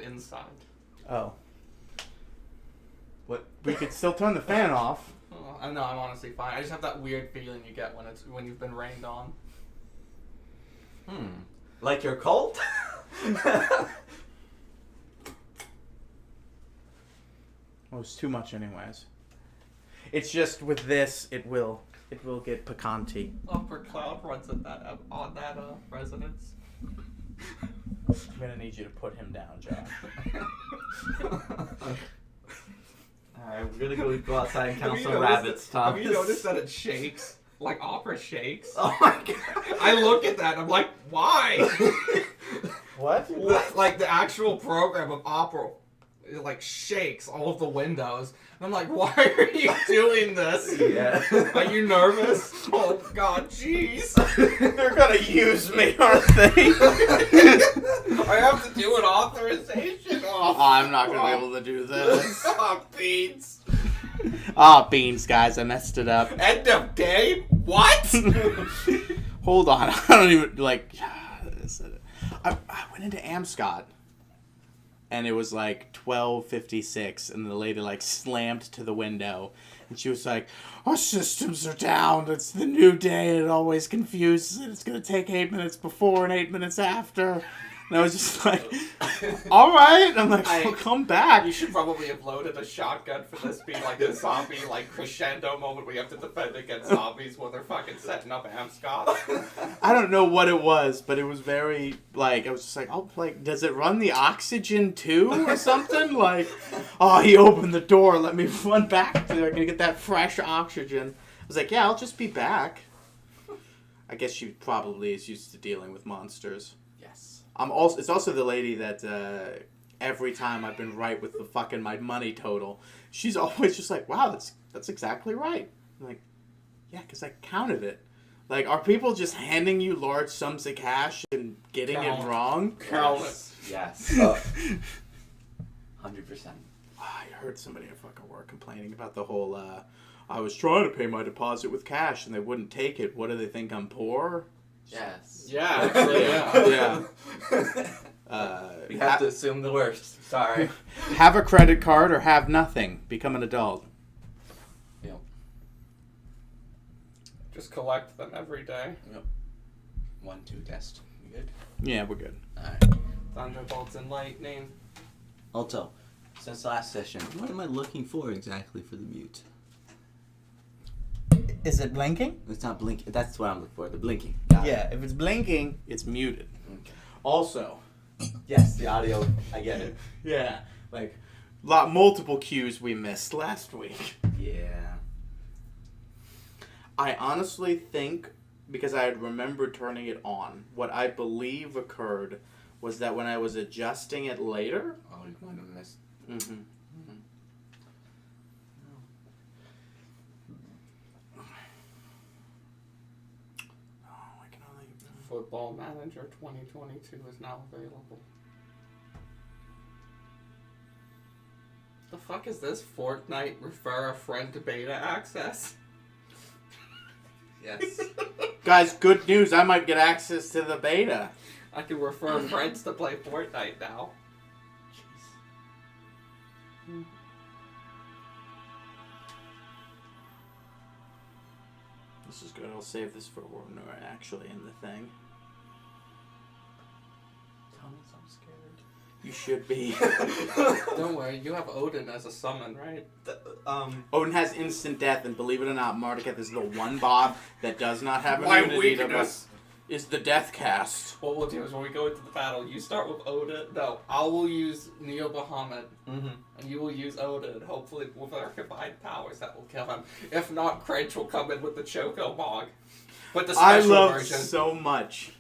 inside. Oh. What? We could still turn the fan off. Oh, I know, I'm honestly fine. I just have that weird feeling you get when you've been rained on. Like your cult? Well, it's too much anyways. It's just with this, it will get picanty. Upper Cloud runs at that on that residence. I'm gonna need you to put him down, Josh. Alright, we're gonna go outside and count Have you some noticed- rabbits, Thomas. Have you noticed that it shakes? Like opera shakes? Oh my god. I look at that and I'm like, why? What? Like the actual program of opera, it like shakes all of the windows. And I'm like, why are you doing this? Yeah. Are you nervous? Oh god, jeez. They're gonna use me, aren't they? I have to do an authorization. Oh, I'm not gonna be able to do this. oh, beans. Ah, beans, guys, I messed it up. End of day? What? Hold on, I don't even, like, I went into Amscot, and it was like 12:56, and the lady, like, slammed to the window, and she was like, our systems are down, it's the new day, and it always confuses it, it's gonna take 8 minutes before and 8 minutes after. And I was just like, alright, I'm like, I'll come back. You should probably have loaded a shotgun for this being like a zombie, like, crescendo moment where you have to defend against zombies while they're fucking setting up Amscot. I don't know what it was, but it was very, like, I was just like, oh, like, does it run the oxygen too or something? Like, oh, he opened the door, let me run back there, I'm gonna get that fresh oxygen. I was like, yeah, I'll just be back. I guess she probably is used to dealing with monsters. Yes. It's also the lady that, every time I've been right with the fucking my money total, she's always just like, wow, that's exactly right. I'm like, yeah, because I counted it. Like, are people just handing you large sums of cash and getting it wrong? Countless. Yes. 100%. I heard somebody at fucking work complaining about the whole, I was trying to pay my deposit with cash and they wouldn't take it. What do they think, I'm poor? Yes. Yeah, actually, yeah. We have to assume the worst. Sorry. Have a credit card or have nothing. Become an adult. Yep. Just collect them every day. 1-2 test. You good? Yeah, we're good. Alright. Thunderbolts and lightning. Also, since last session, what am I looking for exactly for the mute? Is it blinking? It's not blinking. That's what I'm looking for. The blinking. Yeah, if it's blinking, it's muted. Okay. Also, Yes, the audio. I get it. yeah, like multiple cues we missed last week. Yeah. I honestly think, because I had remembered turning it on, what I believe occurred was that when I was adjusting it later. Oh, you might have missed. Mm-hmm. Oh, I can only. Football Manager 2022 is now available. The fuck is this? Fortnite refer a friend to beta access? Yes. Guys, good news! I might get access to the beta. I can refer friends to play Fortnite now. This is good. I'll save this for when we're actually in the thing. Thomas, I'm scared. You should be. Don't worry, you have Odin as a summon, right? Odin has instant death, and believe it or not, Marduketh is the one bob that does not have My immunity to weakness is the death cast. What we'll do is when we go into the battle, you start with Odin. No, I will use Neo Bahamut, and you will use Odin. Hopefully, with our combined powers, that will kill him. If not, Cringe will come in with the Choco Bog. But the I special love version. so much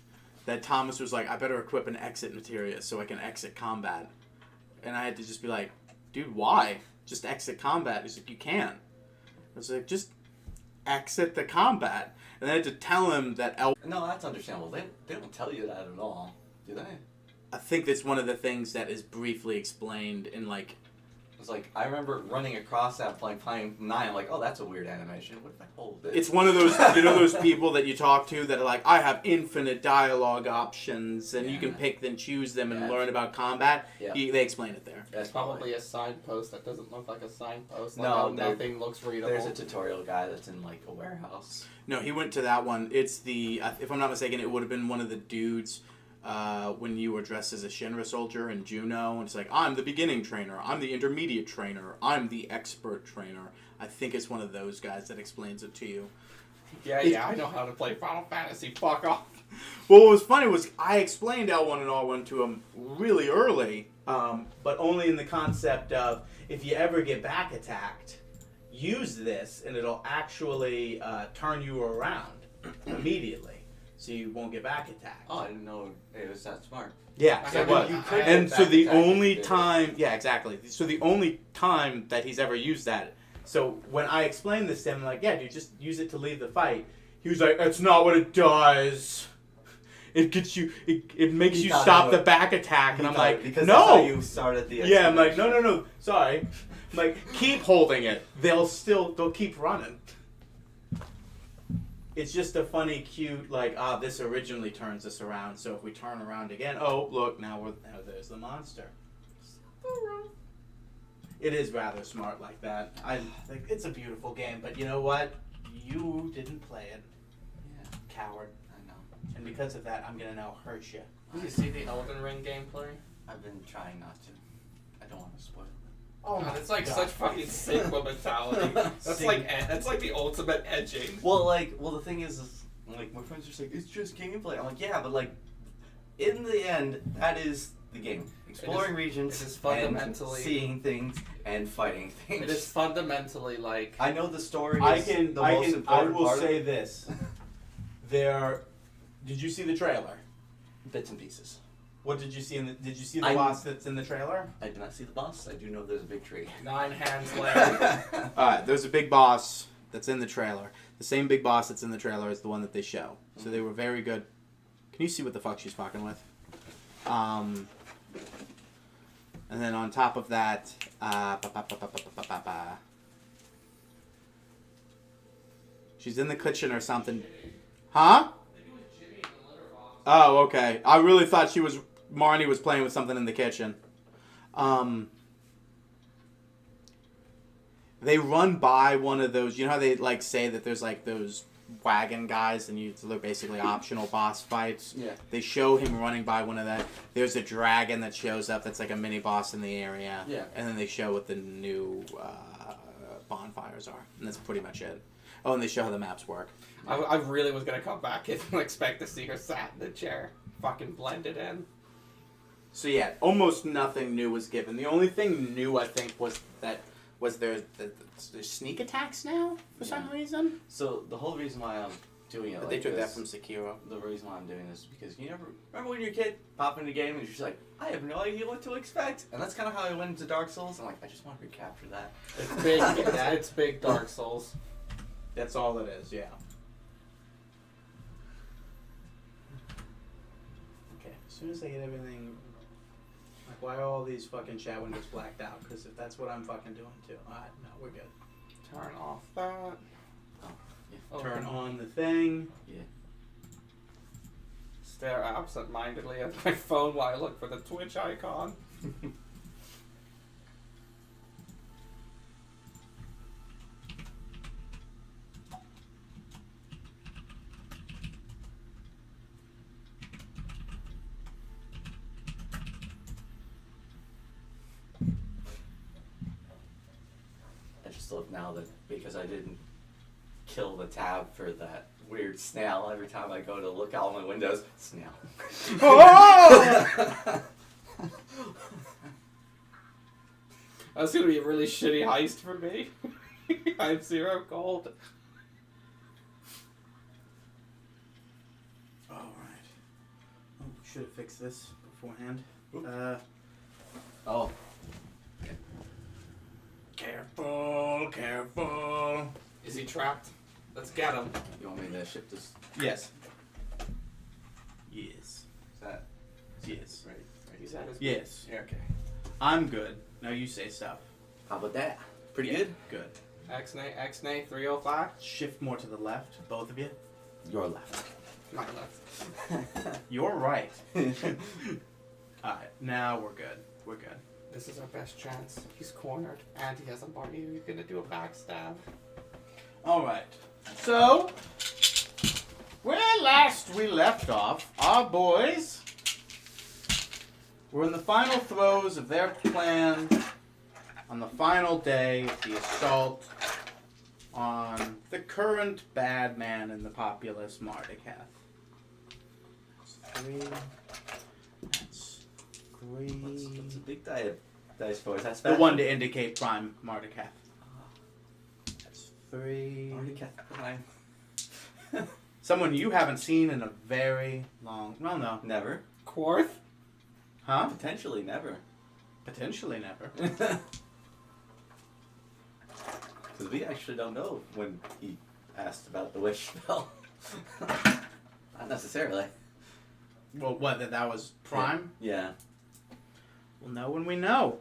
that Thomas was like, I better equip an exit materia so I can exit combat. And I had to just be like, dude, why? Just exit combat. He's like, you can't. I was like, just exit the combat. And I had to tell him that No, that's understandable. They don't tell you that at all, do they? I think that's one of the things that is briefly explained in, like, It's like, I remember running across that playing 9. I'm like, oh, that's a weird animation. What if I hold it? It's one of those, you know, those people that you talk to that are like, I have infinite dialogue options, and you can pick and choose them and learn about combat. Yeah. They explain it there. That's probably a signpost that doesn't look like a signpost. Like No, how nothing looks readable. There's a tutorial guy that's in like a warehouse. No, he went to that one. It's the, if I'm not mistaken, it would have been one of the dudes when you were dressed as a Shinra soldier in Juno. And it's like, I'm the beginning trainer, I'm the intermediate trainer, I'm the expert trainer. I think it's one of those guys that explains it to you. Yeah, I know how to play Final Fantasy. Fuck off. Well, what was funny was I explained L1 and R1 to him really early, but only in the concept of if you ever get back attacked, use this and it'll actually turn you around immediately, so you won't get back attacked. Oh, I didn't know it was that smart. Yeah, I it mean, was. you could And get so back the attacked only if you did. time, yeah, exactly. So the only time that he's ever used that. So when I explained this to him, I'm like, yeah, dude, just use it to leave the fight. He was like, that's not what it does. It gets you. It makes He you thought stop it the would- back attack, and I'm like, because no. that's how you started the Yeah, I'm like, expedition. no. Sorry. I'm like, keep holding it. They'll keep running. It's just a funny, cute, like, this originally turns us around, so if we turn around again, oh, look, now there's the monster. It is rather smart like that. I think it's a beautiful game, but you know what? You didn't play it, Yeah, coward. I know. And because of that, I'm gonna now hurt you. Did you see the Elden Ring gameplay? I've been trying not to. I don't want to spoil it. Oh God, my it's like God. such fucking Sigma mentality. That's like the ultimate edging. Well, the thing is like, my friends are just like, it's just gameplay. I'm like, yeah, but like, in the end, that is the game. Exploring regions, it is fundamentally- and seeing things, and fighting things. It is fundamentally like. I know the story is I the most I important will part of say it. this. Did you see the trailer? Bits and pieces. What did you see did you see the I- boss that's in the trailer? I did not see the boss. I do know there's a big tree. 9 hands left. Alright, there's a big boss that's in the trailer. The same big boss that's in the trailer is the one that they show. So they were very good. Can you see what the fuck she's fucking with? And then on top of that, she's in the kitchen or something. Huh? Oh, okay. I really thought Marnie was playing with something in the kitchen. They run by one of those, you know how they like say that there's like those wagon guys and they're basically optional boss fights? Yeah. They show him running by one of that. There's a dragon that shows up that's like a mini boss in the area. Yeah. And then they show what the new bonfires are. And that's pretty much it. Oh, and they show how the maps work. I really was gonna come back and expect to see her sat in the chair, fucking blended in. So yeah, almost nothing new was given. The only thing new I think was there's sneak attacks now for some reason. So the whole reason why I'm doing it But like they took this, that from Sekiro. the reason why I'm doing this is because you never remember when you're a kid, pop into a game and you're just like, I have no idea what to expect, and that's kind of how I went into Dark Souls. I'm like, I just want to recapture that. It's big. it's big Dark Souls. That's all it is. Yeah. Okay. As soon as I get everything, like, why are all these fucking chat windows blacked out? Because if that's what I'm fucking doing too. Alright, no, we're good. Turn off that. Turn on the thing. Yeah. Stare absent-mindedly at my phone while I look for the Twitch icon. I just love now that because I didn't kill the tab for that weird snail every time I go to look out my windows. Snail. Oh! That's gonna be a really shitty heist for me. I have 0 gold. Alright. Oh, should have fixed this beforehand. Oh. Careful, careful. Is he trapped? Let's get him. You want me to ship this? Yes. Yes. Is that Yes. right? He's at his Yes. Yeah, okay. I'm good. Now you say stuff. How about that? Pretty good? Good. X-Nay 305. Shift more to the left, both of you. Your left. My left. You're right. Alright, now we're good. We're good. This is our best chance. He's cornered, and he has a bar. You're gonna do a backstab. Alright. So, where last we left off, our boys were in the final throes of their plan on the final day of the assault on the current bad man in the populous Mardikath. That's three. What's a big dice for? Is that The special? one to indicate prime Mardikath. That's 3. Mardikath Prime. Someone you haven't seen in a very long... Well, no. Never. Quarth? Huh? Potentially never. Potentially never. Because we actually don't know when he asked about the wish spell. Not necessarily. Well, what, that was prime? Yeah. We'll know when we know.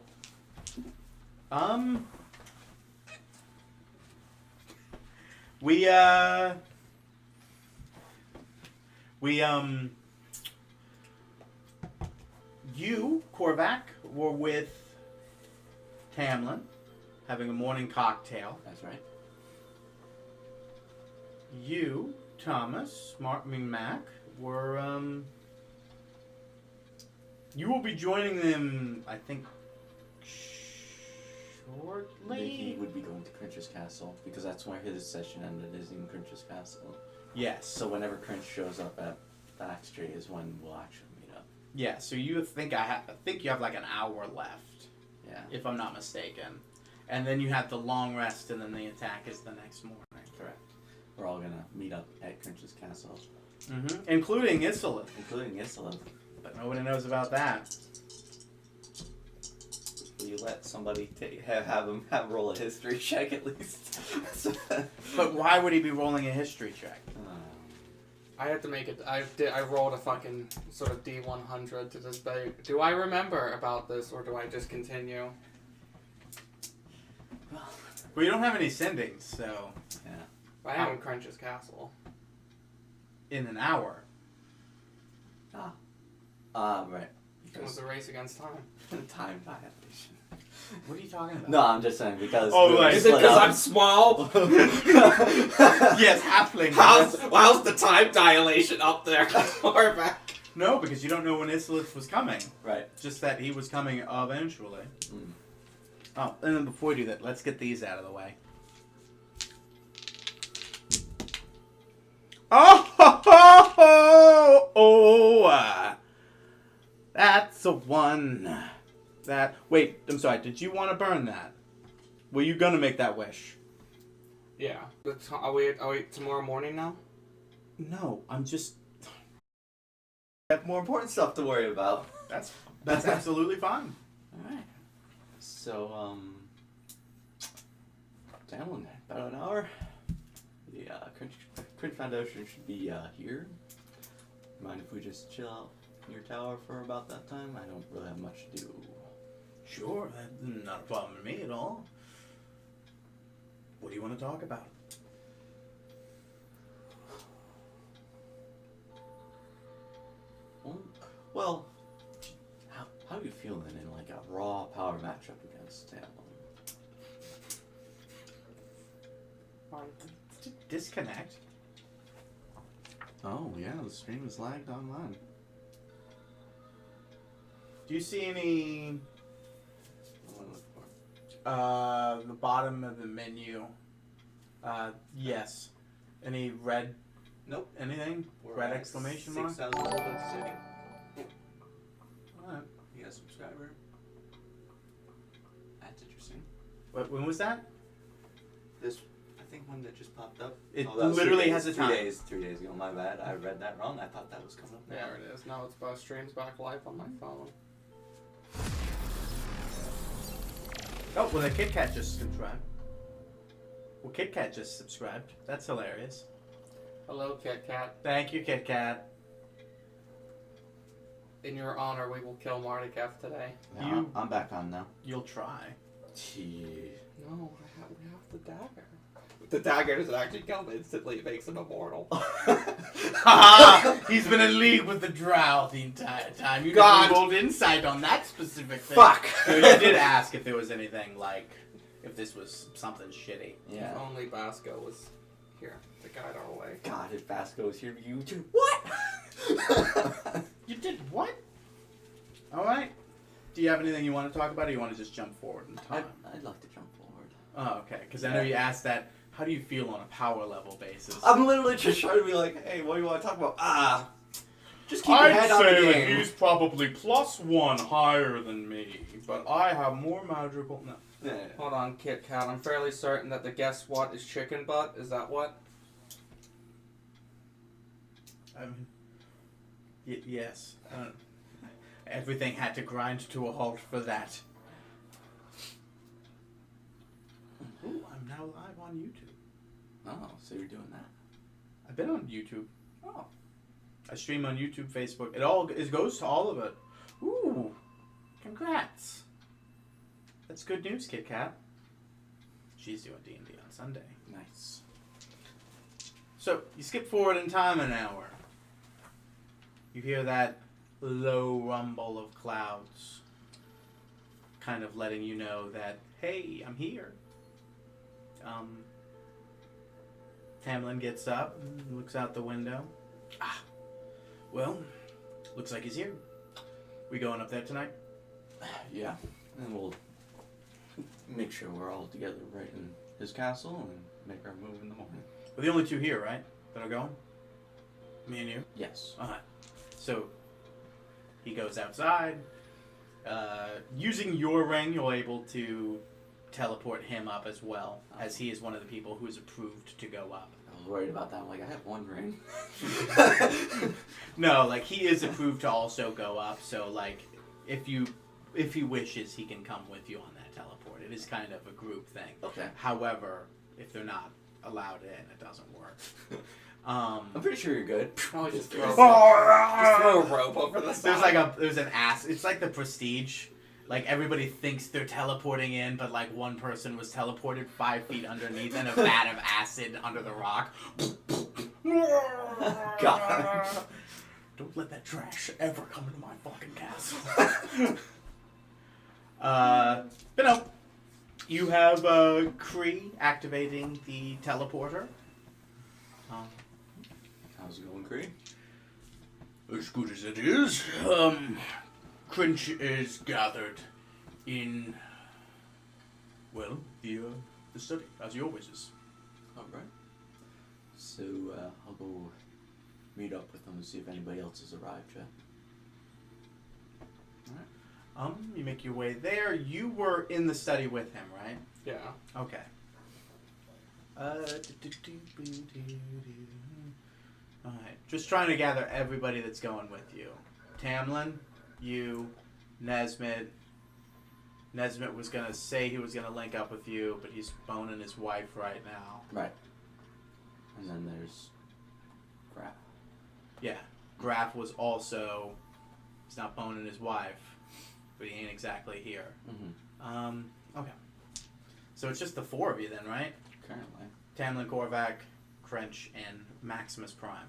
You, Korvac, were with Tamlin, having a morning cocktail. That's right. You, Thomas, Mac, were, you will be joining them, I think, shortly? He would be going to Crinch's Castle, because that's where his session ended, is in Crinch's Castle. Yes. So whenever Crinch shows up at Backstreet is when we'll actually meet up. Yeah, so you think I think you have like an hour left, Yeah. if I'm not mistaken. And then you have the long rest, and then the attack is the next morning. Correct. We're all gonna meet up at Crinch's Castle, Mm-hmm. Including Isolith. including Isolith. But nobody knows about that. Will you let somebody have him roll a history check at least? But why would he be rolling a history check? I had to make it. I rolled a fucking sort of D100 to this day. Do I remember about this, or do I just continue? Well, you don't have any sendings, so Yeah. I am in Crinch's Castle. in an hour. Right. It was a race against time. Time dilation. What are you talking about? No, I'm just saying because. Oh, we were like- Is it split because up. I'm small? Yes, halfling. How's the time dilation up there? Or back? No, because you don't know when Isolith was coming. Right. Just that he was coming eventually. Mm. Oh, and then before we do that, let's get these out of the way. That's the one. Wait, I'm sorry, did you want to burn that? Were you gonna make that wish? Yeah. Are we tomorrow morning now? No, I'm just... I have more important stuff to worry about. That's absolutely fine. Alright. So, Tamlin, about an hour. The Crinch Foundation should be here. Mind if we just chill out in your tower for about that time? I don't really have much to do. Sure, that's not a problem to me at all. What do you want to talk about? Well, how do you feel then in like a raw power matchup against Tamlin? Disconnect. Oh yeah, the stream is lagged online. Do you see any... What am I looking for? the bottom of the menu. Yes. Any red... Nope. Anything? Red exclamation mark? 6,000 votes a second. Alright. You got a subscriber? That's interesting. When was that? This, I think one that just popped up. It that was literally 3 has days, a time. 3 days ago. My bad. I read that wrong. I thought that was coming up. There it is. Now it's about streams back live on my phone. Oh, well, the Kit Kat just subscribed. Well, Kit Kat just subscribed. That's hilarious. Hello, Kit Kat. Thank you, Kit Kat. In your honor, we will kill Mardikath today. Yeah, You- I'm back on now. You'll try. No, we have the dagger. The dagger doesn't actually kill him instantly, it makes him immortal. He's been in league with the drow the entire time. You God. never rolled insight on that specific thing. Fuck! So you did ask if there was anything like, if this was something shitty. Yeah. If only Basco was here to guide our way. God, if Vasco was here, you too. What? You did what? Alright. Do you have anything you want to talk about, or you want to just jump forward in time? I'd like to jump forward. Oh, okay. Because I know you asked that, how do you feel on a power level basis? I'm literally just trying to be like, hey, what do you want to talk about? Just keep your head on the game. probably +1 higher than me, but I have more magical... No. Yeah. Hold on, Kit Kat. I'm fairly certain that the guess what is chicken butt. Is that what? I mean, yes. Everything had to grind to a halt for that. Ooh, I'm now live on YouTube. Oh, so you're doing that? I've been on YouTube. Oh. I stream on YouTube, Facebook. It goes to all of it. Ooh, congrats. That's good news, Kit Kat. She's doing D&D on Sunday. Nice. So, you skip forward in time an hour. You hear that low rumble of clouds, kind of letting you know that, hey, I'm here. Tamlin gets up, looks out the window. Well, looks like he's here. We going up there tonight? Yeah. And we'll make sure we're all together right in his castle and make our move in the morning. We're the only two here, right? That are going? Me and you? Yes. Alright. So, he goes outside. Using your ring, you're able to teleport him up as well, as he is one of the people who is approved to go up. I was worried about that. I'm like, I have one ring. No, like, he is approved to also go up, so, like, if he wishes, he can come with you on that teleport. It is kind of a group thing. Okay. However, if they're not allowed in, it doesn't work. I'm pretty sure you're good. Probably just throw a rope over the side. There's an ass. It's like the Prestige. Like, everybody thinks they're teleporting in, but, like, one person was teleported 5 feet underneath and a vat of acid under the rock. God. Don't let that trash ever come into my fucking castle. But no. You have Kree activating the teleporter. How's it going, Cree? As good as it is. Cringe is gathered in, well, the study, as he always is. Alright. So, I'll go meet up with them and see if anybody else has arrived yet. Alright. You make your way there. You were in the study with him, right? Yeah. Okay. Alright. Just trying to gather everybody that's going with you. Tamlin, you, Nesmith. Nesmith was going to say he was going to link up with you, but he's boning his wife right now. Right. And then there's Graf. Yeah. Graf was also... He's not boning his wife, but he ain't exactly here. Mm-hmm. Okay. So it's just the 4 of you then, right? Currently. Tamlin, Korvac, Crench, and Maximus Prime.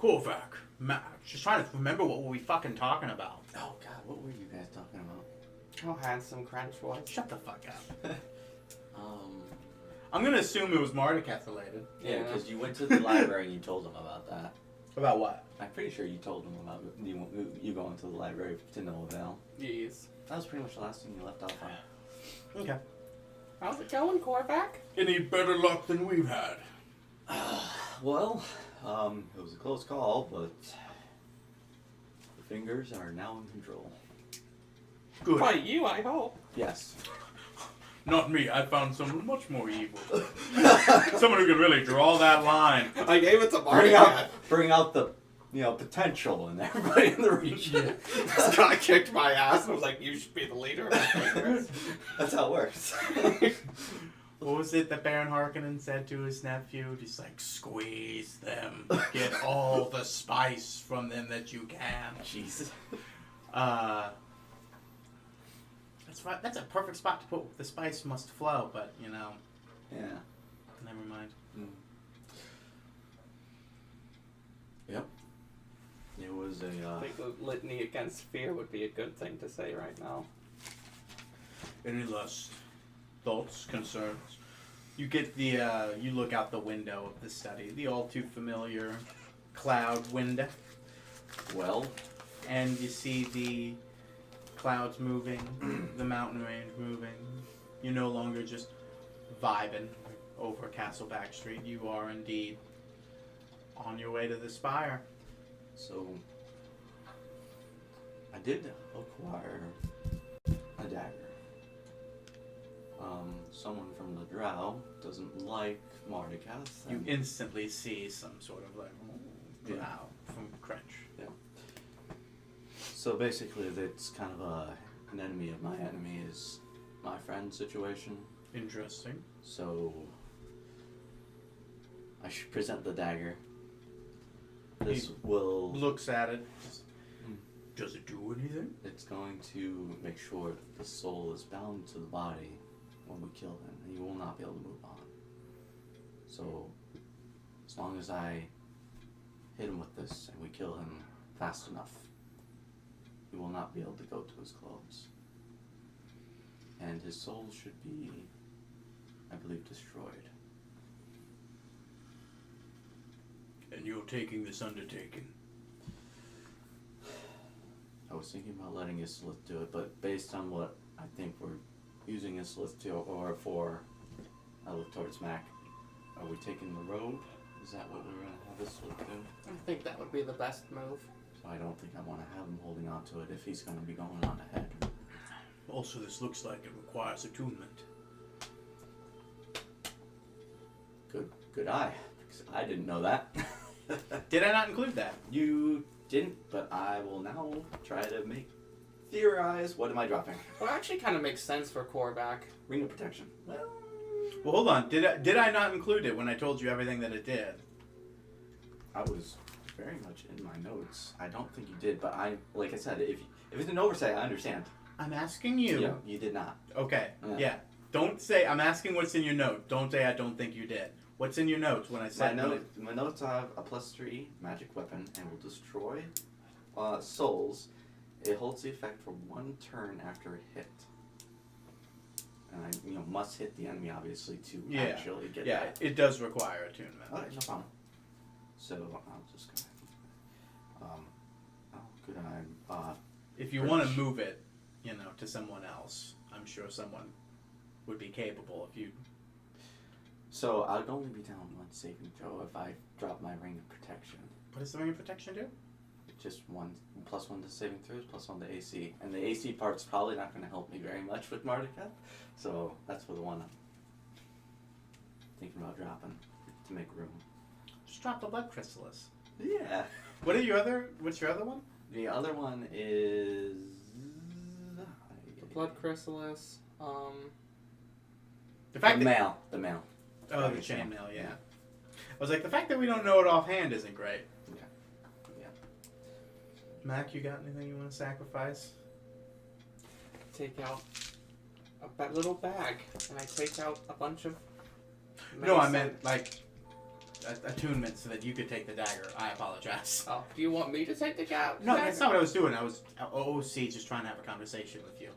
Korvac, just trying to remember what were we fucking talking about. Oh, God, what were you guys talking about? How handsome Crunch was. Shut the fuck up. I'm gonna assume it was Marduketh related. Yeah, because you went to the library and you told them about that. About what? I'm pretty sure you told them about you going to the library to no avail. Yes. That was pretty much the last thing you left off on. Okay. How's it going, Korvac? Any better luck than we've had? Well, it was a close call, but the fingers are now in control. Good. By you, I hope. Yes. Not me. I found someone much more evil. Someone who can really draw that line. I gave it to Bring out the, potential in everybody in the region. This guy kicked my ass and was like, you should be the leader of the That's how it works. What was it that Baron Harkonnen said to his nephew? Just like, squeeze them. Get all the spice from them that you can. Jesus. That's right. That's a perfect spot to put the spice must flow, but you know. Yeah. Never mind. Mm. Yep. It was I think the litany against fear would be a good thing to say right now. Any last thoughts, concerns? You get the, you look out the window of the study, the all too familiar cloud window, well. and you see the clouds moving, the mountain range moving. You're no longer just vibing over Castleback Street. You are indeed on your way to the spire. So I did acquire a dagger. Someone from the Drow doesn't like Marduketh. You instantly see some sort of like, Yeah. wow, from Crunch. So basically, it's kind of an enemy of my enemy is my friend situation. Interesting. So I should present the dagger. This will. Looks at it. Does it do anything? It's going to make sure that the soul is bound to the body when we kill him, and he will not be able to move on. So, as long as I hit him with this and we kill him fast enough, he will not be able to go to his clothes. And his soul should be, I believe, destroyed. And you're taking this undertaking. I was thinking about letting Isolith do it, but based on what I think we're using Isolith to, or for, I look towards Mac, are we taking the road? Is that what we're going to have Isolith do? I think that would be the best move. So I don't think I want to have him holding on to it if he's going to be going on ahead. Also, this looks like it requires attunement. Good eye. Because I didn't know that. Did I not include that? You didn't, but I will now try to theorize. What am I dropping? Well, it actually kind of makes sense for Korvac. Ring of protection. Well, hold on. Did I not include it when I told you everything that it did? I was very much in my notes. I don't think you did, but like I said, if it's an oversight, I understand. I'm asking you. Yeah, you did not. Okay. Yeah. Yeah. Don't say I'm asking what's in your note. Don't say I don't think you did. What's in your notes when I said My notes have a +3 magic weapon and will destroy souls. It holds the effect for 1 turn after a hit. And I must hit the enemy obviously to actually get that. It does require attunement. Alright, no problem. So I'll just go ahead. Could I If you want to move it, to someone else, I'm sure someone would be capable if you. So I'd only be down 1 saving throw if I drop my ring of protection. What does the ring of protection do? Just +1 to saving throws, +1 to AC. And the AC part's probably not going to help me very much with Marduketh. So that's for the one I'm thinking about dropping to make room. Just drop the blood chrysalis. Yeah. What's your other one? The other one is The blood chrysalis. The fact the that, mail. The mail. Oh, the chainmail, yeah. I was like, the fact that we don't know it offhand isn't great. Yeah. Mac, you got anything you want to sacrifice? Take out a little bag, and I take out a bunch of. No, I medicine. meant like attunement so that you could take the dagger. I apologize. Oh, do you want me to take the dagger? No, that's not what I was doing. I was OOC just trying to have a conversation with you.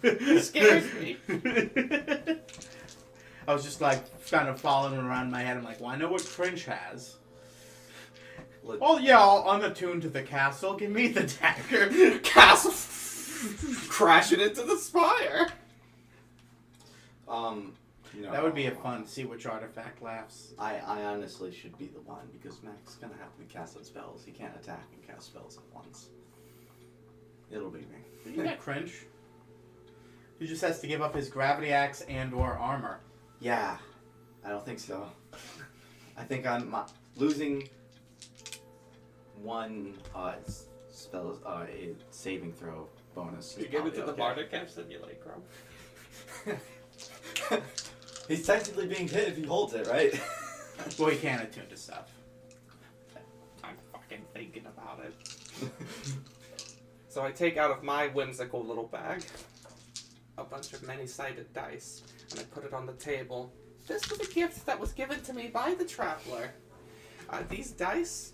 It scares me. I was just like kind of following around in my head. I'm like, well, I know what Cringe has. Oh yeah, I'm attuned to the castle. Give me the dagger. Castle crashing into the spire. That would be a fun. See which artifact laughs. I honestly should be the one because Mac's gonna have to be casting spells. He can't attack and cast spells at once. It'll be me. You got Cringe. He just has to give up his gravity axe and/or armor. Yeah, I don't think so. I think I'm losing one spell, a saving throw bonus. You give it to the probably Marduketh simulacrum. He's technically being hit if he holds it, right? Well, he can't attune to stuff. I'm fucking thinking about it. So I take out of my whimsical little bag a bunch of many-sided dice, and I put it on the table. This was a gift that was given to me by the Traveler. These dice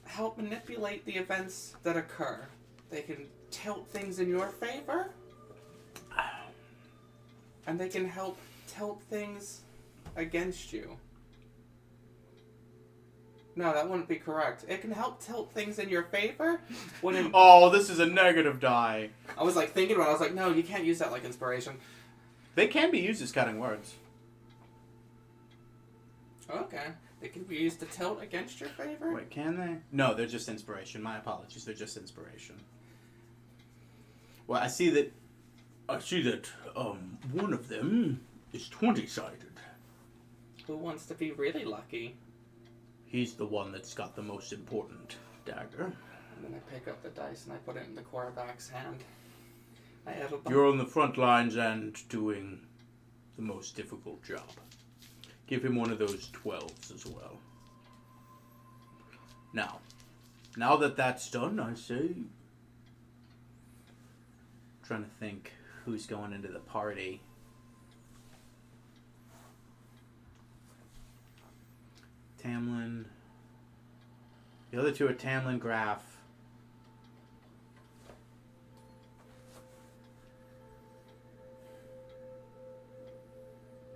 help manipulate the events that occur. They can tilt things in your favor, and they can help tilt things against you. No, that wouldn't be correct. It can help tilt things in your favor when in... Oh, this is a negative die. I was like thinking about it. I was like, no, you can't use that like inspiration. They can be used as cutting words. Okay. They can be used to tilt against your favor? Wait, can they? No, they're just inspiration. My apologies. They're just inspiration. Well, I see that one of them is 20-sided. Who wants to be really lucky? He's the one that's got the most important dagger. And then I pick up the dice and I put it in the quarterback's hand. I have a You're on the front lines and doing the most difficult job. Give him one of those 12s as well. Now that that's done, I say... Trying to think who's going into the party. Tamlin. The other two are Tamlin, Graf.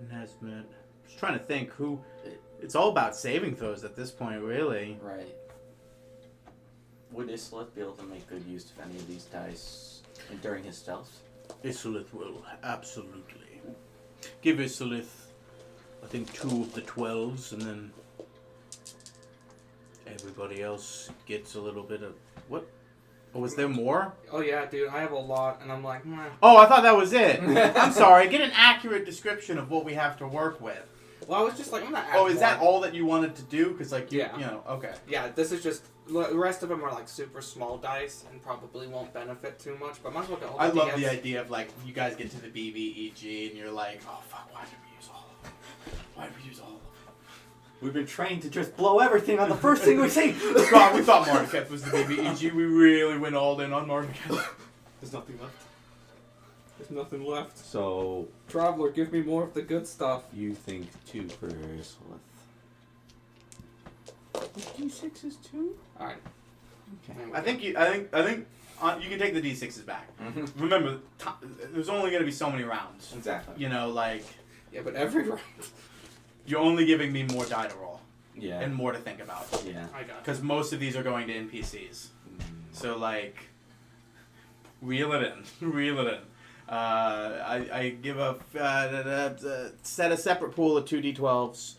Nesmith. Just trying to think who. It's all about saving throws at this point, really. Right. Would Islith be able to make good use of any of these dice during his stealth? Isolith will, absolutely. Give Isolith, I think, 2 of the 12s, and then everybody else gets a little bit of... What? Oh, was there more? Oh yeah, dude, I have a lot, and I'm like, Oh, I thought that was it. I'm sorry. Get an accurate description of what we have to work with. Well, I was just like, I'm not... Oh, is that all that you wanted to do? Because, like, you know, okay. Yeah, this is just... The rest of them are, like, super small dice and probably won't benefit too much, but might as well get all the I love DS. the idea of, like, you guys get to the BBEG and you're like, oh, fuck, why did we use all of them? Why did we use all of them? We've been trained to just blow everything on the first thing we see. God, we thought Marduketh was the BBEG. We really went all in on Marduketh. There's nothing left. There's nothing left. So, Traveler, give me more of the good stuff. you think 2 for Islith. D6 is 2? Alright. Okay. I think you can take the D6s back. Mm-hmm. Remember, there's only going to be so many rounds. Exactly. You know, like, Yeah, but every round... you're only giving me more die to roll. Yeah. And more to think about. Yeah. I got it. Because most of these are going to NPCs. So, like, reel it in. Reel it in. I give a set a separate pool of 2d12s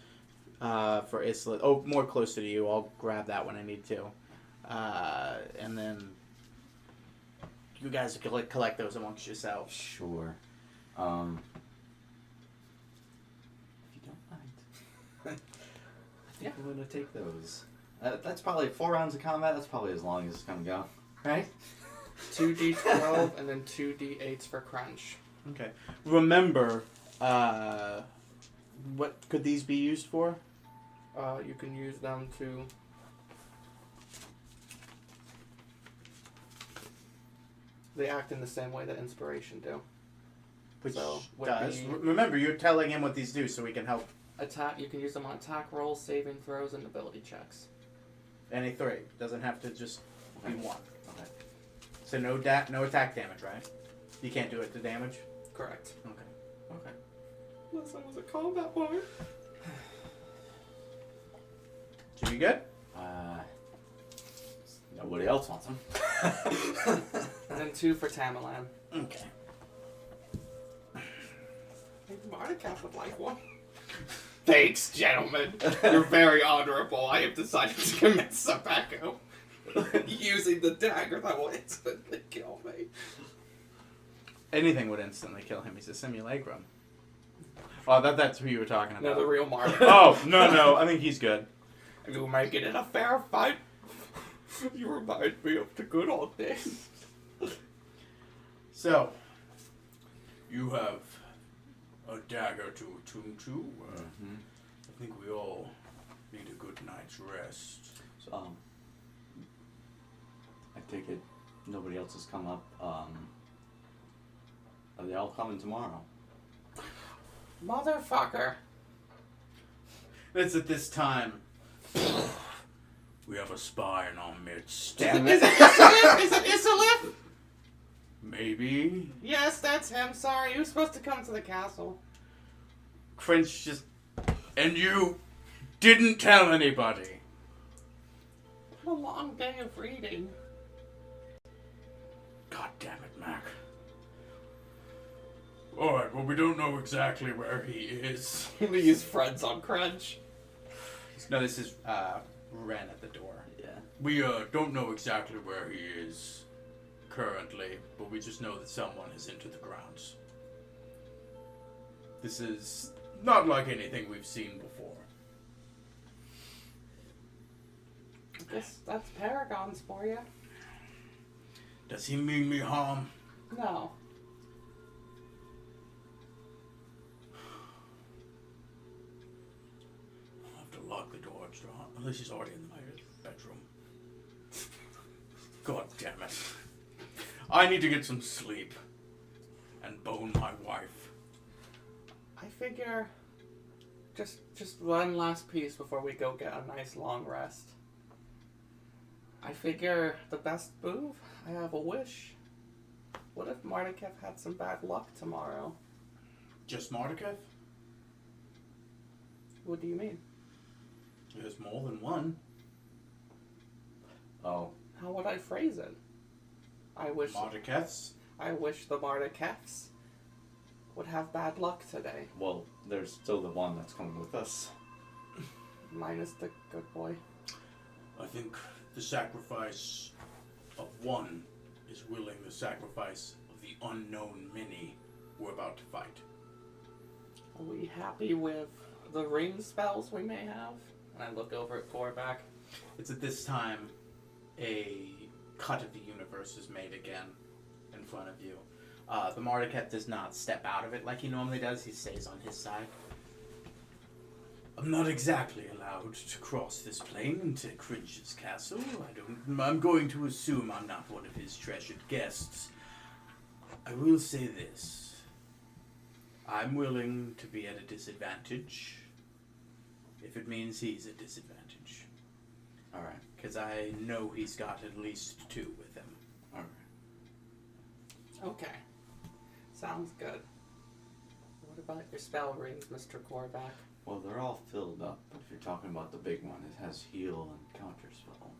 for Isla. Oh, more closer to you. I'll grab that when I need to. And then you guys collect those amongst yourselves. Sure. If you don't mind. I think I'm going to take those. That's probably 4 rounds of combat. That's probably as long as it's going to go. Right? 2d12 and then 2d8s for crunch. Okay. Remember, what could these be used for? You can use them to... They act in the same way that inspiration do. Which So, would does. be- Remember, you're telling him what these do so we can help. Attack. You can use them on attack rolls, saving throws, and ability checks. Any 3. Doesn't have to just be 1. Okay. So no attack damage, right? You can't do it to damage? Correct. Okay. Okay. Unless I was a combat warrior. So you good? Nobody else wants them. And then 2 for Tamerlan. Okay. Maybe Marduketh would like one. Thanks, gentlemen. You're very honorable. I have decided to commit seppuku. Using the dagger that will instantly kill me. Anything would instantly kill him. He's a simulacrum. Oh, that's who you were talking about. No, the real Marduketh. Oh, no. I think he's good. If you make it in a fair fight, you remind me of the good old days. So, you have a dagger to attune to. I think we all need a good night's rest. So, take it. Nobody else has come up. Are they all coming tomorrow? Motherfucker. It's at this time. We have a spy in our midst. Is it Isilif? Is it Isilif? Maybe. Yes, that's him. Sorry, he was supposed to come to the castle. Cringe just... And you didn't tell anybody. What a long day of reading. God damn it, Mac. Alright, well, we don't know exactly where he is. We use friends on Crunch. No, this is Ren at the door. Yeah. We don't know exactly where he is currently, but we just know that someone has entered the grounds. This is not like anything we've seen before. I guess that's Paragons for you. Does he mean me harm? No. I'll have to lock the door extra, unless he's already in my bedroom. God damn it. I need to get some sleep and bone my wife. I figure just one last piece before we go get a nice long rest. I figure the best move, I have a wish. What if Mardikev had some bad luck tomorrow? Just Mardikev? What do you mean? There's more than one. Oh. How would I phrase it? I wish Mardikevs? the Mardikevs would have bad luck today. Well, there's still the one that's coming with us. Minus the good boy. I think the sacrifice of one is willing the sacrifice of the unknown many we're about to fight. Are we happy with the ring spells we may have? And I look over at Korvac. It's at this time a cut of the universe is made again in front of you. The Mardikev does not step out of it like he normally does. He stays on his side. I'm not exactly allowed to cross this plane into Cringe's castle. I'm going to assume I'm not one of his treasured guests. I will say this. I'm willing to be at a disadvantage if it means he's at disadvantage. Alright. Because I know he's got at least two with him. Alright. Okay. Sounds good. What about your spell rings, Mr. Korvac? Well, they're all filled up, but if you're talking about the big one, it has heal and counter spell.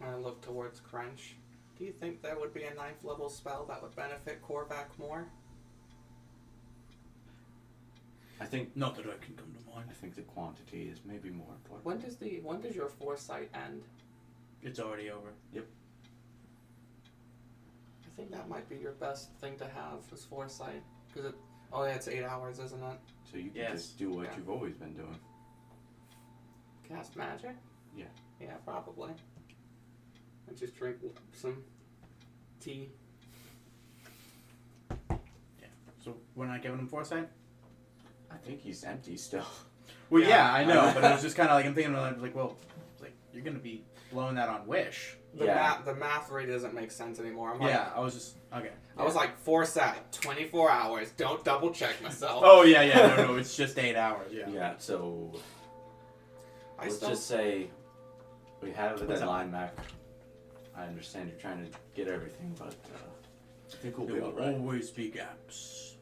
And I look towards Crunch. Do you think there would be a 9th level spell that would benefit Korvac more? I think Not that I can come to mind. I think the quantity is maybe more important. When does your foresight end? It's already over. I think that might be your best thing to have is foresight. Because it's 8 hours, isn't it? So you can Yes. just do what Yeah. you've always been doing. Cast magic? Yeah. Yeah, probably. And just drink some tea. So we're not giving him foresight? I think he's empty still. Well, Yeah. yeah, I know, but it was just kind of like, I'm thinking, you're going to be blowing that on Wish. The math rate doesn't make sense anymore. I'm like, Yeah, I was just, okay. I was like, foresight, 24 hours. Don't double check myself. Oh, yeah, no, it's just 8 hours, yeah. Yeah, so I let's still just say we have a What's up? deadline, Mac. I understand you're trying to get everything, but I think we'll There be will alright. always be gaps.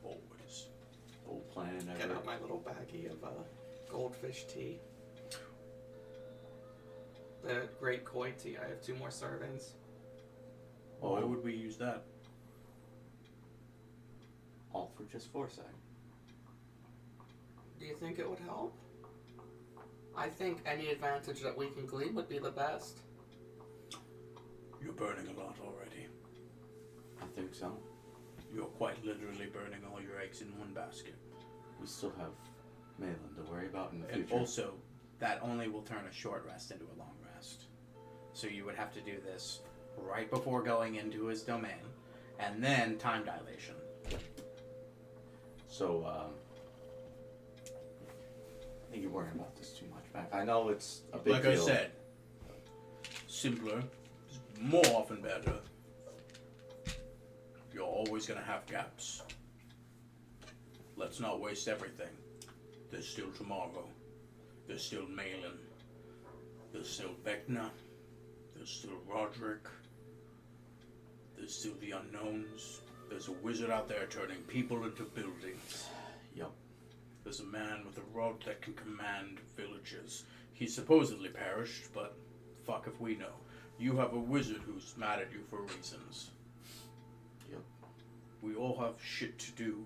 Always. Old plan get ever. out my little baggie of goldfish tea. The great koi tea. I have 2 more servings. Why would we use that? All for just foresight. Do you think it would help? I think any advantage that we can glean would be the best. You're burning a lot already. I think so. You're quite literally burning all your eggs in one basket. We still have Malin to worry about in the And future. also, that only will turn a short rest into a long rest. So you would have to do this right before going into his domain, and then time dilation. So, I think you're worrying about this too much, Mac. I know it's a big Like deal. I said, simpler. Just more often better. You're always gonna have gaps. Let's not waste everything. There's still tomorrow. There's still Malin. There's still Vecna. There's still Roderick. There's still the unknowns. There's a wizard out there turning people into buildings. Yup. There's a man with a rod that can command villages. He's supposedly perished, but fuck if we know. You have a wizard who's mad at you for reasons. Yep. We all have shit to do.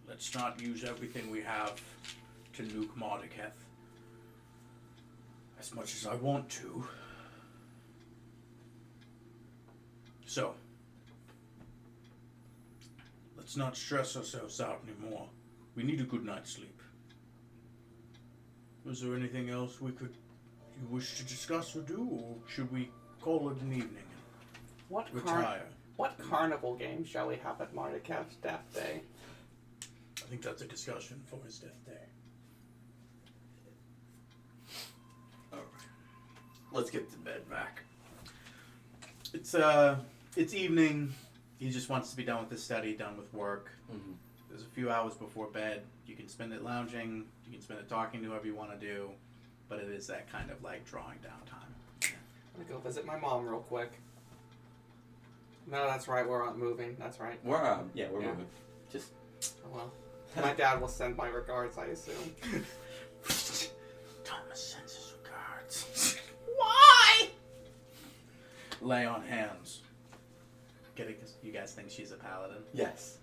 Let's not use everything we have to nuke Mardeketh. As much as I want to. So, let's not stress ourselves out anymore. We need a good night's sleep. Was there anything else you wish to discuss or do, or should we call it an evening and retire? What carnival game shall we have at Mardeketh's death day? I think that's a discussion for his death day. Alright. Let's get to bed, Mac. It's evening. He just wants to be done with his study, done with work. Mm-hmm. There's a few hours before bed. You can spend it lounging. You can spend it talking to whoever you want to do. But it is that kind of like drawing down time. I'm gonna go visit my mom real quick. No, that's right. We're not moving. That's right. We're moving. Just Oh, well, my dad will send my regards, I assume. Thomas sends his regards. Why? Lay on hands. Get it? 'Cause you guys think she's a paladin? yes.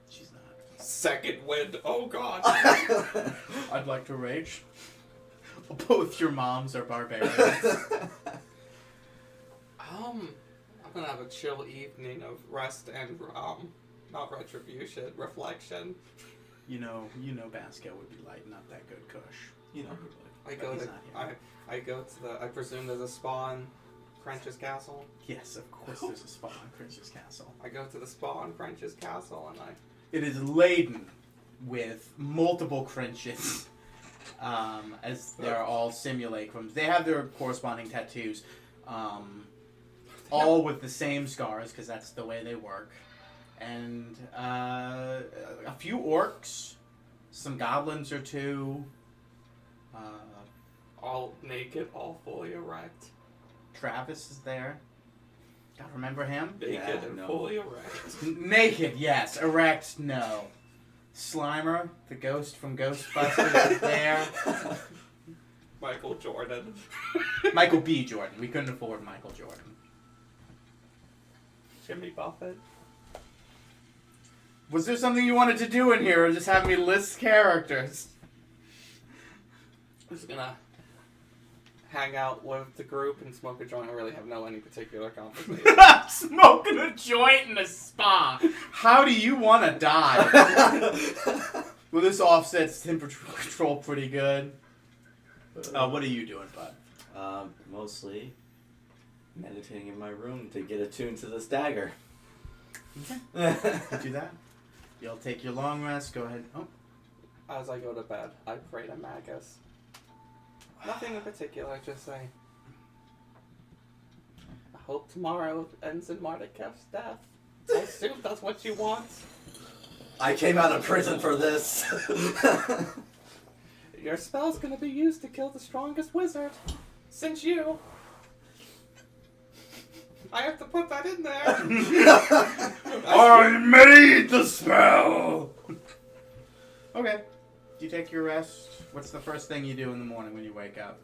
She's not. Second wind. Oh God. I'd like to rage. Both your moms are barbarians. I'm gonna have a chill evening of rest and not retribution, reflection. You know, Basquiat would be lighting up that good kush. You know he would. I go he's to not here. I go to the. I presume there's a spa in Crunch's castle. Yes, of course. There's a spot on Prince's Castle. I go to the spa in Crunch's castle, and It is laden with multiple Crinches, as they're all simulacrums. They have their corresponding tattoos, all with the same scars, because that's the way they work. And a few orcs, some goblins or two. all naked, all fully erect. Travis is there. Gotta remember him. Naked and no. fully erect. Naked, yes. Erect, no. Slimer, the ghost from Ghostbusters, is there. Michael Jordan. Michael B. Jordan. We couldn't afford Michael Jordan. Jimmy Buffett. Was there something you wanted to do in here, or just have me list characters? I'm just gonna hang out with the group and smoke a joint. I really have any particular conversation. Smoking a joint in a spa. How do you want to die? Well, this offsets temperature control pretty good. What are you doing, bud? Mostly meditating in my room to get attuned to this dagger. Okay. Do that. You'll take your long rest. Go ahead. Oh. As I go to bed, I pray to Magus. Nothing in particular, just say, I hope tomorrow ends in Mardeketh's death. I assume that's what you want. I came out of prison for this. Your spell's gonna be used to kill the strongest wizard. Since you. I have to put that in there. I made the spell! Okay. You take your rest. What's the first thing you do in the morning when you wake up?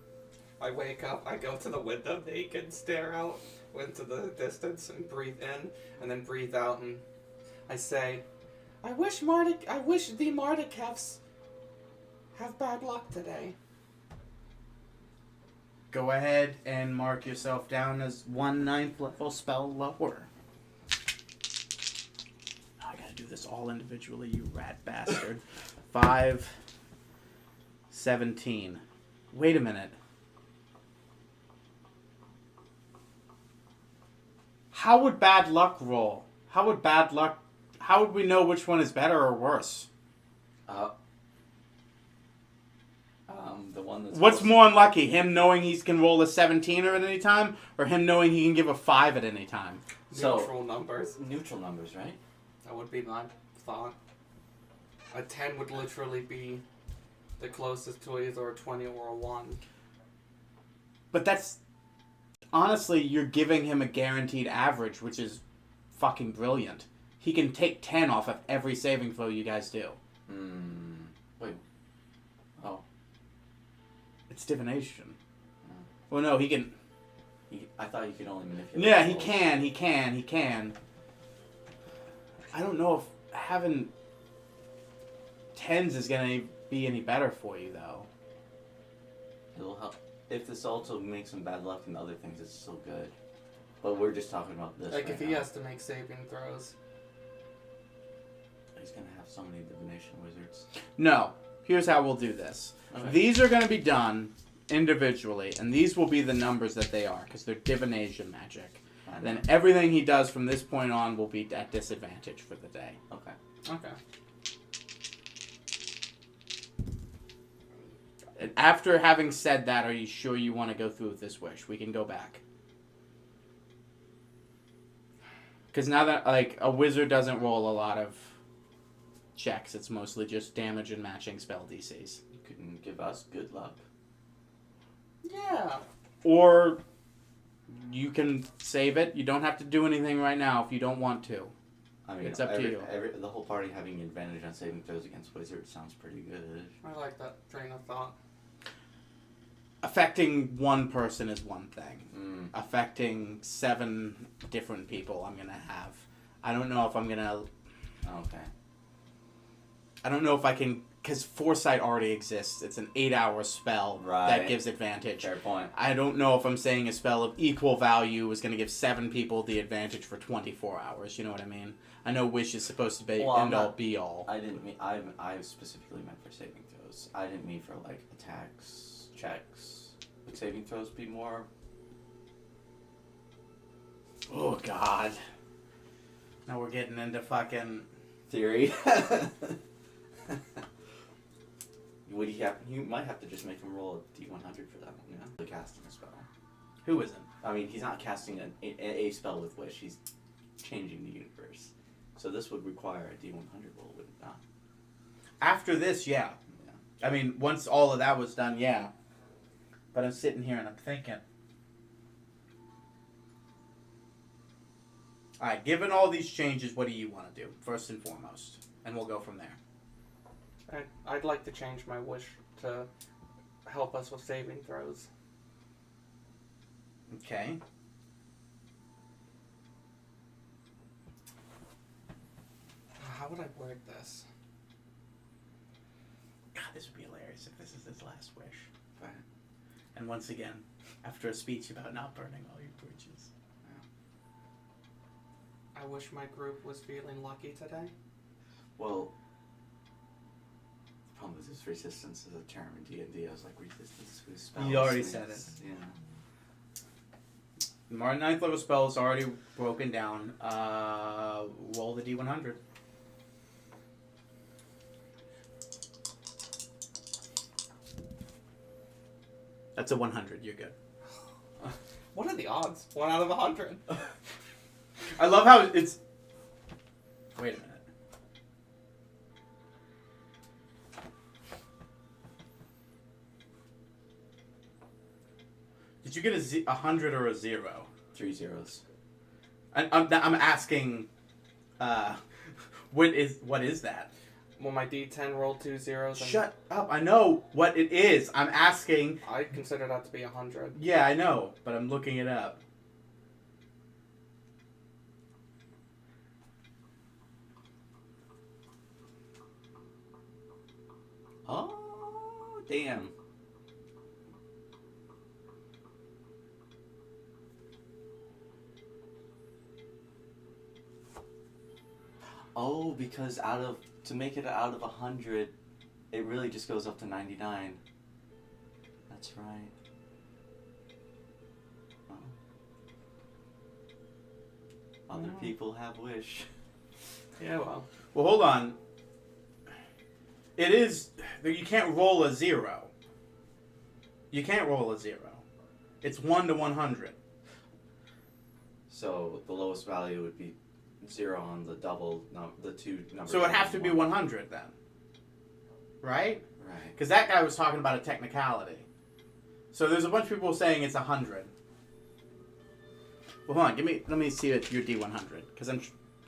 I wake up, I go to the window naked, stare out into the distance and breathe in, and then breathe out, and I say, I wish the Mardekeths have bad luck today. Go ahead and mark yourself down as 1 9th level spell lower. Oh, I gotta do this all individually, you rat bastard. 5, 17. Wait a minute. How would bad luck roll? How would we know which one is better or worse? I'm the one that's. What's close. more unlucky? Him knowing he can roll a 17 at any time, or him knowing he can give a 5 at any time? Neutral numbers. Neutral numbers, right? That would be my thought. A 10 would literally be the closest to either a 20 or a 1. But that's... Honestly, you're giving him a guaranteed average, which is fucking brilliant. He can take 10 off of every saving throw you guys do. Wait. Oh. It's divination. Well, no, he can... I thought you could only manipulate. Yeah, he rolls. can. I don't know if having 10s is going to be any better for you, though. It'll help. If this also makes him bad luck and other things, it's still good. But we're just talking about this. Like, right if he now. has to make saving throws. He's gonna have so many divination wizards. No. Here's how we'll do this. Okay. These are going to be done individually, and these will be the numbers that they are, because they're divination magic. Then everything he does from this point on will be at disadvantage for the day. Okay. Okay. And after having said that, are you sure you want to go through with this wish? We can go back. Because now that, like, a wizard doesn't roll a lot of checks, it's mostly just damage and matching spell DCs. You can give us good luck. Yeah. Or you can save it. You don't have to do anything right now if you don't want to. I mean, It's up to you. The whole party having advantage on saving throws against wizards sounds pretty good. I like that train of thought. Affecting one person is one thing. Affecting 7 different people I'm going to have. I don't know if I'm going to... Okay. I don't know if I can... Because Foresight already exists. It's an 8-hour spell that gives advantage. Fair point. I don't know if I'm saying a spell of equal value is going to give 7 people the advantage for 24 hours. You know what I mean? I know Wish is supposed to be end-all, be-all. I didn't mean... I specifically meant for saving throws. I didn't mean for, like, attacks, checks. Would saving throws be more... Oh, God. Now we're getting into fucking... Theory. Would he have... You might have to just make him roll a D100 for that one, yeah? The casting a spell. Who isn't? I mean, he's not casting a spell with Wish. He's changing the universe. So this would require a D100 roll, would it not? After this, yeah. I mean, once all of that was done, yeah. But I'm sitting here and I'm thinking. Alright, given all these changes, what do you want to do, first and foremost? And we'll go from there. I'd like to change my wish to help us with saving throws. Okay. How would I word this? God, this would be hilarious if this is his last wish. Right. And once again, after a speech about not burning all your bridges. I wish my group was feeling lucky today. Well, the problem with this resistance is a term in D&D. I was like, resistance to spells. You already said it. Yeah. My 9th level spell is already broken down. Roll the D100. That's a 100. You're good. What are the odds? 1 out of 100. I love how it's... Wait a minute. Did you get a 100 or a 0? 3 zeros. I'm asking... what is that? Well, my D10 rolled 2 zeros. And Shut up. I know what it is. I'm asking... I consider that to be 100. Yeah, I know, but I'm looking it up. Oh, damn. Oh, because to make it out of 100, it really just goes up to 99. That's right. Oh. Other people have wish. Yeah, well. Well, hold on. It is... You can't roll a 0. You can't roll a 0. It's 1 to 100. So the lowest value would be 0 on the double, the two numbers. So it'd have to be 100 then. Right? Right. Because that guy was talking about a technicality. So there's a bunch of people saying it's 100. Well, hold on. Let me see your D100. Because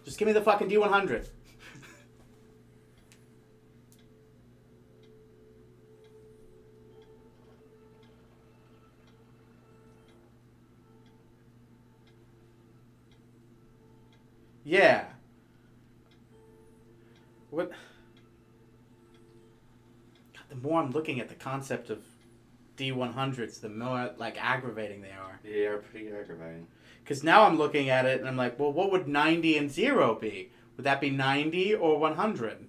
just give me the fucking D100. Yeah. What? God, the more I'm looking at the concept of D100s, the more like aggravating they are. They are pretty aggravating. Because now I'm looking at it and I'm like, well, what would 90 and 0 be? Would that be 90 or 100?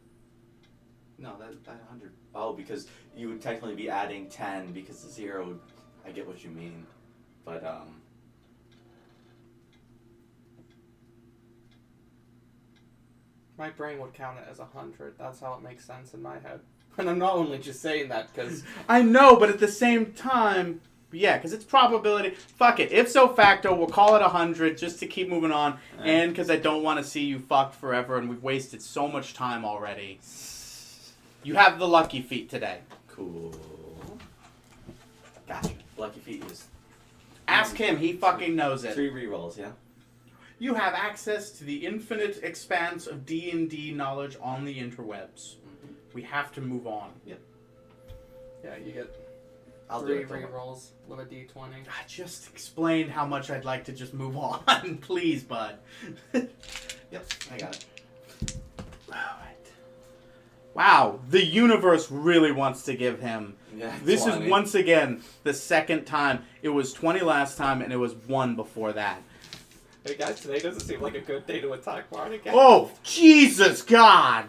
No, that 100. Oh, because you would technically be adding 10 because the 0. I get what you mean, but My brain would count it as 100. That's how it makes sense in my head. And I'm not only just saying that because... I know, but at the same time, yeah, because it's probability. Fuck it. Ipso facto, we'll call it 100 just to keep moving on. And because I don't want to see you fucked forever and we've wasted so much time already. You have the lucky feat today. Cool. Gotcha. Lucky feat is... Ask him. He fucking knows it. 3 rerolls, yeah? You have access to the infinite expanse of D&D knowledge on the interwebs. Mm-hmm. We have to move on. Yep. Yeah, you get I'll do 3 it. rerolls with a d20. I just explained how much I'd like to just move on. Please, bud. Yep, I got it. Alright. Wow, the universe really wants to give him. Yeah, This 20. is once again the second time. It was 20 last time and it was 1 before that. Hey guys, today doesn't seem like a good day to attack Mardigan. Oh, Jesus God!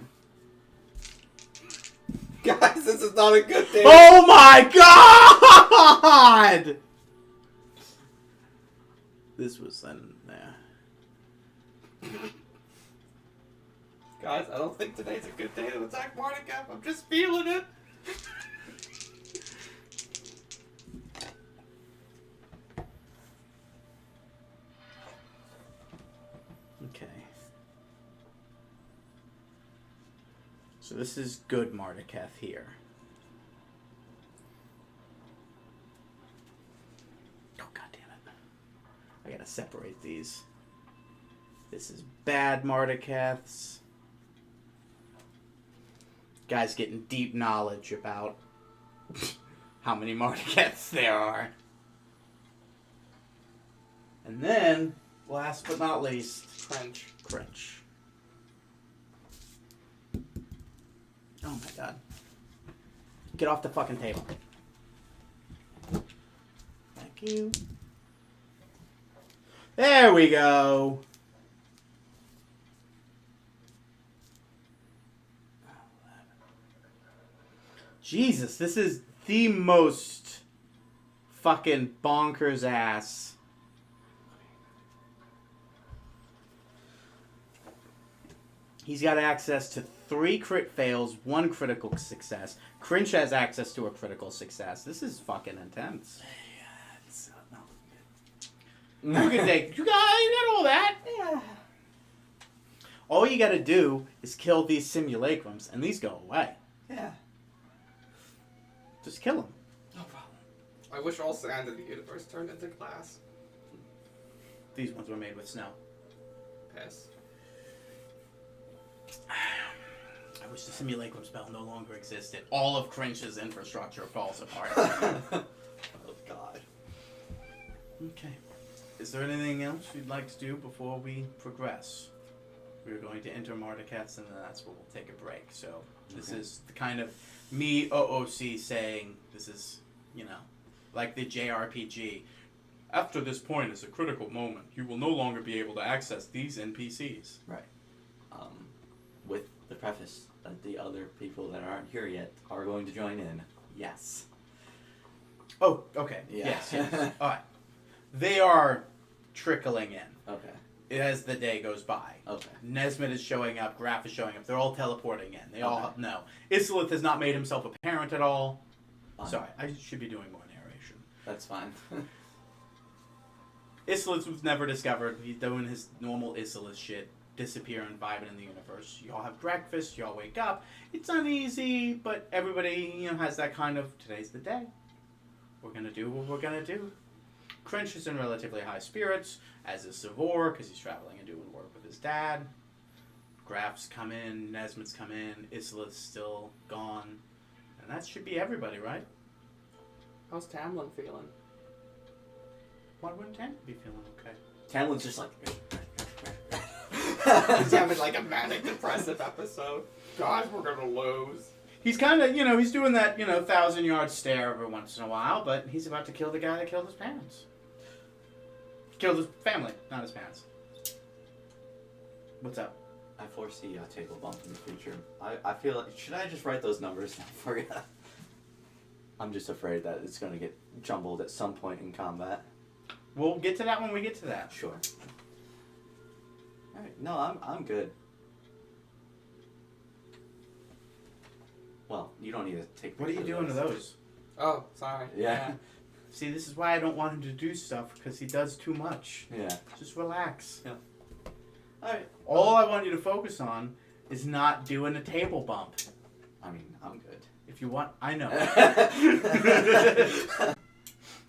Guys, this is not a good day. Oh my God! This was then there. Guys, I don't think today's a good day to attack Mardigan. I'm just feeling it. Okay. So this is good Marduketh here. Oh, God damn it. I gotta separate these. This is bad Mardukeths. Guy's getting deep knowledge about how many Mardukeths there are. And then, last but not least, French. Cringe. Oh my God. Get off the fucking table. Thank you. There we go. Jesus, this is the most fucking bonkers ass. He's got access to 3 crit fails, 1 critical success. Cringe has access to a critical success. This is fucking intense. Yeah, it's not You can take. You got all that. Yeah. All you gotta do is kill these simulacrums, and these go away. Yeah. Just kill them. No problem. I wish all sand in the universe turned into glass. These ones were made with snow. Piss. I wish the simulacrum spell no longer existed. All of Cringe's infrastructure falls apart. Oh, God. Okay. Is there anything else you'd like to do before we progress? We're going to enter Marduketh, and then that's where we'll take a break. So this is the kind of me, OOC, saying this is, like the JRPG. After this point is a critical moment. You will no longer be able to access these NPCs. Right. With the preface that the other people that aren't here yet are going to join in. Yes. Oh, okay. Yeah. Yes. All right. They are trickling in Okay. as the day goes by. Okay. Nesmith is showing up. Graf is showing up. They're all teleporting in. They all Okay. know. Isilith has not made himself apparent at all. Sorry, I should be doing more narration. That's fine. Islith was never discovered. He's doing his normal Islith shit, disappearing, vibing in the universe. Y'all have breakfast, y'all wake up. It's uneasy, but everybody, has that kind of, today's the day. We're gonna do what we're gonna do. Cringe is in relatively high spirits, as is Savor, because he's traveling and doing work with his dad. Graf's come in, Nesmith's come in, Islith's still gone. And that should be everybody, right? How's Tamlin feeling? Why wouldn't Tamlin be feeling okay? Tamlin's just like... He's having like a manic depressive episode. Guys, we're gonna lose. He's kind of, he's doing that, 1,000-yard stare every once in a while, but he's about to kill the guy that killed his parents. Killed his family, not his parents. What's up? I foresee a table bump in the future. I feel like... Should I just write those numbers down for you? I'm just afraid that it's going to get jumbled at some point in combat. We'll get to that when we get to that. Sure. Alright, no, I'm good. Well, you don't need to take What are you pictures doing to of those? Oh, sorry. Yeah. See, this is why I don't want him to do stuff, because he does too much. Yeah. Just relax. Yeah. Alright. All I want you to focus on is not doing a table bump. I mean, I'm good. If you want, I know.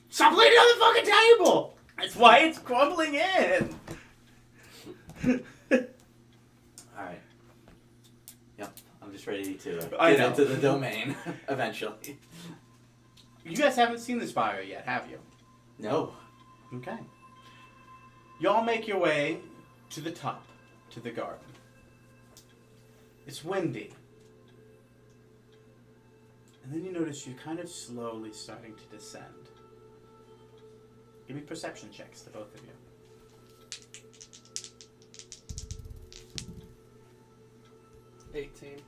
Stop leaning on the fucking table! That's why it's crumbling in! Alright. Yep. I'm just ready to I get know. into the domain eventually. You guys haven't seen this fire yet, have you? No. Okay. Y'all make your way to the top, to the garden. It's windy. And then you notice you're kind of slowly starting to descend. Give me perception checks, the both of you. 18.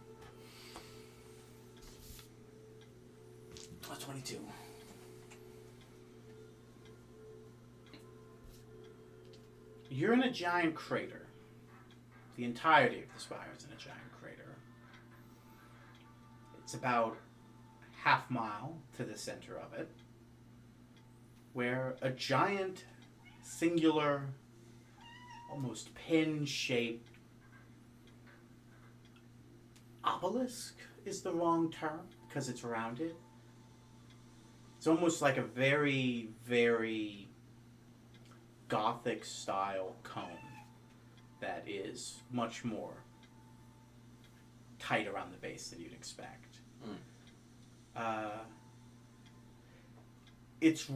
22. You're in a giant crater. The entirety of the spire is in a giant crater. It's about half mile to the center of it, where a giant, singular, almost pin-shaped obelisk is the wrong term, because it's rounded. It's almost like a very, very Gothic style cone that is much more tight around the base than you'd expect. It's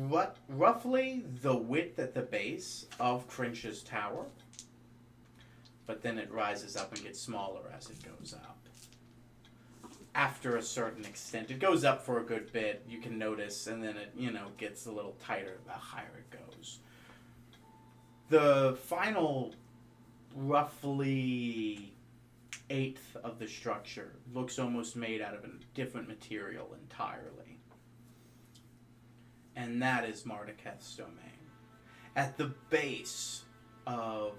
roughly the width at the base of Crinch's tower, but then it rises up and gets smaller as it goes up. After a certain extent, it goes up for a good bit, you can notice, and then it, gets a little tighter the higher it goes. The final roughly eighth of the structure looks almost made out of a different material entirely. And that is Marduketh's domain. At the base of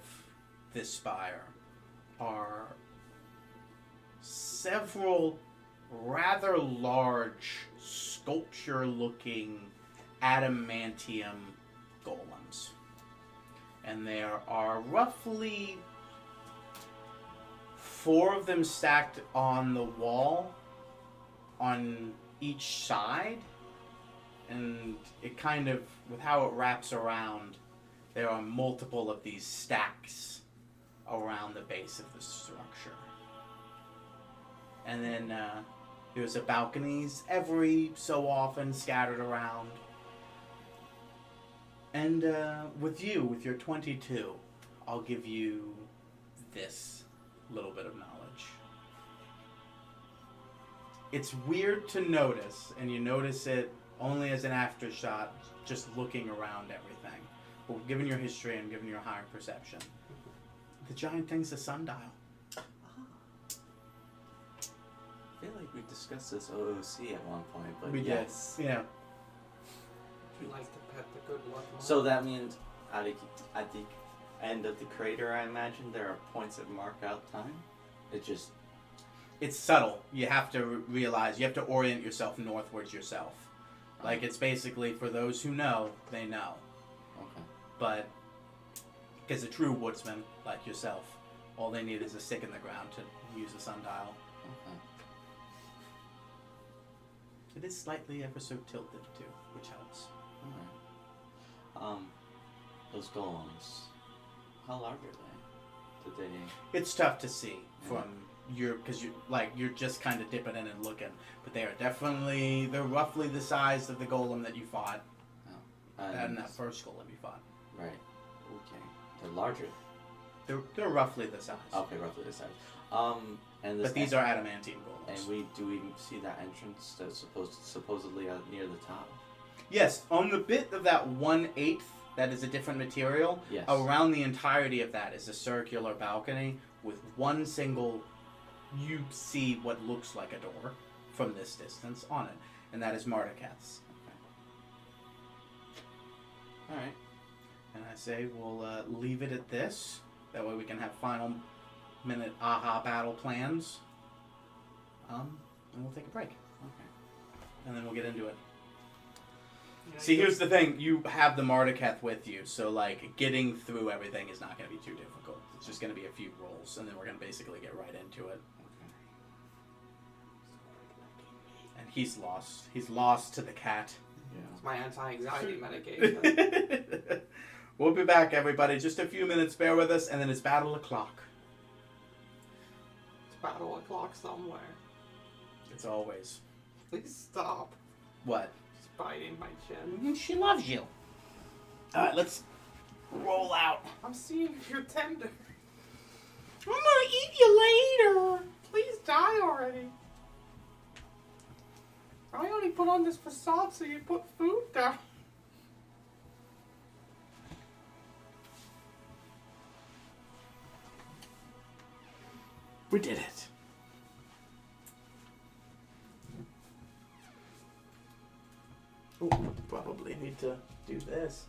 this spire are several rather large sculpture-looking adamantium golems. And there are roughly 4 of them stacked on the wall on each side. And it kind of, with how it wraps around, there are multiple of these stacks around the base of the structure. And then there's balconies every so often scattered around. And with your 22, I'll give you this little bit of knowledge. It's weird to notice, and you notice it only as an aftershot, just looking around everything. But given your history and given your higher perception, the giant thing's a sundial. I feel like we discussed this OOC at one point, but We yes. did. Yeah. You like to pet the good luck one. So that means at the end of the crater, I imagine, there are points that mark out time? It's subtle. You have to realize, you have to orient yourself northwards yourself. Like, it's basically, for those who know, they know. Okay. But, because a true woodsman, like yourself, all they need is a stick in the ground to use a sundial. Okay. It is slightly ever so tilted, too, which helps. Alright. Those golems, how large are they? Did they... It's tough to see from because you're just kind of dipping in and looking, but they're roughly the size of the golem that you fought, and that first golem you fought. Right. Okay. They're larger. They're roughly the size. Okay, roughly the size. And this but these are adamantine golems. And do we see that entrance that's supposedly near the top? Yes, on the bit of that 1/8 that is a different material. Yes. Around the entirety of that is a circular balcony with one single. You see what looks like a door from this distance on it, and that is Mardaketh's. Okay. All right. And I say we'll leave it at this. That way we can have final minute aha battle plans. And we'll take a break. Okay. And then we'll get into it. Yeah, See, here's the thing. You have the Mardaketh with you, so, like, getting through everything is not going to be too difficult. It's just going to be a few rolls, and then we're going to basically get right into it. And he's lost. He's lost to the cat. It's my anti-anxiety medication. We'll be back, everybody. Just a few minutes. Bear with us, and then it's battle o'clock. It's battle o'clock somewhere. It's always. Please stop. What? Just biting my chin. She loves you. All right, let's roll out. I'm seeing you're tender. I'm gonna eat you later. Please die already. I only put on this facade so you put food down. We did it. Oh, probably need to do this.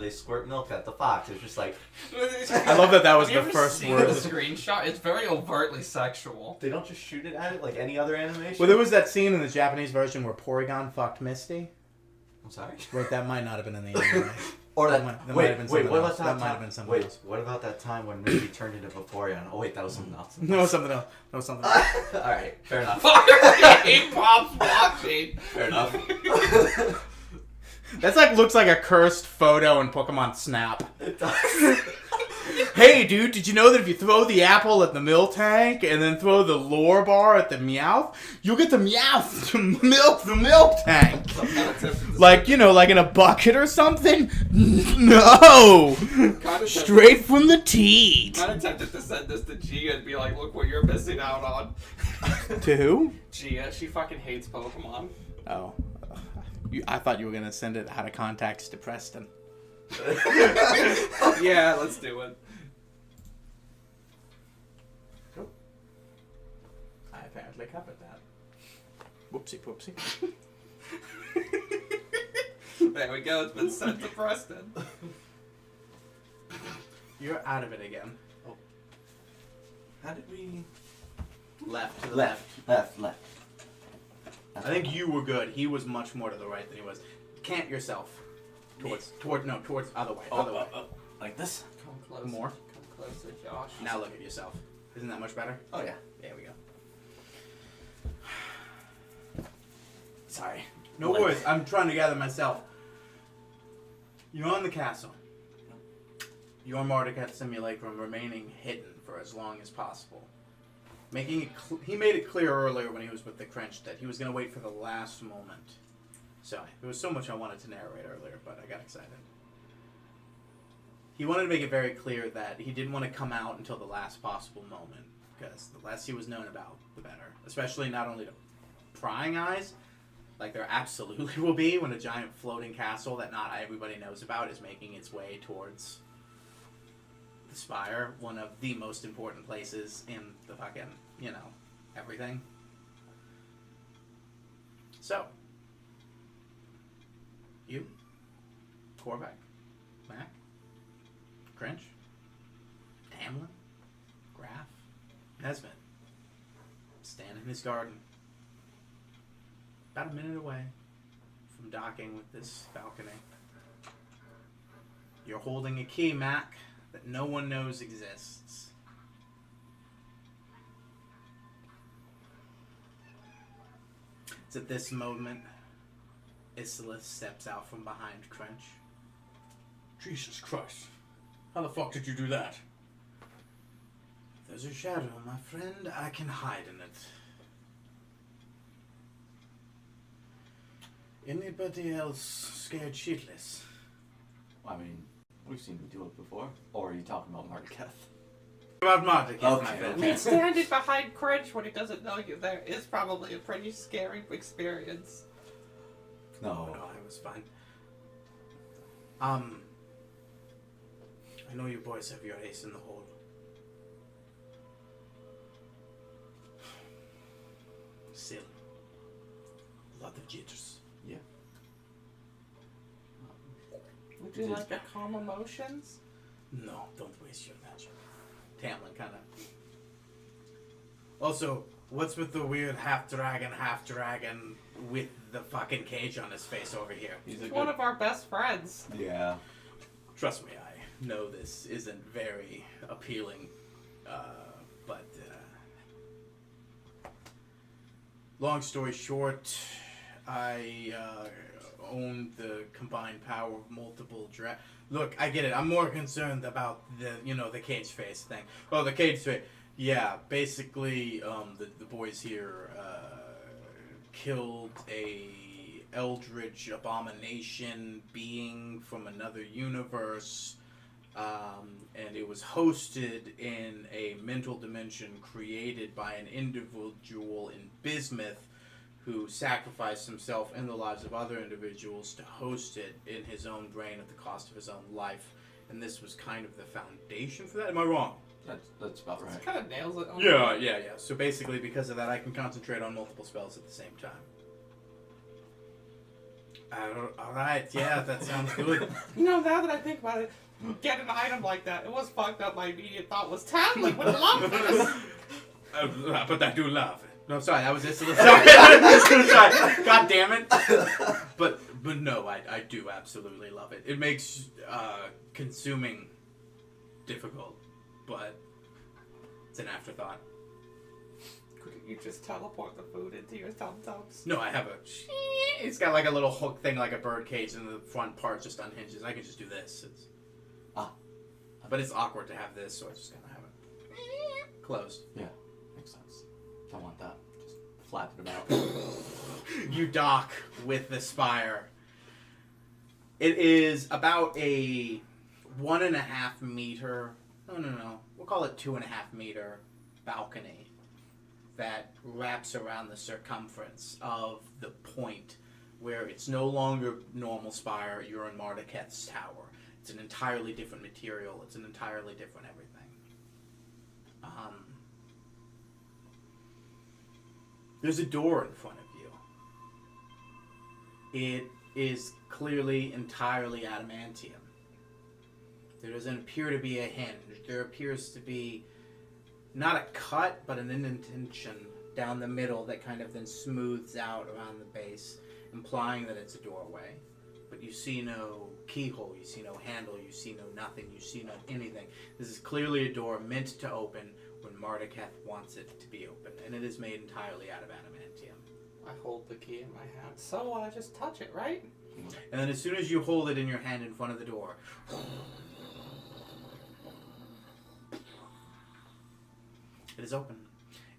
they squirt milk at the fox. It's just like I love that was Have the you first ever word. seen the screenshot? It's very overtly sexual. they don't just shoot it at it like any other animation. Well, there was that scene in the Japanese version where Porygon fucked Misty. I'm sorry. Wait, that might not have been in the anime. Or That that. might have Wait, been wait. something What else. about that That might time? have been something Wait, else. what about that time when Misty turned into Vaporeon? Oh wait, that was something else. No, something else. No, something else. All right, fair enough. He pops watching. Fair enough. That's like looks like a cursed photo in Pokemon Snap. It does. Hey, dude, did you know that if you throw the apple at the milk tank and then throw the lore bar at the Meowth, you'll get the Meowth to milk the milk tank? Like, you know, like in a bucket or something? No! Straight from the teat. I'm tempted to send this to Gia and be like, look what you're missing out on. To who? Gia, she fucking hates Pokemon. Oh. I thought you were going to send it out of contacts to Preston. Yeah, let's do it. I apparently covered that. Whoopsie poopsie. There we go, it's been sent to Preston. You're out of it again. How did we? Left to the Left. I think you were good. He was much more to the right than he was. Cant yourself. Towards other way. Other way. Like this? Come closer. More? Come closer, Josh. Now look at yourself. Isn't that much better? Oh yeah. There we go. Sorry. No Like- worries. I'm trying to gather myself. You're in the castle. Your Mordecai Simulacrum remaining hidden for as long as possible. Making it he made it clear earlier when he was with the Crench that he was going to wait for the last moment. So, there was so much I wanted to narrate earlier, but I got excited. He wanted to make it very clear that he didn't want to come out until the last possible moment, because the less he was known about, the better. Especially not only to prying eyes, like there absolutely will be when a giant floating castle that not everybody knows about is making its way towards the Spire, one of the most important places in the fucking, everything. So, you, Korvac, Mac, Crench, Tamlin, Graf, Nesmith, stand in his garden, about a minute away from docking with this balcony. You're holding a key, Mac, that no one knows exists. It's at this moment Isilith steps out from behind Crench. Jesus Christ. How the fuck did you do that? There's a shadow, my friend. I can hide in it. Anybody else scared shitless? I mean, we've seen him do it before. Or are you talking about Mardeketh? About Marduk, my Okay, friend. I mean, standing behind Cringe when he doesn't know you there is probably a pretty scary experience. No, No. it was fine. I know you boys have your ace in the hole. Still, a lot of jitters. Yeah. Would you like to calm emotions? No, don't waste your magic. Tamlin kind of. Also, what's with the weird half dragon with the fucking cage on his face over here? He's He's one of our best friends. Yeah. Trust me, I know this isn't very appealing, but long story short, I own the combined power of multiple Look, I get it. I'm more concerned about the cage face thing. Oh, the cage face. Yeah, basically, the boys here killed a eldritch abomination being from another universe, and it was hosted in a mental dimension created by an individual in Bismuth who sacrificed himself and the lives of other individuals to host it in his own brain at the cost of his own life. And this was kind of the foundation for that. Am I wrong? That's about right. It kind of nails it. Yeah. So basically, because of that, I can concentrate on multiple spells at the same time. All right, yeah, that sounds good. You know, now that I think about it, get an item like that. It was fucked up. My immediate thought was tablet would love this. But I do love it. No, sorry, that was this. Sorry. God damn it. But no, I do absolutely love it. It makes consuming difficult, but it's an afterthought. Couldn't you just teleport the food into your tum-tums? No, I have a... It's got like a little hook thing, like a bird cage, and the front part just unhinges. I can just do this. But it's awkward to have this, so I just kind of have it closed. Yeah, makes sense. Don't want that. Just flap it about. You dock with the spire. It is about a 1.5 meter... No. We'll call it 2.5 meter balcony that wraps around the circumference of the point where it's no longer normal spire. You're in Mardaketh's tower. It's an entirely different material. It's an entirely different everything. There's a door in front of you. It is clearly entirely adamantium. There doesn't appear to be a hinge. There appears to be not a cut, but an indentation down the middle that kind of then smooths out around the base, implying that it's a doorway. But you see no keyhole, you see no handle, you see no nothing, you see no anything. This is clearly a door meant to open when Mardaketh wants it to be open, and it is made entirely out of adamantium. I hold the key in my hand, so I just touch it, right? And then as soon as you hold it in your hand in front of the door, it is open.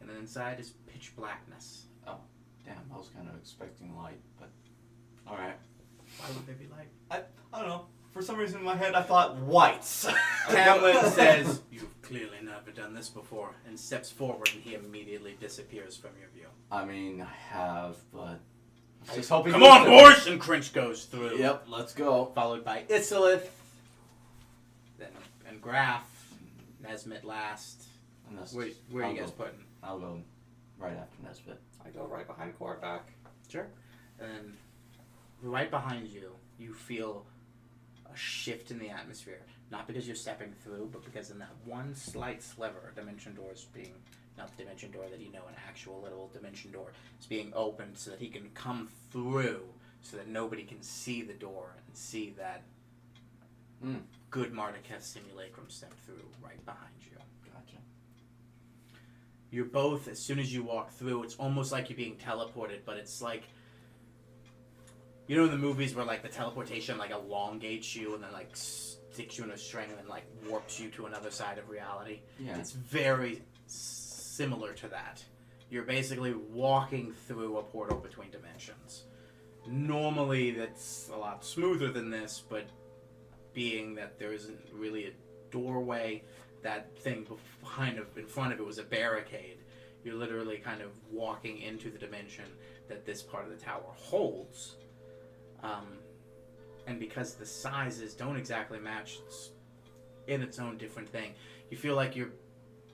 And then inside is pitch blackness. Oh, damn, I was kind of expecting light, but... Alright. Why would there be light? I don't know. For some reason in my head, I thought whites. Hamlet says, "You've clearly never done this before," and steps forward, and he immediately disappears from your view. I mean, I have, but... I was just hoping... Come on, boys! And Crinch goes through. Yep, let's go. Followed by Isilith, and Graf, Nesmith last. And that's Where are you guys putting? I'll go right after Nesbit. I go right behind Korvac. Sure. And right behind you, you feel a shift in the atmosphere. Not because you're stepping through, but because in that one slight sliver, dimension doors being, not the dimension door that you know, an actual little dimension door, is being opened so that he can come through, so that nobody can see the door and see that good Mardaketh simulacrum step through right behind you. Gotcha. You're both, as soon as you walk through, it's almost like you're being teleported, but it's like, you know in the movies where like the teleportation like elongates you and then like sticks you in a string and then like warps you to another side of reality? Yeah. It's very similar to that. You're basically walking through a portal between dimensions. Normally that's a lot smoother than this, but being that there isn't really a doorway, that thing behind in front of it was a barricade. You're literally kind of walking into the dimension that this part of the tower holds. And because the sizes don't exactly match, it's in its own different thing. You feel like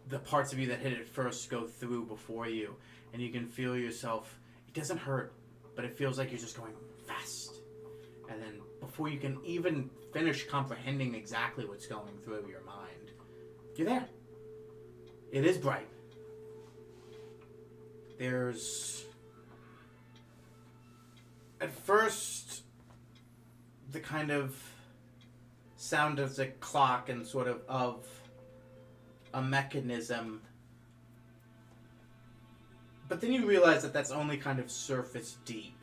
the parts of you that hit it first go through before you, and you can feel yourself. It doesn't hurt, but it feels like you're just going fast. And then before you can even finish comprehending exactly what's going through your mind, you're there. It is bright. There's... At first, the kind of sound of the clock and sort of a mechanism. But then you realize that that's only kind of surface deep.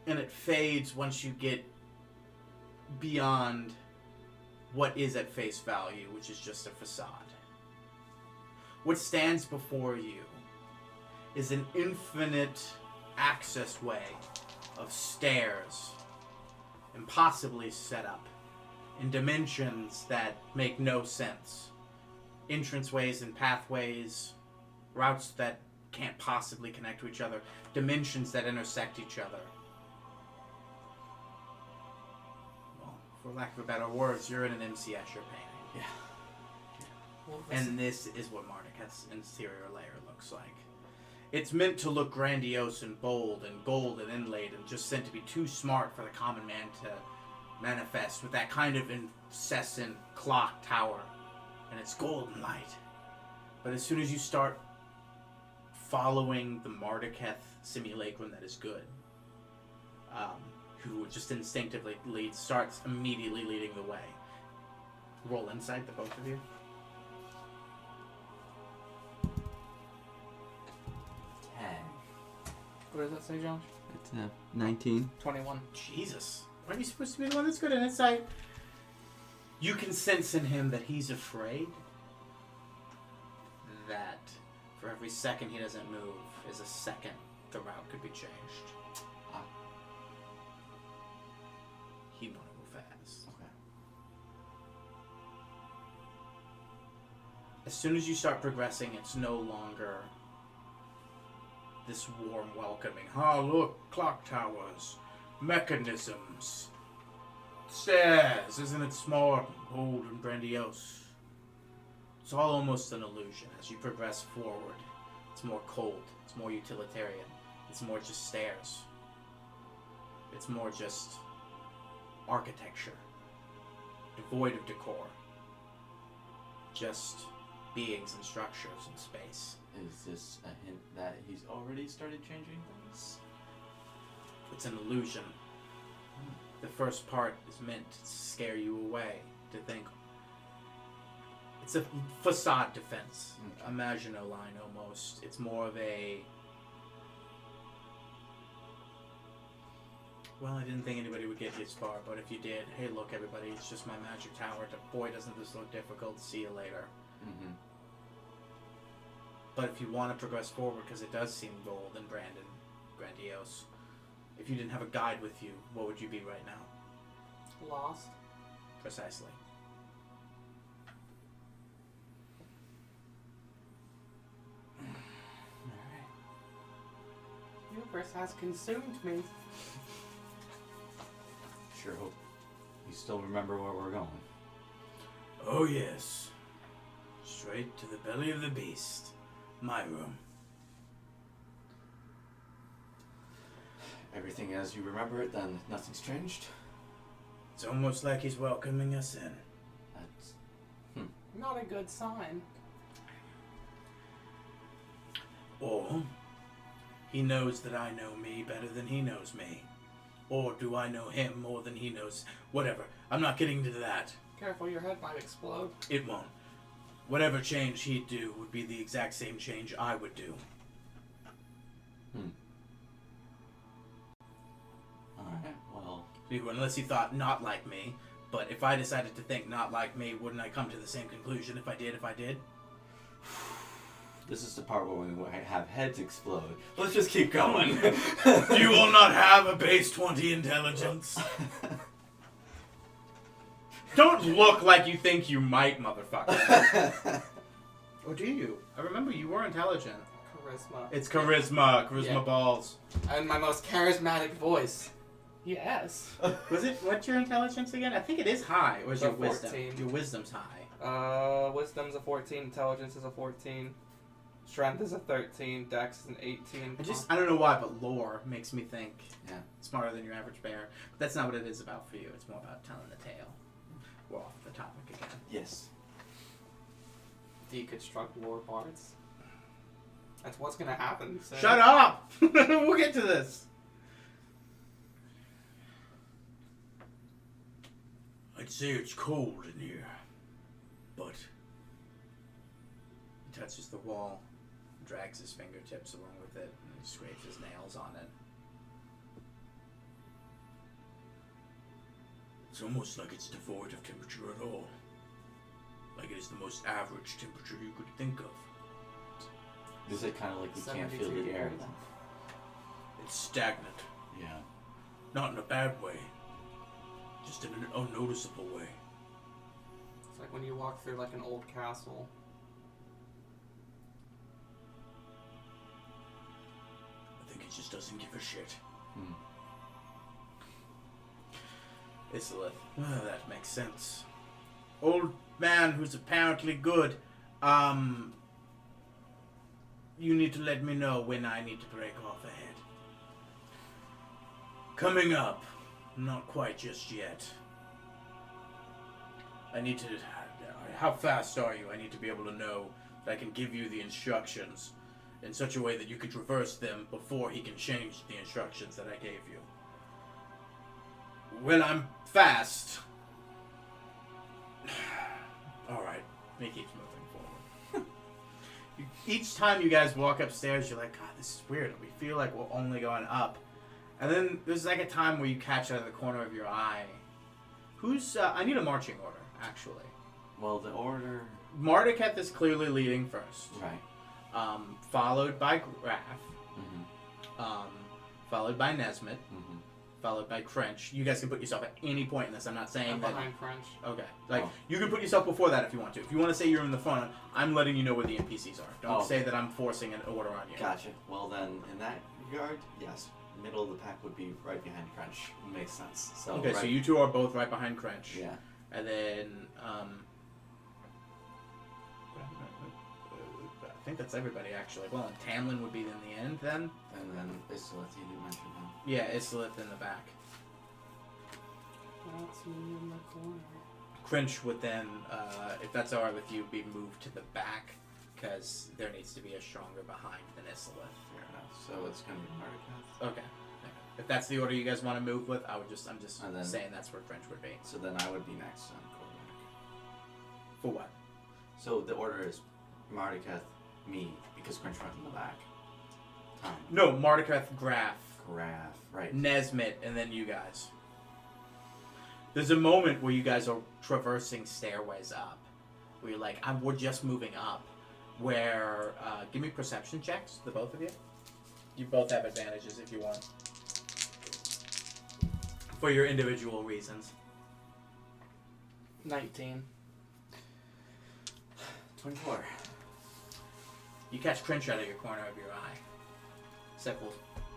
And it fades once you get beyond what is at face value, which is just a facade. What stands before you is an infinite access way of stairs, impossibly set up, in dimensions that make no sense. Entranceways and pathways, routes that can't possibly connect to each other, dimensions that intersect each other. Well, for lack of better words, you're in an MC Escher painting. Yeah. And this is what Mardaketh's interior layer looks like. It's meant to look grandiose and bold and gold and inlaid and just sent to be too smart for the common man to manifest with that kind of incessant clock tower and its golden light. But as soon as you start following the Marduketh simulacrum that is good, who just instinctively starts immediately leading the way. Roll insight, the both of you. 10. What does that say, Josh? It's 19. 21. Jesus. Aren't you supposed to be the one that's good at insight? You can sense in him that he's afraid that for every second he doesn't move is a second the route could be changed. He want to move fast. Okay. As soon as you start progressing, it's no longer this warm welcoming. Oh, look, clock towers, mechanisms, stairs. Isn't it smart, bold, and grandiose? It's all almost an illusion. As you progress forward, it's more cold. It's more utilitarian. It's more just stairs. It's more just architecture, devoid of decor. Just beings and structures in space. Is this a hint that he's already started changing things? It's an illusion. The first part is meant to scare you away, to think. It's a facade defense. Okay. Imagine a line almost. It's more of a... Well, I didn't think anybody would get this far, but if you did, hey look everybody, it's just my magic tower. Boy, doesn't this look difficult. See you later. Mm-hmm. But if you want to progress forward, because it does seem bold and grandiose, if you didn't have a guide with you, what would you be right now? Lost. Precisely. Alright. Hubris has consumed me. Sure hope you still remember where we're going. Oh yes. Straight to the belly of the beast. My room. Everything as you remember it, then nothing's changed? It's almost like he's welcoming us in. That's... Not a good sign. Or he knows that I know me better than he knows me. Or do I know him more than he knows? Whatever. I'm not getting into that. Careful, your head might explode. It won't. Whatever change he'd do would be the exact same change I would do. Alright, well... Unless he thought not like me. But if I decided to think not like me, wouldn't I come to the same conclusion if I did? This is the part where we have heads explode. Let's just keep going. You will not have a base 20 intelligence. Don't look like you think you might, motherfucker. Or do you? I remember you were intelligent. Charisma. It's charisma. Charisma Yeah. balls. And my most charismatic voice. Yes. Was it, what's your intelligence again? I think it is high. Or is So your wisdom? 14. Your wisdom's high. Wisdom's a 14, intelligence is a 14, strength is a 13, dex is an 18. I don't know why, but lore makes me think Yeah. smarter than your average bear. But that's not what it is about for you. It's more about telling the tale. We're off the topic again. Yes. Deconstruct lore bards. That's what's gonna happen. So. Shut up! We'll get to this. I'd say it's cold in here, but he touches the wall, drags his fingertips along with it, and scrapes his nails on it. It's almost like it's devoid of temperature at all. Like it is the most average temperature you could think of. Is it kind of like we can't 72 feel the air degrees. then? It's stagnant, Yeah. not in a bad way, just in an unnoticeable way. It's like when you walk through like an old castle. I think it just doesn't give a shit. Hmm. Isolith. Well, that makes sense. Old man who's apparently good. you need to let me know when I need to break off ahead. Coming up. Not quite just yet. I need to... How fast are you? I need to be able to know that I can give you the instructions in such a way that you can traverse them before he can change the instructions that I gave you. Well, I'm fast. Alright. He keeps moving forward. Each time you guys walk upstairs, you're like, God, this is weird. We feel like we're only going up. And then there's like a time where you catch out of the corner of your eye. Who's, I need a marching order, actually. Well, the order... Marduketh is clearly leading first. Right. Followed by Graf. Mm-hmm. Followed by Nesmith. Mm-hmm. Followed by Crench. You guys can put yourself at any point in this. I'm not saying I'm that... behind Crunch. Okay. Like, Oh. you can put yourself before that if you want to. If you want to say you're in the front, I'm letting you know where the NPCs are. Don't Oh. say that I'm forcing an order on you. Gotcha. Well then, in that regard, yes. Middle of the pack would be right behind Crunch. Makes sense. So Okay, right, so you two are both right behind Crench. Yeah. And then, I think that's everybody, actually. Well, and Tamlin would be in the end, then. And then Isolith, you didn't mention him. Yeah, Isolith in the back. That's me in the corner. Crinch would then, if that's alright with you, be moved to the back, because there needs to be a stronger behind than Isolith. Fair enough. So it's gonna be Marduketh. Okay. If that's the order you guys want to move with, I'm just And then- saying that's where Crinch would be. So then I would be next on Korvac. For what? So the order is Marduketh, me, because Crunch went in the back. Tom, No, Marduketh, Graf, Graf, right. Nesmith, and then you guys. There's a moment where you guys are traversing stairways up, where you're like, we're just moving up. Where, give me perception checks, the both of you. You both have advantages if you want. For your individual reasons. 19. 24. You catch Crinch out of your corner of your eye. Several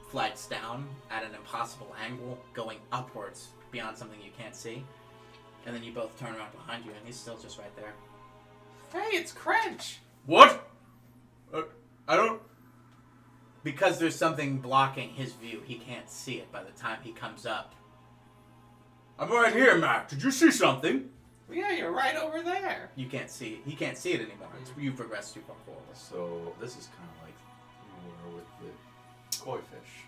flights down at an impossible angle, going upwards beyond something you can't see. And then you both turn around behind you, and he's still just right there. Hey, it's Crench! What? I don't... Because there's something blocking his view, he can't see it by the time he comes up. I'm right here, Mac. Did you see something? Yeah, you're right over there. You can't see it. He can't see it anymore. You progressed too far forward. So this is kind of like more with the koi fish.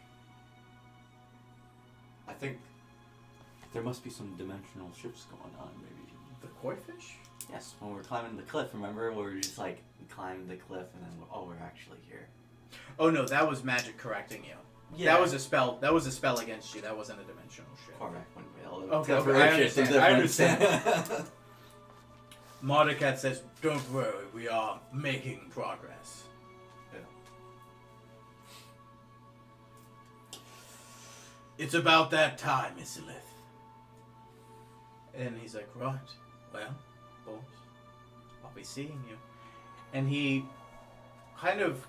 I think there must be some dimensional shifts going on, maybe. The koi fish? Yes, when we're climbing the cliff, remember? Where we just like climbed the cliff and then, we're actually here. Oh no, that was magic correcting you. Yeah. That was a spell. That was a spell against you. That wasn't a dimensional shift. Correct, when we all Okay, I understand. Marduketh says, "Don't worry, we are making progress." Yeah. It's about that time, Isilith. And he's like, right, well, boys, I'll be seeing you. And he kind of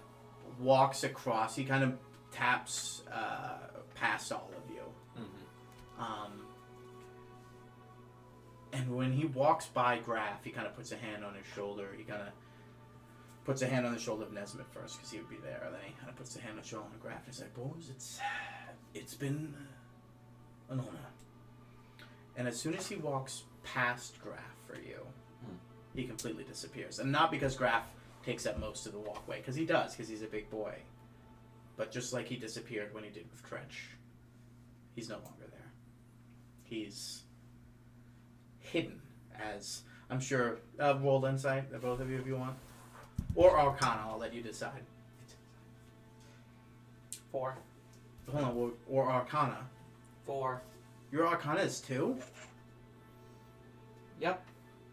walks across, he kind of taps past all of you. Mm-hmm. And when he walks by Graf, he kind of puts a hand on his shoulder. He kind of puts a hand on the shoulder of Nesmith first, because he would be there. And then he kind of puts a hand on the shoulder of Graf. And he's like, boys, it's been an honor. And as soon as he walks past Graf for you, he completely disappears. And not because Graf takes up most of the walkway, because he does, because he's a big boy. But just like he disappeared when he did with Crench, he's no longer there. He's hidden, as I'm sure. Roll insight, both of you, if you want. Or Arcana, I'll let you decide. 4. Hold on, or Arcana. 4. Your Arcana is 2? Yep.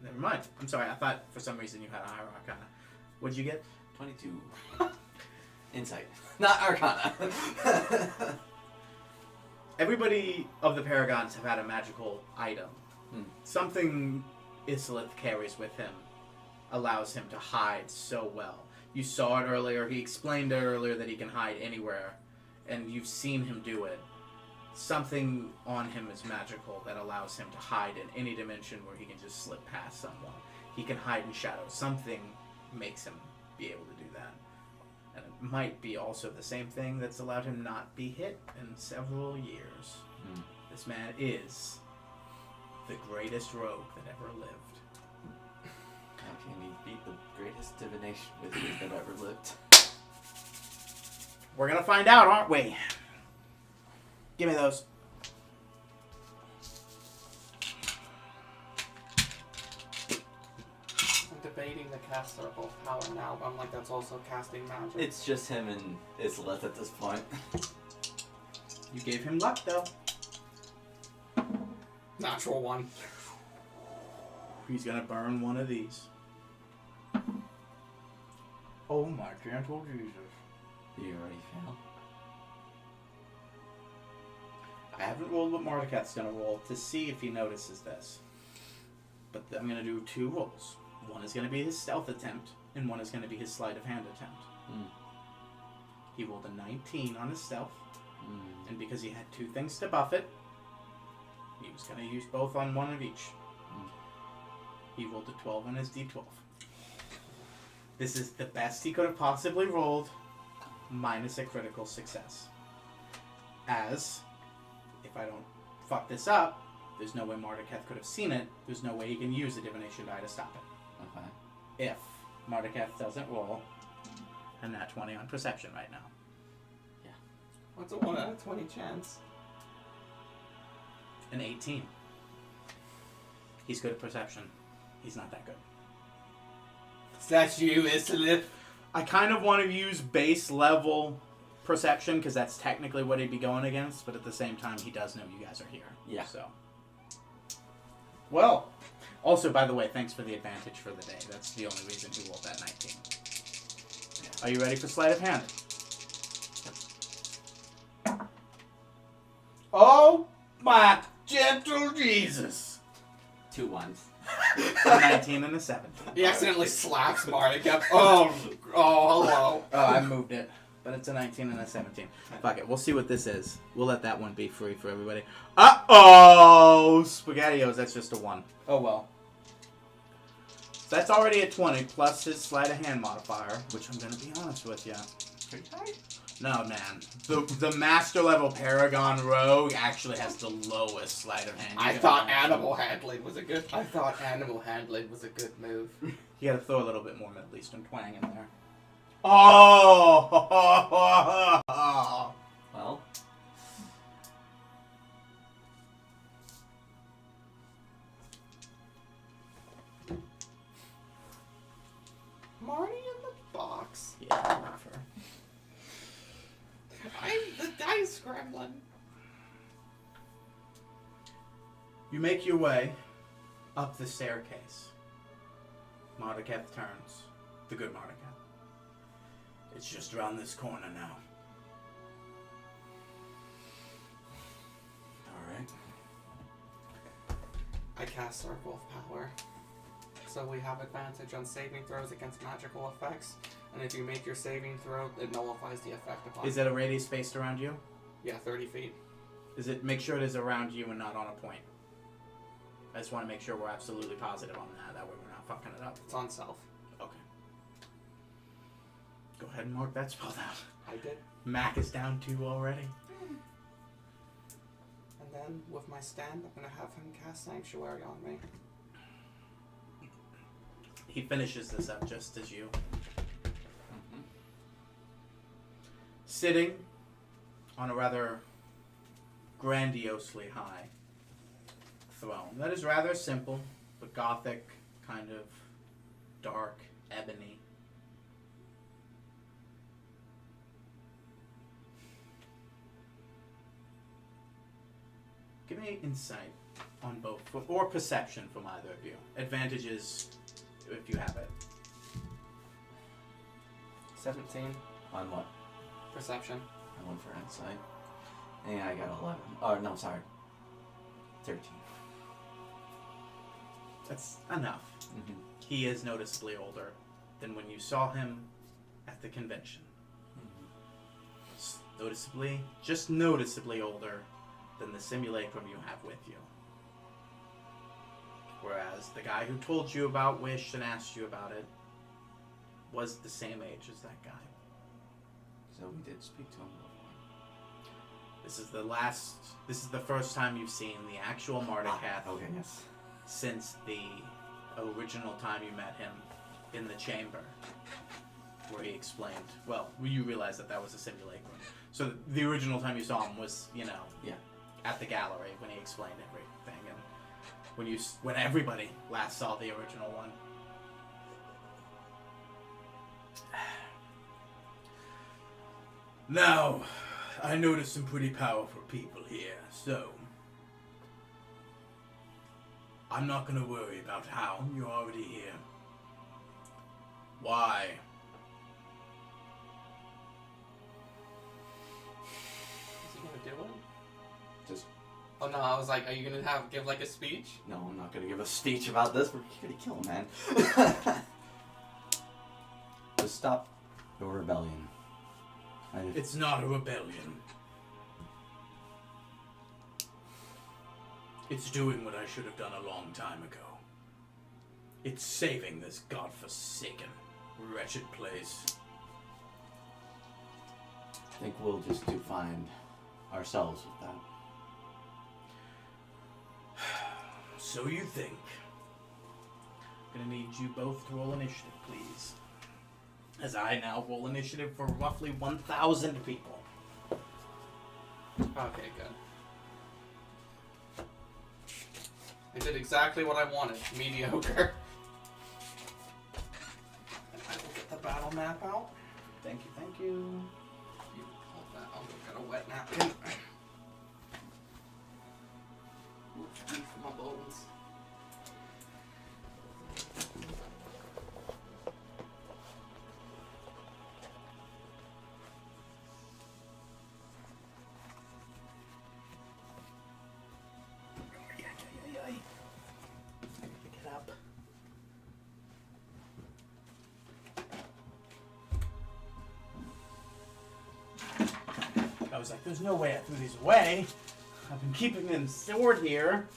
Never mind. I'm sorry, I thought for some reason you had a higher Arcana. What'd you get? 22. Insight. Not Arcana. Everybody of the Paragons have had a magical item. Hmm. Something Isilith carries with him allows him to hide so well. You saw it earlier. He explained it earlier that he can hide anywhere, and you've seen him do it. Something on him is magical that allows him to hide in any dimension where he can just slip past someone. He can hide in shadows. Something makes him be able to do that. And it might be also the same thing that's allowed him not be hit in several years. This man is the greatest rogue that ever lived. How can he beat the greatest divination wizard that ever lived? We're gonna find out, aren't we? Give me those. I'm debating the cast circle of power now, but I'm like, that's also casting magic. It's just him and Isolith at this point. You gave him luck, though. Natural one. He's gonna burn one of these. Oh my gentle Jesus. You already failed. I haven't rolled what Mordecai's gonna roll to see if he notices this. But I'm gonna do 2 rolls. One is gonna be his stealth attempt, and one is gonna be his sleight of hand attempt. He rolled a 19 on his stealth, and because he had 2 things to buff it, he was gonna use both on one of each. He rolled a 12 on his d12. This is the best he could have possibly rolled, minus a critical success. As, if I don't fuck this up, there's no way Marduketh could have seen it. There's no way he can use the divination die to stop it. Okay. If Marduketh doesn't roll a nat 20 on perception right now. What's a 1 out of 20 chance? An 18. He's good at perception. He's not that good. That's you, isn't it? I kind of want to use base level perception because that's technically what he'd be going against, but at the same time, he does know you guys are here. Yeah. So. Well, also, by the way, thanks for the advantage for the day. That's the only reason he rolled that 19. Are you ready for sleight of hand? Oh my gentle Jesus! 2 ones. A 19 and a 17. He accidentally slaps Marduk. Oh, hello. Oh, I moved it. But it's a 19 and a 17. Fuck it. We'll see what this is. We'll let that one be free for everybody. Uh-oh! SpaghettiOs, that's just a 1. Oh, well. So that's already a 20, plus his sleight of hand modifier, which I'm going to be honest with you. Pretty high. No, man. The master level Paragon Rogue actually has the lowest sleight of hand. I thought animal handling was a good move. You gotta throw a little bit more Middle Eastern twang in there. Oh! Well. Marty in the box. Yeah, rougher. The dice gremlin. You make your way up the staircase. Marduketh turns. The good Marduketh. It's just around this corner now. Alright. I cast Circle of Power. So we have advantage on saving throws against magical effects. And if you make your saving throw, it nullifies the effect upon Is it a radius spaced around you? Yeah, 30 feet. Is it? Make sure it is around you and not on a point. I just want to make sure we're absolutely positive on that. That way we're not fucking it up. It's on self. Okay. Go ahead and mark that spell down. I did. Mac is down 2 already. And then, with my stand, I'm going to have him cast Sanctuary on me. He finishes this up just as you. Sitting on a rather grandiosely high throne. That is rather simple, but gothic, kind of dark, ebony. Give me insight on both, or perception from either of you. Advantages if you have it. 17. On what? Perception. I went for insight. And I got 11. Oh, no, sorry. 13. That's enough. He is noticeably older than when you saw him at the convention. Noticeably, just noticeably older than the simulacrum you have with you. Whereas the guy who told you about Wish and asked you about it was the same age as that guy. So we did speak to him before. This is the first time you've seen the actual Mardakath Okay, yes. since the original time you met him in the chamber, where he explained, well, you realize that was a simulacrum. So the original time you saw him was, at the gallery when he explained everything, and when everybody last saw the original one. Now, I noticed some pretty powerful people here, so I'm not gonna worry about how. You're already here. Why? Is he gonna do it? Just Oh no, I was like, are you gonna give like a speech? no, I'm not gonna give a speech about this. We're gonna kill him, man. Just stop your rebellion. It's not a rebellion. It's doing what I should have done a long time ago. It's saving this godforsaken, wretched place. I think we'll just find ourselves with that. So you think. I'm gonna need you both to roll initiative, please. As I now roll initiative for roughly 1,000 people. Okay, good. I did exactly what I wanted. Mediocre. I will get the battle map out. Thank you. You hold that. I'll go get a wet napkin. Oops, for my bones. Pick it up. I was like, there's no way I threw these away. I've been keeping them stored here.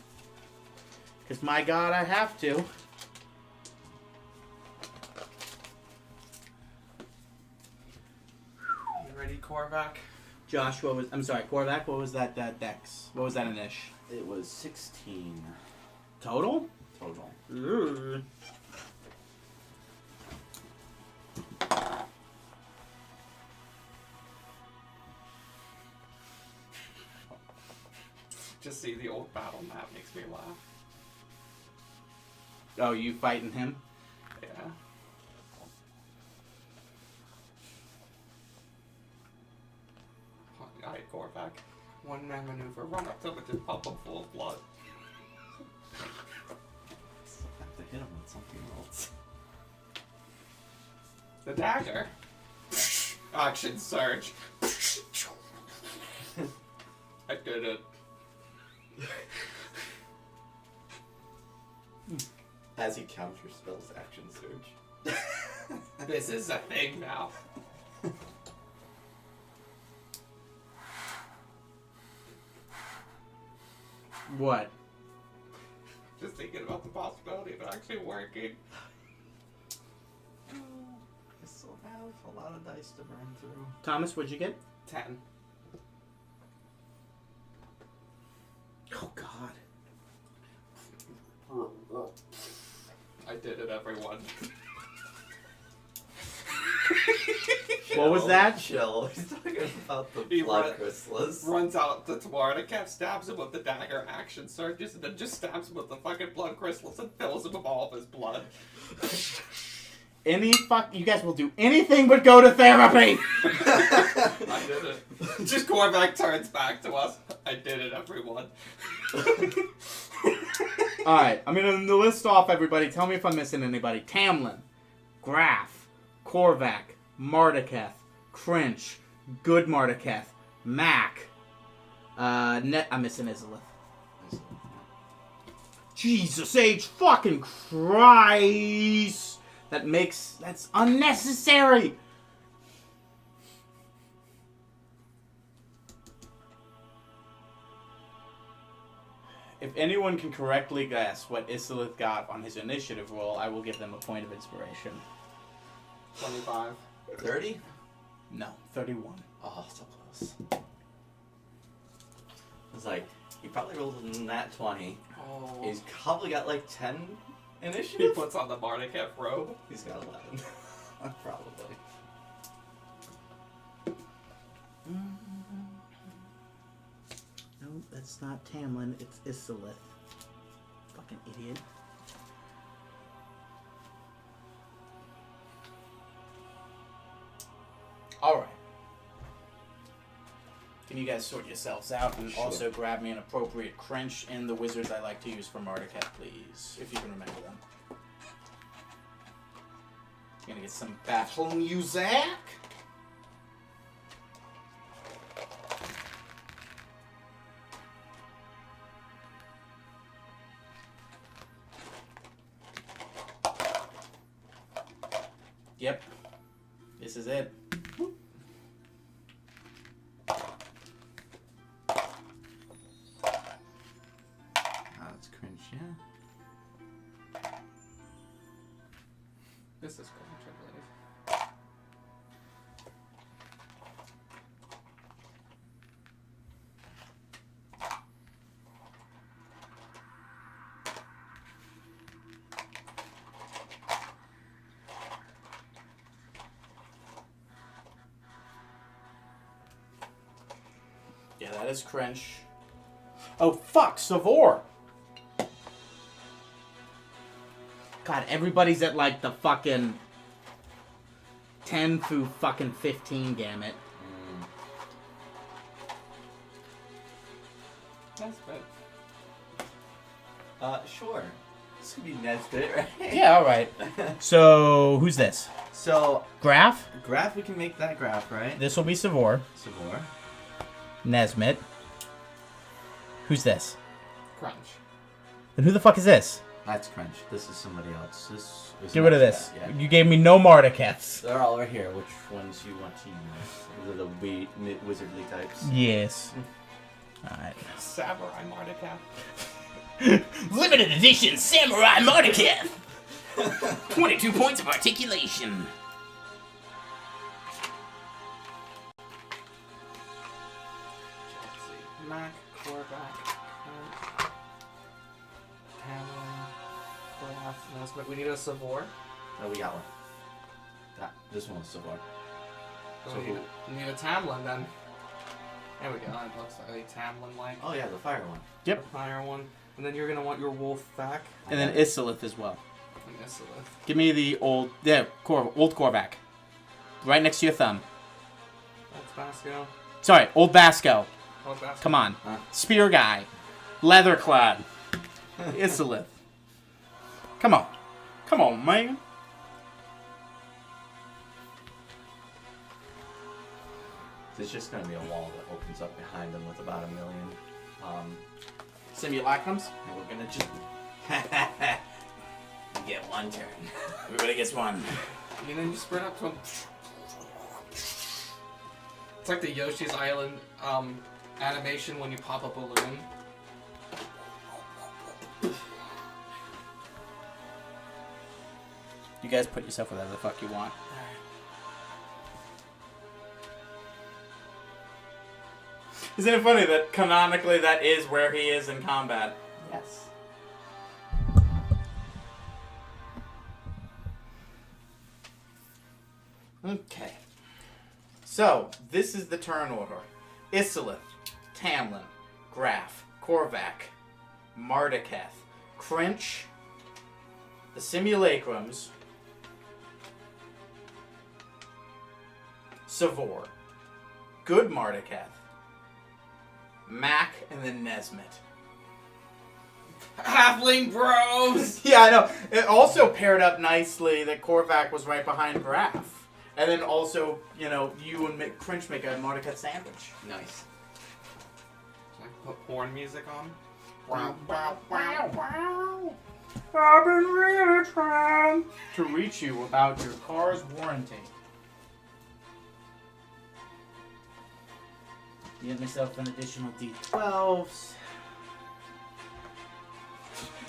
Because my god, I have to. You ready, Korvac? Josh, Korvac, what was that dex? What was that inish? It was 16 Total? total. Ooh. Just see the old battle map makes me laugh. Oh, you fighting him? Yeah. Alright, Korvac. One man maneuver. Run up to him and pump him full of blood. I have to hit him with something else. The dagger. Action surge. I did it. As he counters spells action surge. This is a thing now. What? Just thinking about the possibility of it actually working. I still have a lot of dice to burn through. Thomas, what'd you get? 10. Oh, God. I did it, everyone. What was that? Chill. He's talking about the He blood run- crystals. Runs out to Twarnikev, stabs him with the dagger, action surges, and then just stabs him with the fucking blood crystals and fills him with all of his blood. You guys will do anything but go to therapy! I did it. Just Korvac turns back to us. I did it, everyone. Alright, I'm gonna list off everybody. Tell me if I'm missing anybody. Tamlin, Graf, Korvac, Mardaketh, Crinch, Good Mardaketh, Mac, I'm missing Izalith. Jesus H. fucking Christ! That's unnecessary! If anyone can correctly guess what Izalith got on his initiative roll, I will give them a point of inspiration. 25. 30? No, 31. Oh, so close. It's like, he probably rolled a nat 20. Oh. He's probably got like 10 He initiative. puts on the Mardeketh robe. He's got 11. Probably. No, that's not Tamlin. It's Isilith. Fucking idiot. Alright. Can you guys sort yourselves out and Sure. also grab me an appropriate crench and the wizards I like to use for Mardeketh, please? If you can remember them. Gonna get some battle music. Yep. This is it. That's cringe, yeah. This is Crunch, I believe. Yeah, that is Crench. Oh, fuck, Savor! God, everybody's at like the fucking 10 through fucking 15 gamut. That's good. Sure. This could be Nesbit, right? Yeah, alright. So, who's this? So, Graf? graph, we can make that graph, right? This will be Savor. Savor. Nesmit. Who's this? Crunch. And who the fuck is this? That's crunch. This is somebody else. This is Get rid of Nesbit, this. Yeah. You gave me no Mardekeths. They're all right here. Which ones you want to use? These are the wizardly types. Yes. Alright. Samurai Mardeketh. Limited edition Samurai Mardeketh! 22 points of articulation. Let's see. Mac, Korvac, Crunch, Tamlin, Graf, Nesbit. We need a Savor. Oh, we got one. This one's Savor. So So we need a Tamlin then. There we go. It looks like a Tamlin-like. Oh yeah, the fire one. Yep. The fire one. And then you're gonna want your wolf back. And then Isilith as well. And Isilith. Give me the old, old Korvac. Right next to your thumb. That's Basco. Sorry, old Basco. Oh, Basco. Come on. Huh? Spear guy. Leatherclad. Isilith. Come on. Come on, man. There's just gonna be a wall that opens up behind them with about 1 million. Simulacrums. And we're gonna just you get one turn. Everybody gets one. And then you sprint up to him. It's like the Yoshi's Island animation when you pop a balloon. You guys put yourself whatever the fuck you want. Isn't it funny that canonically that is where he is in combat? Yes. Okay. So, this is the turn order. Isilith, Tamlin, Graf, Korvac, Mardeketh, Crinch, the Simulacrums, Savor, Good Mardeketh, Mac, and then Nesmit. Halfling bros! Yeah, I know. It also paired up nicely that Korvac was right behind Graf. And then also, you know, you and Crinch make a Mardeketh sandwich. Nice. Should I put porn music on? I've been really trying to reach you about your car's warranty. Get myself an additional D12s.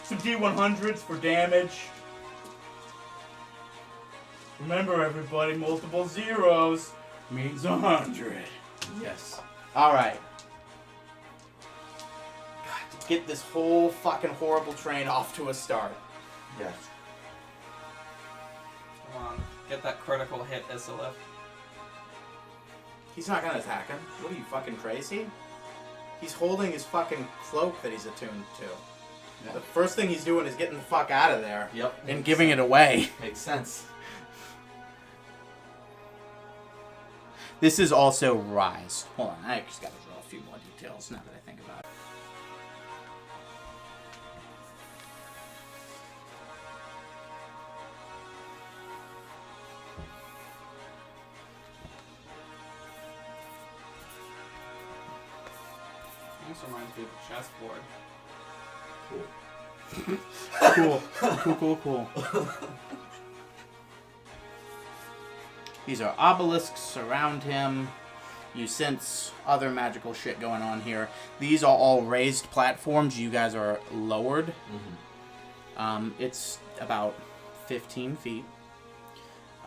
Some D100s for damage. Remember everybody, multiple zeros. means 100. Yes. Alright. To get this whole fucking horrible train off to a start. Yes. Come on, get that critical hit, Isilith. He's not gonna attack him. What are you, fucking crazy? He's holding his fucking cloak that he's attuned to. Yeah. The first thing he's doing is getting the fuck out of there. Yep. And giving it away. Makes sense. This is also Rise. Hold on, I just gotta draw a few more details now that I think about it. This reminds me of the chessboard. Cool. These are obelisks around him. You sense other magical shit going on here. These are all raised platforms. You guys are lowered. Mm-hmm. It's about 15 feet.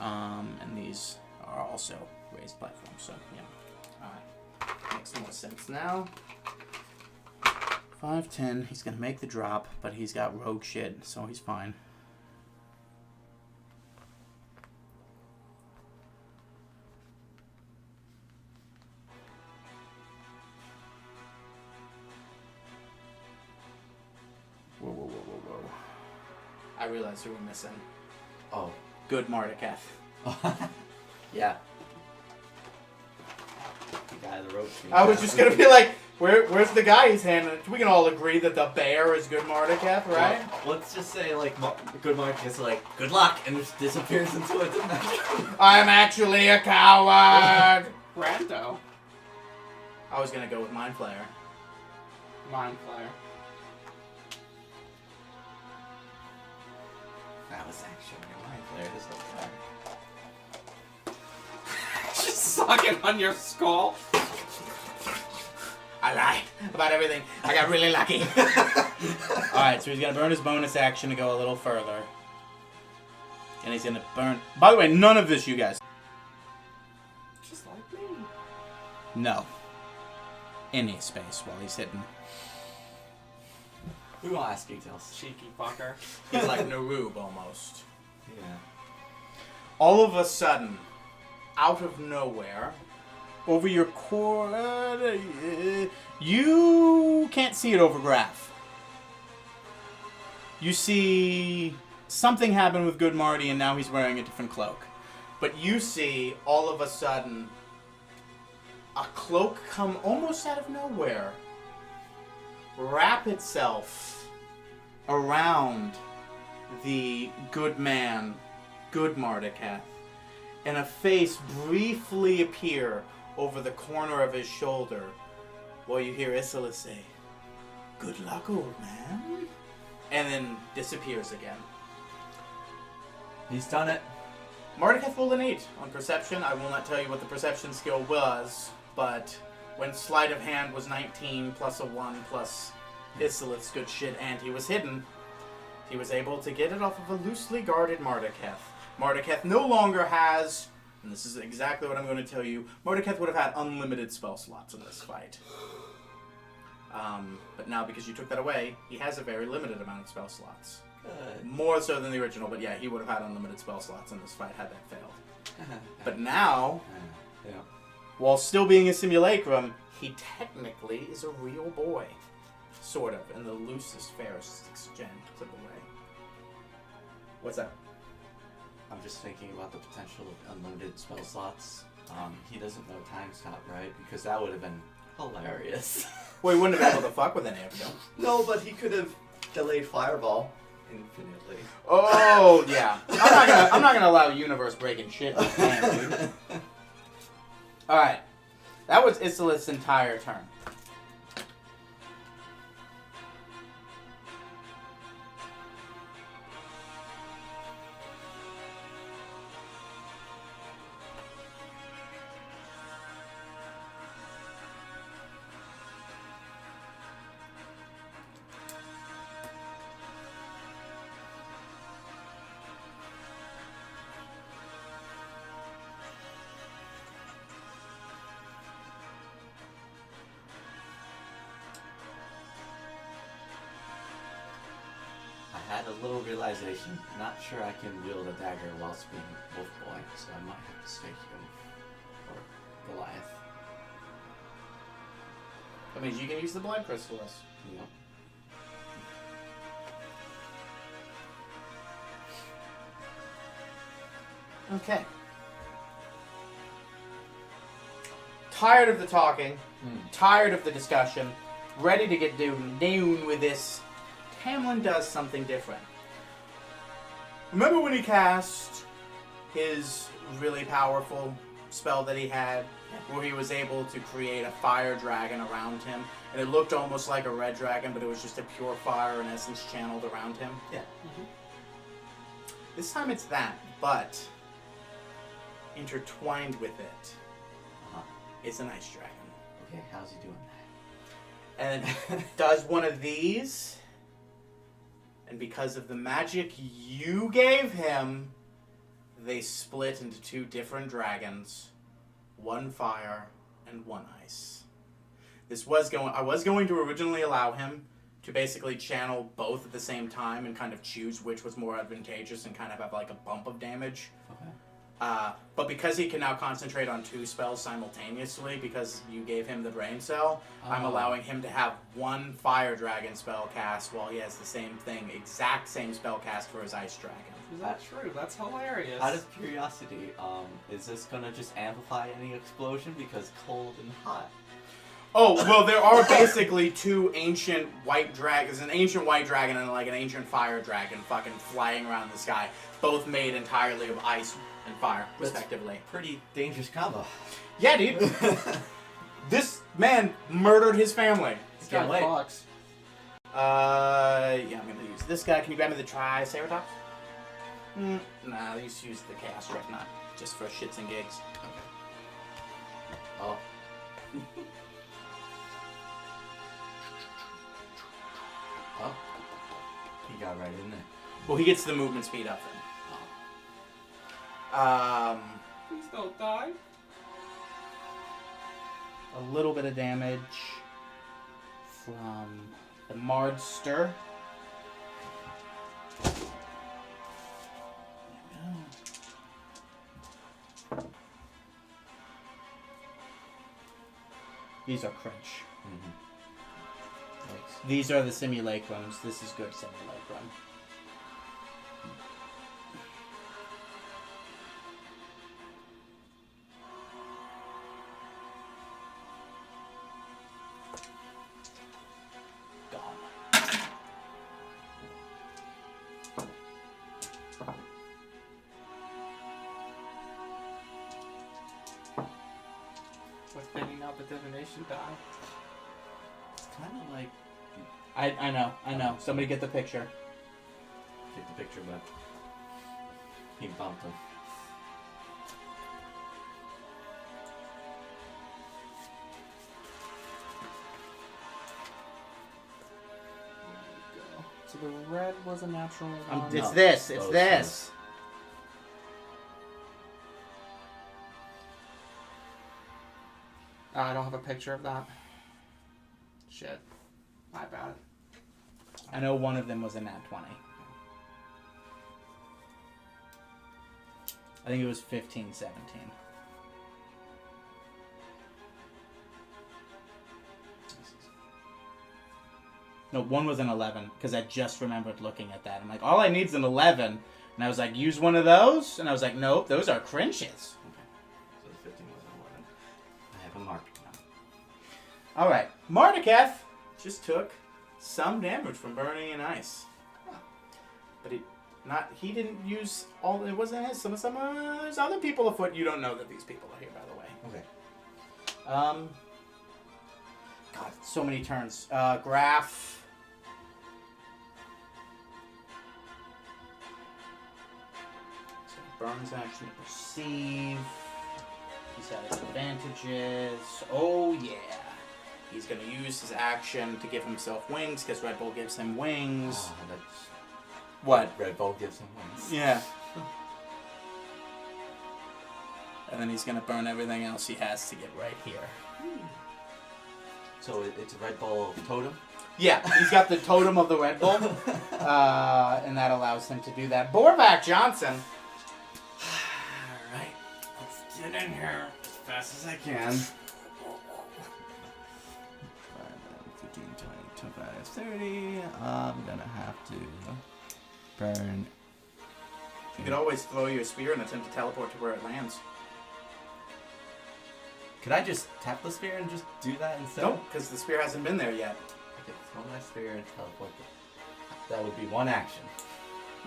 And these are also raised platforms. So, yeah. Alright. Makes more sense now. 5'10". He's going to make the drop, but he's got rogue shit, so he's fine. Whoa. I realized who we're missing. Oh. Good Mardeketh. Yeah. The guy that wrote me. I was just gonna be like, where's the guy he's handing it to? We can all agree that the bear is Good Mardeketh, right? Well, let's just say, like, Good Mark gets like, good luck, and just disappears into a dimension. I'm actually a coward! Brando. I was gonna go with Mind Flayer. Mind Flayer. That was actually my player this whole time. Just sucking on your skull. I lied about everything. I got really lucky. Alright, so he's gonna burn his bonus action to go a little further. And he's gonna burn... By the way, none of this, you guys. Just like me. No. Any space while he's hitting. We won't ask details. Cheeky fucker. He's like Naroob almost. Yeah. All of a sudden, out of nowhere, over your core, you can't see it over graph. You see something happen with Good Marty, and now he's wearing a different cloak. But you see, all of a sudden, a cloak come almost out of nowhere, wrap itself around the good man, Good Mardeketh, and a face briefly appear over the corner of his shoulder, while you hear Isilith say, "Good luck, old man," and then disappears again. He's done it. Mardeketh rolled an 8 on perception. I will not tell you what the perception skill was, but when sleight of hand was 19 plus a 1 plus Isilith's good shit and he was hidden, he was able to get it off of a loosely guarded Mardeketh. Mardeketh no longer has, and this is exactly what I'm going to tell you, Mardeketh would have had unlimited spell slots in this fight. But now, because you took that away, he has a very limited amount of spell slots. Good. More so than the original, but yeah, he would have had unlimited spell slots in this fight had that failed. But now, Yeah. while still being a simulacrum, he technically is a real boy. Sort of, in the loosest, fairest extent of the way. What's that? I'm just thinking about the potential of unlimited spell slots. He doesn't know time stop, right? Because that would have been hilarious. Well, he wouldn't have been able to fuck with any of them. No, but he could have delayed Fireball infinitely. Oh, yeah. I'm not gonna allow universe breaking shit in this game, dude. Alright. That was Isilith's entire turn. had a little realization. Not sure I can wield a dagger whilst being Wolf Boy, so I might have to stay here for Goliath. That means you can use the blood chrysalis. Yep. Okay. Tired of the talking, tired of the discussion, ready to get down with this, Tamlin does something different. Remember when he cast his really powerful spell that he had, where he was able to create a fire dragon around him, and it looked almost like a red dragon, but it was just a pure fire and essence channeled around him? Yeah. Mm-hmm. This time it's that, but intertwined with it is an ice dragon. Okay, how's he doing that? And does one of these, and because of the magic you gave him, they split into two different dragons, one fire and one ice. I was going to originally allow him to basically channel both at the same time and kind of choose which was more advantageous and kind of have like a bump of damage. Okay. But because he can now concentrate on two spells simultaneously, because you gave him the brain cell, I'm allowing him to have one fire dragon spell cast while he has the same thing, exact same spell cast for his ice dragon. Is that true? That's hilarious. Out of curiosity, is this gonna just amplify any explosion because cold and hot? Oh, well, there are basically two ancient white dragons, an ancient white dragon and like an ancient fire dragon fucking flying around the sky, both made entirely of ice and fire, respectively. Pretty dangerous combo. Yeah, dude. This man murdered his family. This guy wait. fucks. Yeah, I'm gonna use this guy. Can you grab me the Triceratops? Nah, let's use the Chaos Dreadnought, just for shits and gigs. Okay. Oh. Oh. He got right in there. Well, he gets the movement speed up then. Please don't die. A little bit of damage from the Mardster. These are crunch. Thanks. These are the simulacrums. This is good simulacrum. With fitting out the divination die. It's kind of like I know. Somebody get the picture. take the picture, but he bumped him. So the red was a natural one. It's No. this. It's Oh, this. I don't have a picture of that. Shit. My bad. I know one of them was a nat 20. I think it was 15, 17. No, one was an 11, because I just remembered looking at that. I'm like, all I need is an 11. And I was like, use one of those? And I was like, nope, those are cringes. Okay. So the 15 was an 11. I have a mark now. Alright, Mardaketh just took some damage from burning in ice. But he didn't use all, it wasn't his, there's other people afoot. You don't know that these people are here, by the way. Okay. God, so many turns. Graph. So Burns action to perceive. He's got his advantages. Oh yeah. He's gonna use his action to give himself wings because Red Bull gives him wings. Oh, that's What? Red Bull gives him wings. Yeah. And then he's gonna burn everything else he has to get right here. So it's a Red Bull totem? Yeah, he's got the totem of the Red Bull, and that allows him to do that. Borvac Johnson. Alright, let's get in here as fast as I can. 15, 20, 25, 30. I'm gonna have to burn. You could always throw your spear and attempt to teleport to where it lands. Could I just tap the spear and just do that instead? No, because the spear hasn't been there yet. I could throw my spear and teleport. That would be one action.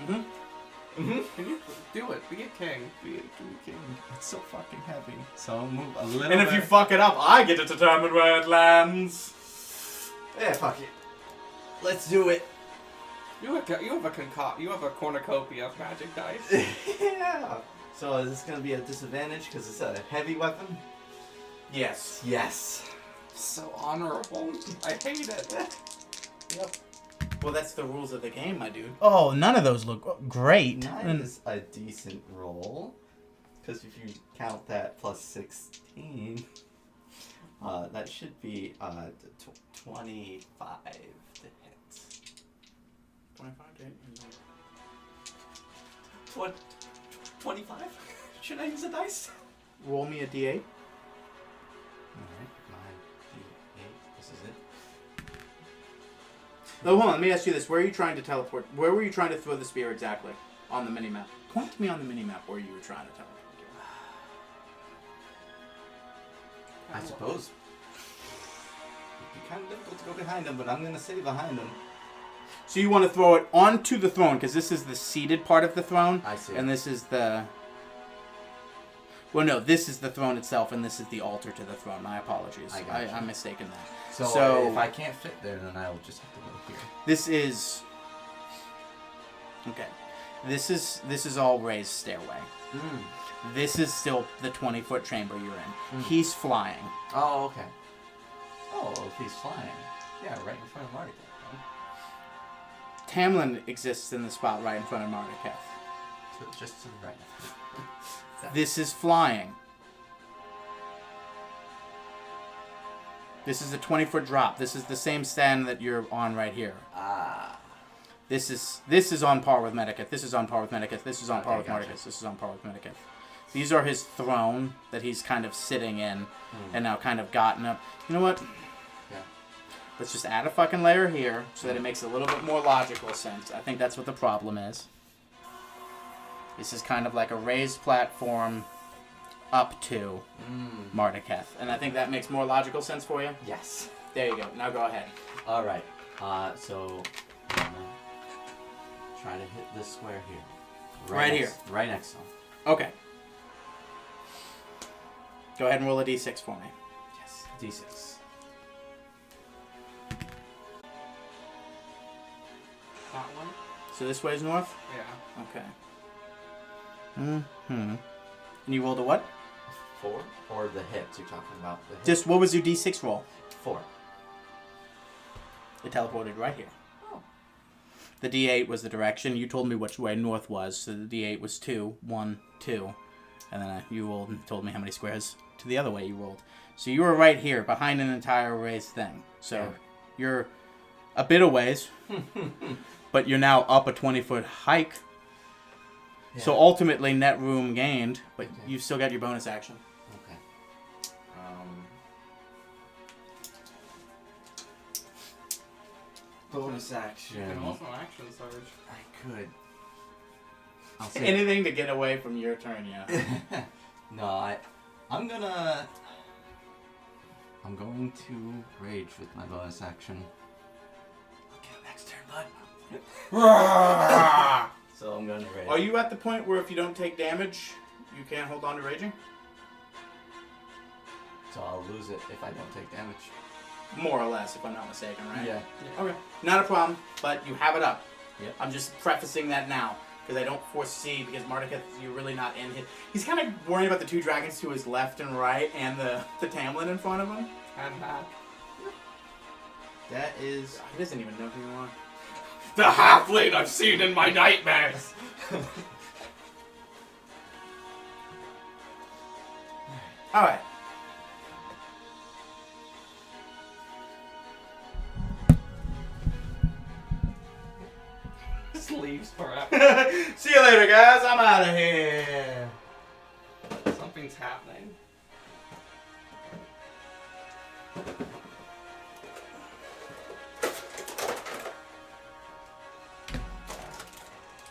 Mm-hmm. Can you do it? Be a king. Be a king. It's so fucking heavy. So I'll move a little And if you fuck it up, I get to determine where it lands. Yeah, fuck it. Let's do it. You have a cornucopia of magic dice. Yeah. So is this gonna be a disadvantage because it's a heavy weapon? Yes. Yes. So honorable. I hate it. Yep. Well, that's the rules of the game, my dude. Oh, none of those look great. Nine is a decent roll. Because if you count that plus 16, that should be 25 to hit. 25 to hit. 25? Should I use a dice? Roll me a d8. Alright, my D8. This is it. Oh, hold on. Let me ask you this. Where are you trying to teleport? Where were you trying to throw the spear exactly? On the minimap. Point to me on the minimap where you were trying to teleport. I suppose. It'd be kind of difficult to go behind him, but I'm going to stay behind him. So you want to throw it onto the throne, because this is the seated part of the throne. I see. And this is the... Well, no, this is the throne itself, and this is the altar to the throne. My apologies. I gotcha. I'm mistaken that. So if I can't fit there, then I'll just have to go here. This is... Okay. This is all raised stairway. This is still the 20-foot chamber you're in. He's flying. Oh, okay. Oh, well, if he's flying. Yeah, right in front of Marty. Tamlin exists in the spot right in front of Marduketh. Just to the right. This is flying. This is a 20-foot drop. This is the same stand that you're on right here. Ah. This is on par with Medicith. This is on par with Medicith. This is on par with gotcha. Marduketh. This is on par with Medicith. These are his throne that he's kind of sitting in and now kind of gotten up. You know what? Yeah. Let's just add a fucking layer here so that it makes a little bit more logical sense. I think that's what the problem is. This is kind of like a raised platform up to Marduketh. And I think that makes more logical sense for you. Yes. There you go. Now go ahead. All right. So I'm gonna try to hit this square here. Right Right next to him. Okay. Go ahead and roll a d6 for me. Yes. D6. That one? So this way is north? Yeah. Okay. And you rolled a what? 4? Or the hits you're talking about? The hit? Just what was your d6 roll? 4. It teleported right here. Oh. The d8 was the direction. You told me which way north was, so the d8 was 2, 1, 2. And then you rolled and told me how many squares to the other way you rolled. So you were right here, behind an entire raised thing. So you're a bit of ways, but you're now up a 20-foot hike. Yeah. So ultimately, net room gained, but you've still got your bonus action. Okay. Bonus action. You can also action surge. I could. I'll say Anything to get away from your turn, yeah. No, I'm going to rage with my bonus action. Okay, next turn, bud. So I'm going to rage. Are you at the point where if you don't take damage, you can't hold on to raging? So I'll lose it if I don't take damage. More or less, if I'm not mistaken, right? Yeah. Okay. Not a problem, but you have it up. Yep. I'm just prefacing that now, because I don't foresee, because Marduketh, you're really not in his... He's kind of worrying about the two dragons to his left and right, and the Tamlin in front of him. And that. That is... He doesn't even know who you are. The halfling I've seen in my nightmares! Alright. leaves forever. See you later, guys. I'm out of here. Something's happening.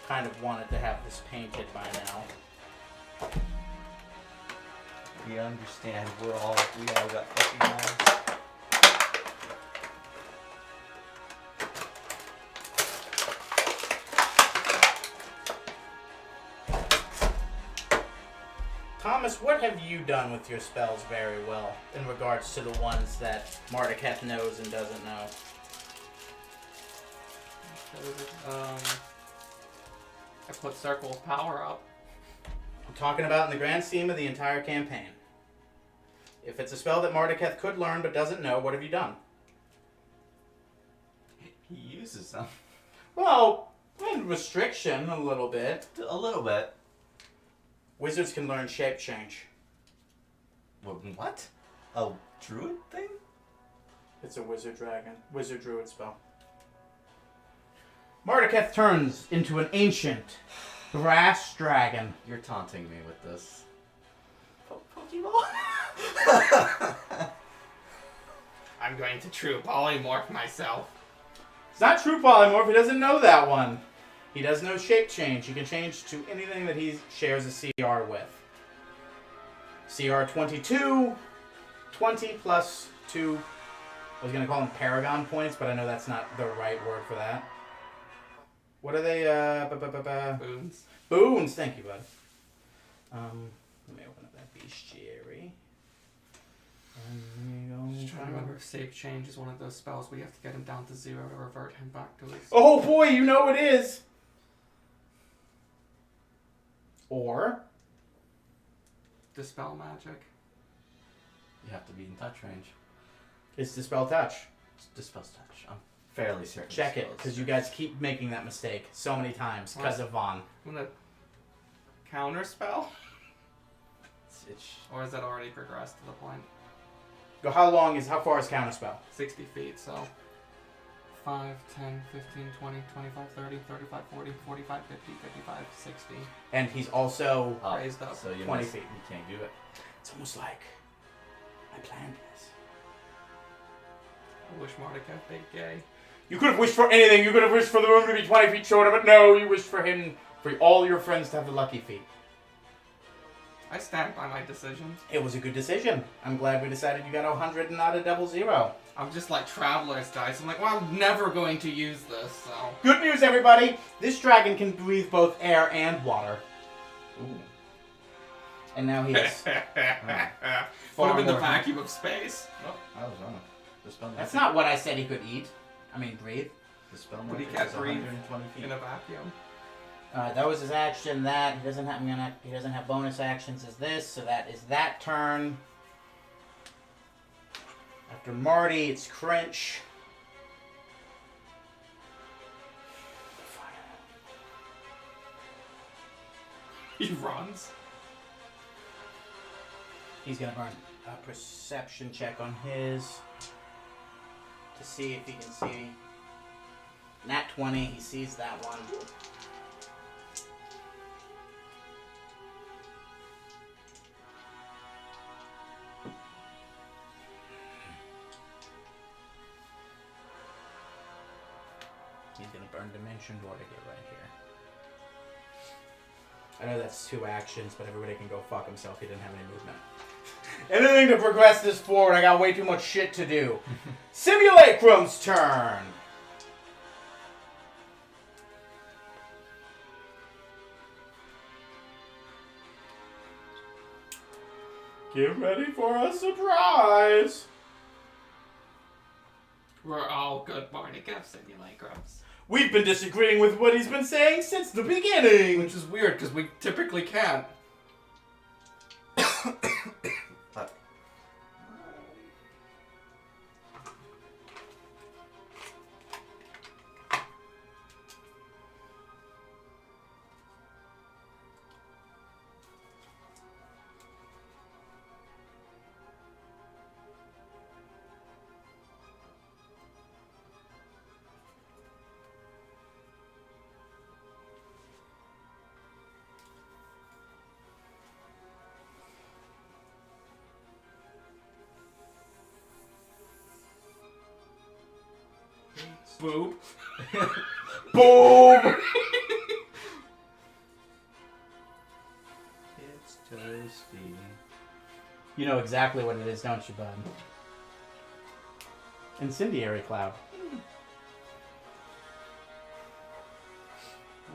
Kind of wanted to have this painted by now. We understand. We all got fucking lives. Thomas, what have you done with your spells very well in regards to the ones that Mardeketh knows and doesn't know? I put Circle of Power up. I'm talking about in the grand scheme of the entire campaign. If it's a spell that Mardeketh could learn but doesn't know, what have you done? He uses them. Well, in restriction a little bit. A little bit. Wizards can learn shape change. What? A druid thing? It's a wizard druid spell. Mardeketh turns into an ancient brass dragon. You're taunting me with this. I'm going to true polymorph myself. It's not true polymorph, he doesn't know that one. He does know shape change. He can change to anything that he shares a CR with. CR 22, 20 plus 2. I was going to call them Paragon points, but I know that's not the right word for that. What are they? Boons. Boons. Thank you, bud. Let me open up that bestiary. And Just trying to remember if Shape Change is one of those spells where you have to get him down to 0 to revert him back to his... Oh boy, you know it is! Or... Dispel Magic. You have to be in touch range. It's Dispel Touch. It's Dispel's touch. I'm Fairly certain. Check it, because you guys keep making that mistake so many times because of Vaughn. I'm gonna counter spell? It's Or is that already progressed to the point? Go. How far is Counterspell? 60 feet, so 5, 10, 15, 20, 25, 30, 35, 40, 45, 50, 55, 60. And he's also up. Raised up. So you 20 miss- feet. You can't do it. It's almost like I planned this. I wish Mordecai big gay. You could have wished for anything. You could have wished for the room to be 20 feet shorter, but no, you wished for all your friends to have the lucky feet. I stand by my decision. It was a good decision. I'm glad we decided you got 100 and not a 00. I'm just like Traveler's Dice. I'm like, well, I'm never going to use this, so... Good news, everybody! This dragon can breathe both air and water. Ooh. And now he has... Put him in the more- vacuum of space. Oh, I was wrong. Dispel That's magic. not what I said he could eat. I mean, breathe. Dispel But he magic can't is breathe 120 feet. In a vacuum. That was his action. That he doesn't have bonus actions as this, so that is that turn. After Marty, it's Crinch. He runs. He's gonna burn a perception check on his to see if he can see. Nat 20, he sees that one. He's gonna burn Dimension Door to get right here. I know that's 2 actions, but everybody can go fuck himself. He didn't have any movement. Anything to progress this forward, I got way too much shit to do. Simulacrum's turn. Get ready for a surprise. We're all good Barnacle simulacrums. We've been disagreeing with what he's been saying since the beginning. Which is weird, because we typically can't. Boom. Boom! It's toasty. You know exactly what it is, don't you, bud? Incendiary cloud.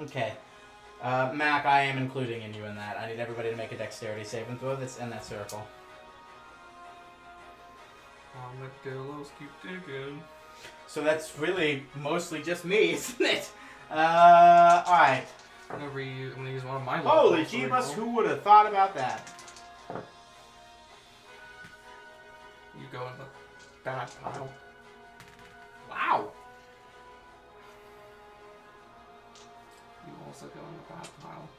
Okay. Mac, I am including you in that. I need everybody to make a dexterity saving throw that's in that circle. Armadillos keep digging. So that's really mostly just me, isn't it? Alright. I'm gonna use one of my. Holy levels to Jeebus, reroll. who would have thought about that? You go in the bad pile. Wow. You also go in the bad pile.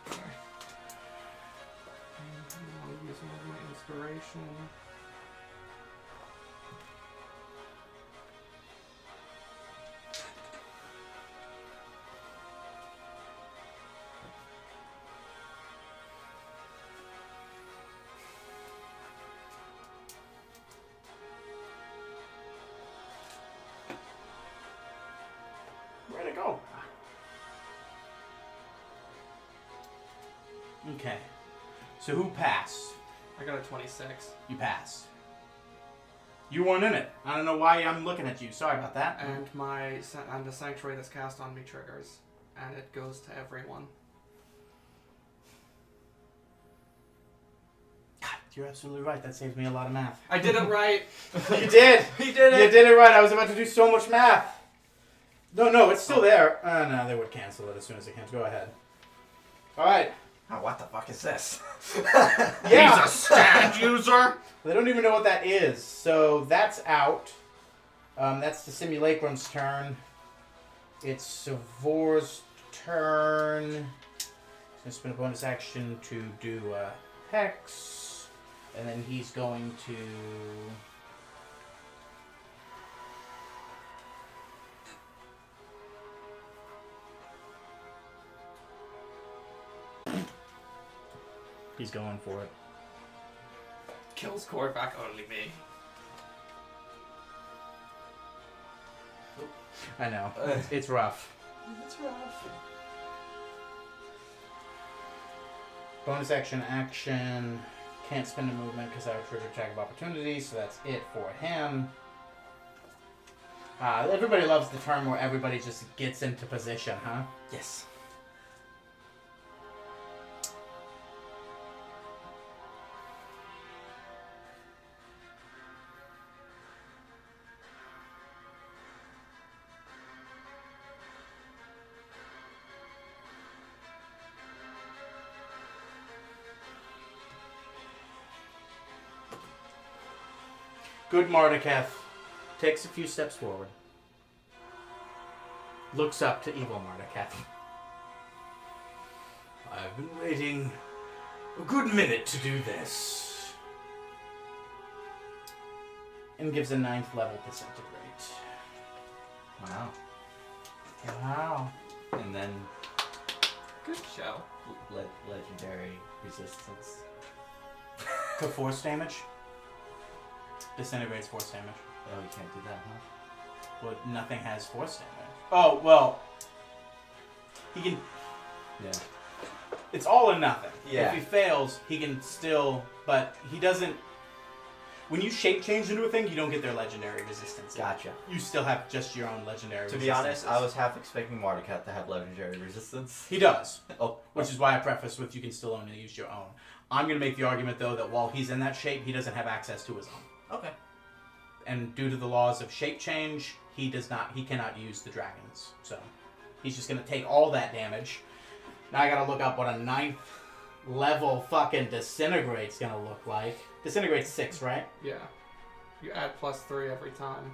Okay. I'll use one of my inspiration. Where'd it go? Okay. So who passed? I got a 26. You passed. You weren't in it. I don't know why I'm looking at you. Sorry about that. And the sanctuary that's cast on me triggers. And it goes to everyone. God, you're absolutely right. That saves me a lot of math. I did it right! You did! He did You did it right. I was about to do so much math. No, it's still there. No, they would cancel it as soon as they can. Go ahead. All right. Oh, what the fuck is this? Yeah. He's a stand user! They don't even know what that is. So that's out. That's the Simulacrum's turn. It's Savor's turn. He's going to spend a bonus action to do Hex. And then he's going to... He's going for it. Kills Korvac, only me. I know. It's rough. It's rough. Bonus action. Can't spend a movement because I have trigger attack of opportunity, so that's it for him. Everybody loves the term where everybody just gets into position, huh? Yes. Good Mardeketh takes a few steps forward. Looks up to evil Mardeketh. I've been waiting a good minute to do this. And gives a 9th level disintegrate. Wow. Wow. And then Good show. legendary resistance. To force damage. Disintegrates force damage. Oh, you can't do that, huh? Well, nothing has force damage. Oh, well. He can... Yeah. It's all or nothing. Yeah. If he fails, he can still... But he doesn't... When you shape change into a thing, you don't get their legendary resistance. Gotcha. You still have just your own legendary To resistance. be honest, I was half expecting Mordecai to have legendary resistance. He does. Oh. Which is why I preface with you can still only use your own. I'm going to make the argument, though, that while he's in that shape, he doesn't have access to his own. Okay. And due to the laws of shape change, he cannot use the dragons. So he's just going to take all that damage. Now I got to look up what a 9th level fucking disintegrate's going to look like. Disintegrate's 6, right? Yeah. You add +3 every time.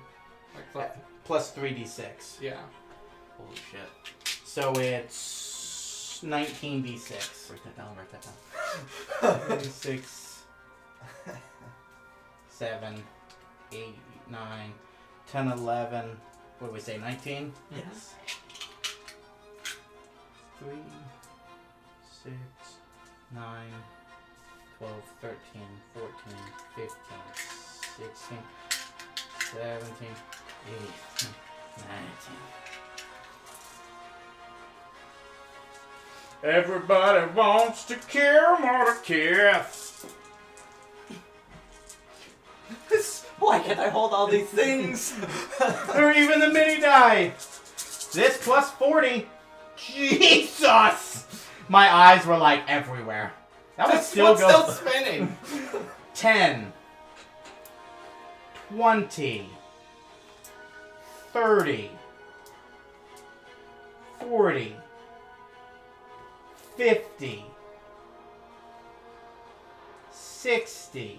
Plus 3d6. Yeah. Holy shit. So it's 19d6. Write that down. 6, 7, 8, 9, 10, 11. What did we say, 19? Yes. 3, 6, 9, 12, 13, 14, 15, 16, 17, 18, 19. Everybody wants to kill Mordecai. Why can't I hold all these things? Or even the mini die. This plus 40. Jesus! My eyes were like everywhere. That would still go. Still spinning. 10, 20, 30, 40, 50, 60,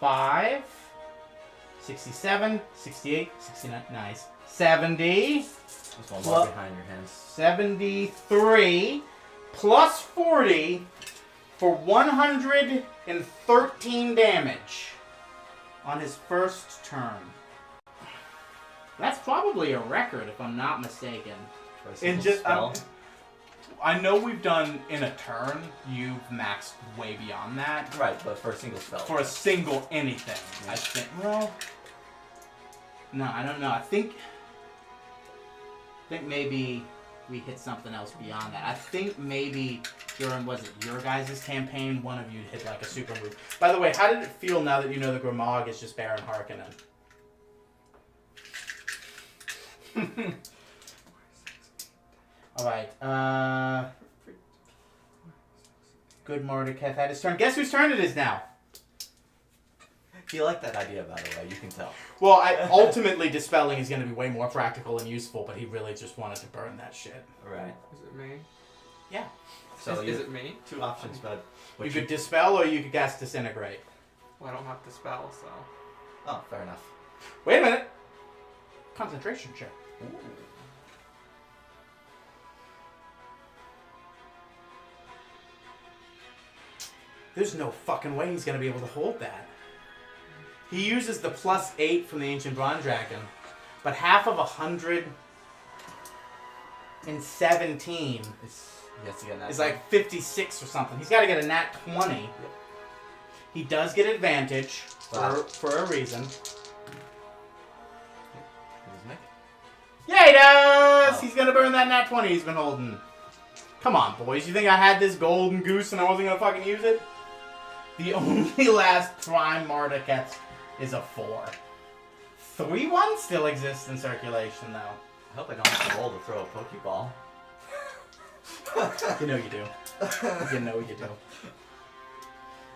5, 67, 68, 69, nice. 70, There's one more behind your hands. 73, plus 40 for 113 damage on his first turn. That's probably a record, if I'm not mistaken. For a single just, spell. I know we've done in a turn, you've maxed way beyond that. Right, but for a single spell. For a single anything, I think. Well, no, I don't know. I think maybe we hit something else beyond that. I think maybe during, was it your guys' campaign, one of you hit like a super move. By the way, how did it feel now that you know the Grimog is just Baron Harkonnen? Alright, good Mordecai had his turn. Guess whose turn it is now? You like that idea, by the way, you can tell. Well, ultimately, dispelling is going to be way more practical and useful, but he really just wanted to burn that shit. Right. Is it me? Yeah. So is it me? two options, bud. You could dispel or you could cast disintegrate. Well, I don't have to spell, so. Oh, fair enough. Wait a minute. Concentration check. Ooh. There's no fucking way he's going to be able to hold that. He uses the +8 from the Ancient Bronze Dragon, but half of 117 He has to get that. is like 56 or something. He's got to get a nat 20. Yep. He does get advantage Wow. for a reason. Nick? Yeah, he does! Oh. He's gonna burn that nat 20 he's been holding. Come on, boys. You think I had this golden goose and I wasn't gonna fucking use it? The only last prime Mordecai is a 4. 3-1 still exists in circulation, though. I hope I don't have to roll to throw a Pokeball. You know you do. You know you do.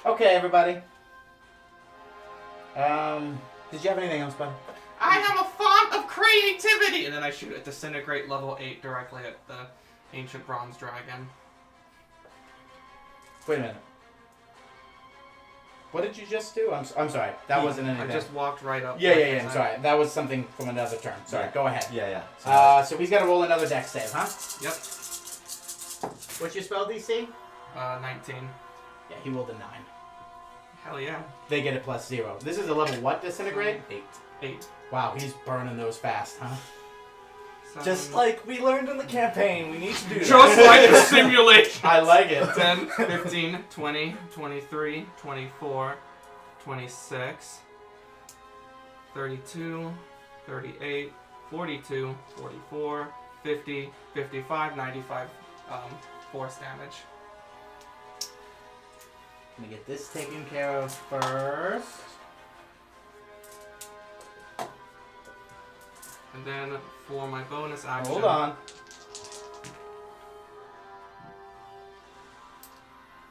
Okay, everybody. Did you have anything else, bud? I have a font of creativity! And then I shoot a disintegrate level 8 directly at the Ancient Bronze Dragon. Wait a minute. What did you just do? I'm sorry. That wasn't anything. I just walked right up. Yeah. I'm sorry. That was something from another turn. Sorry. Yeah. Go ahead. Yeah. So he's got to roll another dex save, huh? Yep. What's your spell DC? 19. Yeah, he rolled a 9. Hell yeah. They get a +0. This is a level what disintegrate? 8. Wow, he's burning those fast, huh? Just like we learned in the campaign, we need to do Just that. like the simulation. I like it. 10, 15, 20, 23, 24, 26, 32, 38, 42, 44, 50, 55, 95 force damage. Let me get this taken care of first. And then for my bonus action... Hold on.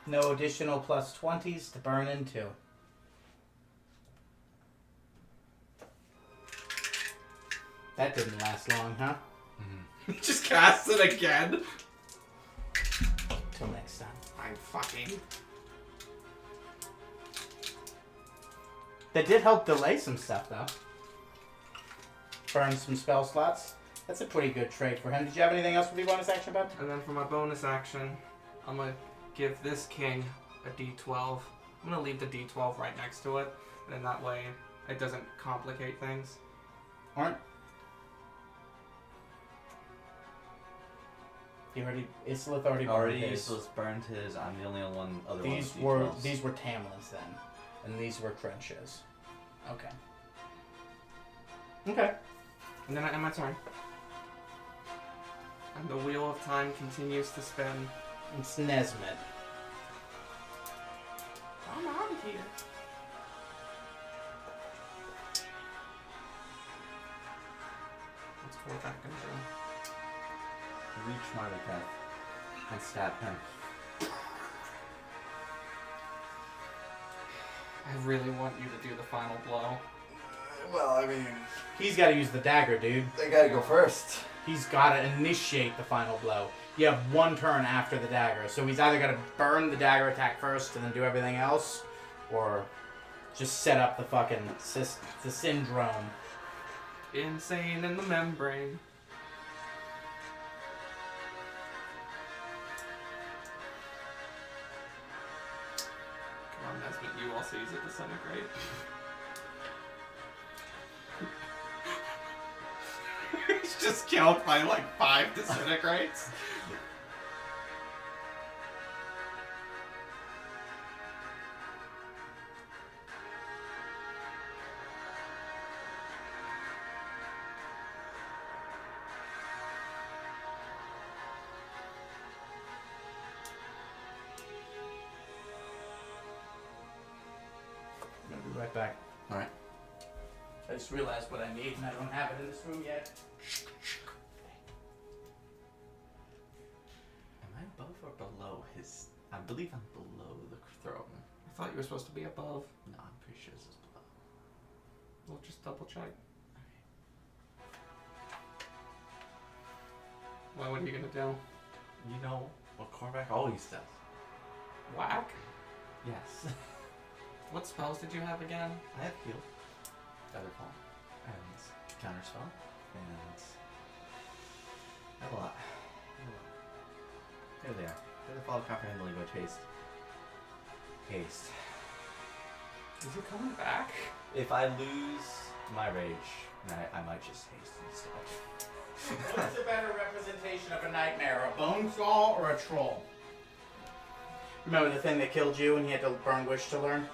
No additional +20s to burn into. That didn't last long, huh? Just cast it again. Till next time. I'm fucking... That did help delay some stuff, though. Burn some spell slots. That's a pretty good trade for him. Did you have anything else with your bonus action, bud? And then for my bonus action, I'm going to give this king a d12. I'm going to leave the d12 right next to it. And then that way it doesn't complicate things. Aren't... You already... Islith already burned Already his. useless burned his. I'm the only one other These one. were Tamlin's then. And these were Trenches. Okay. Okay. And then I end my turn. And the wheel of time continues to spin. It's Nesmith. I'm out of here. What's Korvac gonna do? Reach Mordecai and stab him. I really want you to do the final blow. Well, I mean, He's got to use the dagger, dude. they gotta go first. He's got to initiate the final blow. You have one turn after the dagger, so he's either got to burn the dagger attack first and then do everything else, or just set up the fucking the syndrome. Insane in the membrane. Come on, Nesmith, you also use it disintegrate. He's just killed by like 5 disintegrates. I'm gonna be right back. Alright. I just realized what I need, and I don't have it in this room yet. Am I above or below his? I believe I'm below the throne. I thought you were supposed to be above. No, I'm pretty sure this is below. We'll just double check. Well, what are you gonna do? You know what Korvac always does. Whack? Yes. What spells did you have again? I have heal, Featherfall, and Counterspell, and I have a lot. There they are. Featherfall, Comprehend, Lego, Haste. Haste. Is it coming back? If I lose my rage, I might just haste instead. What's a better representation of a nightmare, a bone skull or a troll? Remember the thing that killed you and you had to burn wish to learn?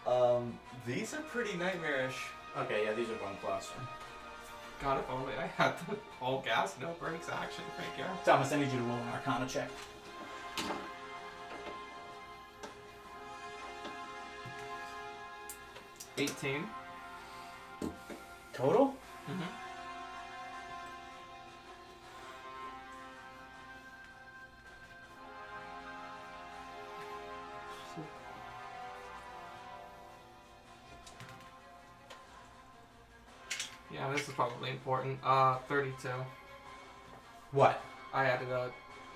Oh. These are pretty nightmarish. Okay, yeah, these are bone claws. God, if only I had the all gas, no brakes action figure. Thomas, I need you to roll an Arcana check. $18. Total? Mm-hmm. Yeah, this is probably important. 32. What? I added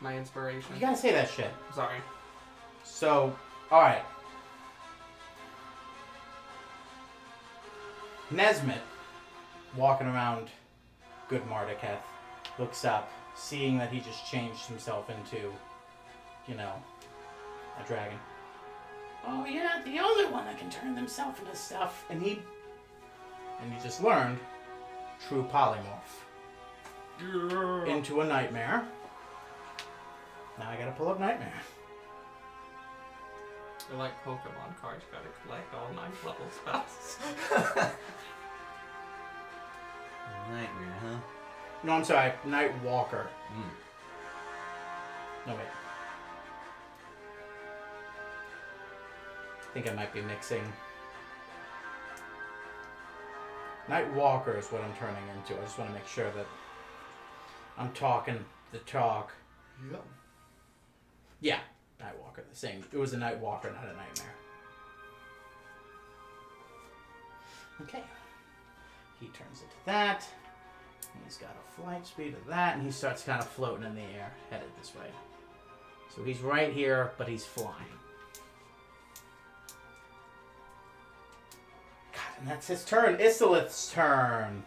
my inspiration. You gotta say that shit. Sorry. So, alright. Nesmith, walking around Good Mardeketh, looks up, seeing that he just changed himself into, you know, a dragon. Oh, you're not the only one that can turn themselves into stuff. And he just learned true polymorph. Yeah. Into a nightmare. Now I gotta pull up nightmare. They're like Pokemon cards, gotta collect all 9th level spells. Nightmare, huh? No, I'm sorry, Night Walker. No, wait. I think I might be mixing. Night Walker is what I'm turning into. I just want to make sure that I'm talking the talk. Yep. Yeah, Night Walker, the same. It was a Night Walker, not a nightmare. Okay. He turns into that. He's got a flight speed of that, and he starts kind of floating in the air, headed this way. So he's right here, but he's flying. God, and that's his turn. Isilith's turn.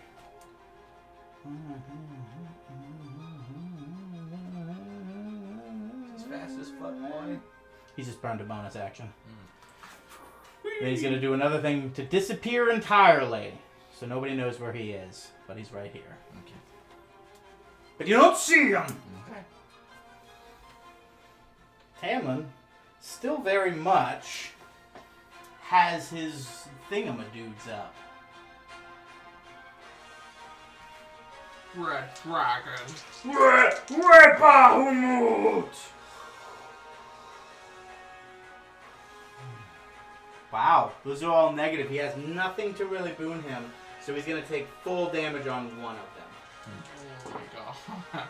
As fast as fuck, boy. He's just burned a bonus action. Then he's going to do another thing to disappear entirely. So nobody knows where he is. But he's right here. Okay. But you don't see him! Okay. Tamlin, still very much has his thingamadudes up. Red Dragon. Wow, those are all negative. He has nothing to really boon him, so he's gonna take full damage on one of them. Oh my god.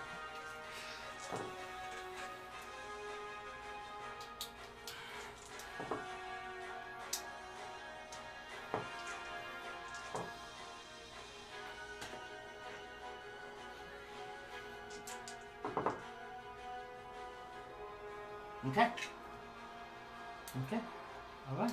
Okay. Okay. All right.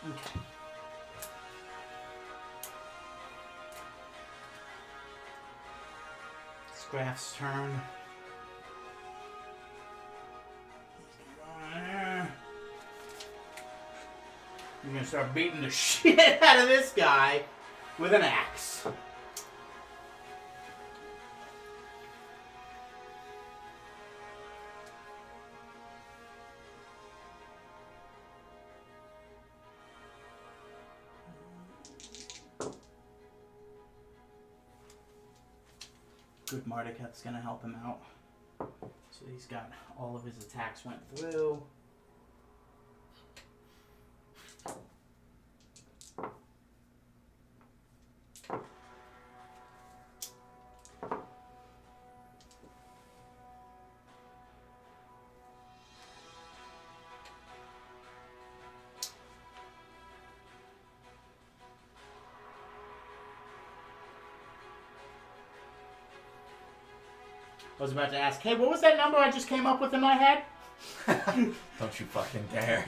Okay. It's Graf's turn. You're gonna start beating the shit out of this guy with an axe. Good Marduketh's gonna help him out. So he's got all of his attacks went through. I was about to ask, hey, what was that number I just came up with in my head? Don't you fucking dare.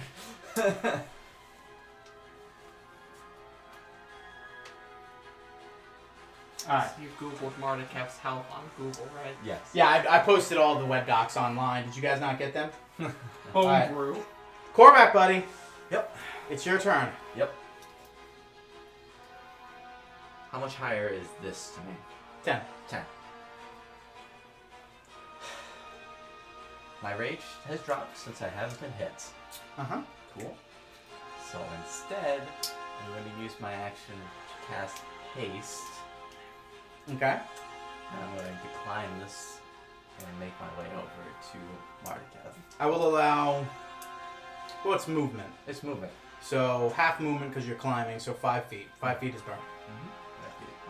Alright. You googled Marduketh's health on Google, right? Yes. Yeah, I posted all the web docs online. Did you guys not get them? Homebrew. Korvac, buddy. Yep. It's your turn. Yep. How much higher is this to me? 10. 10. My rage has dropped since I haven't been hit. Uh-huh. Cool. So instead, I'm going to use my action to cast haste. Okay. And I'm going to decline this and make my way over to Marduketh. I will allow... Well, it's movement. It's movement. So, half movement because you're climbing, so 5 feet. 5 feet is burn.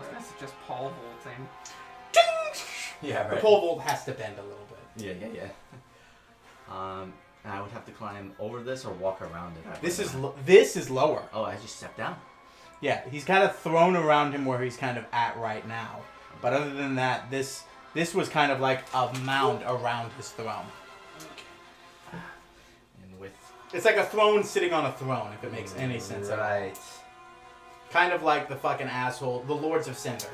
I guess it's just pole vaulting. Yeah, The right. pole vault has to bend a little bit. Yeah. And I would have to climb over this or walk around it. This is lower. Oh, I just stepped down. Yeah, he's kind of thrown around him where he's kind of at right now. But other than that, this was kind of like a mound around his throne. And with It's like a throne sitting on a throne, if it makes any sense at all. right. Kind of like the fucking asshole, the Lords of Cinder.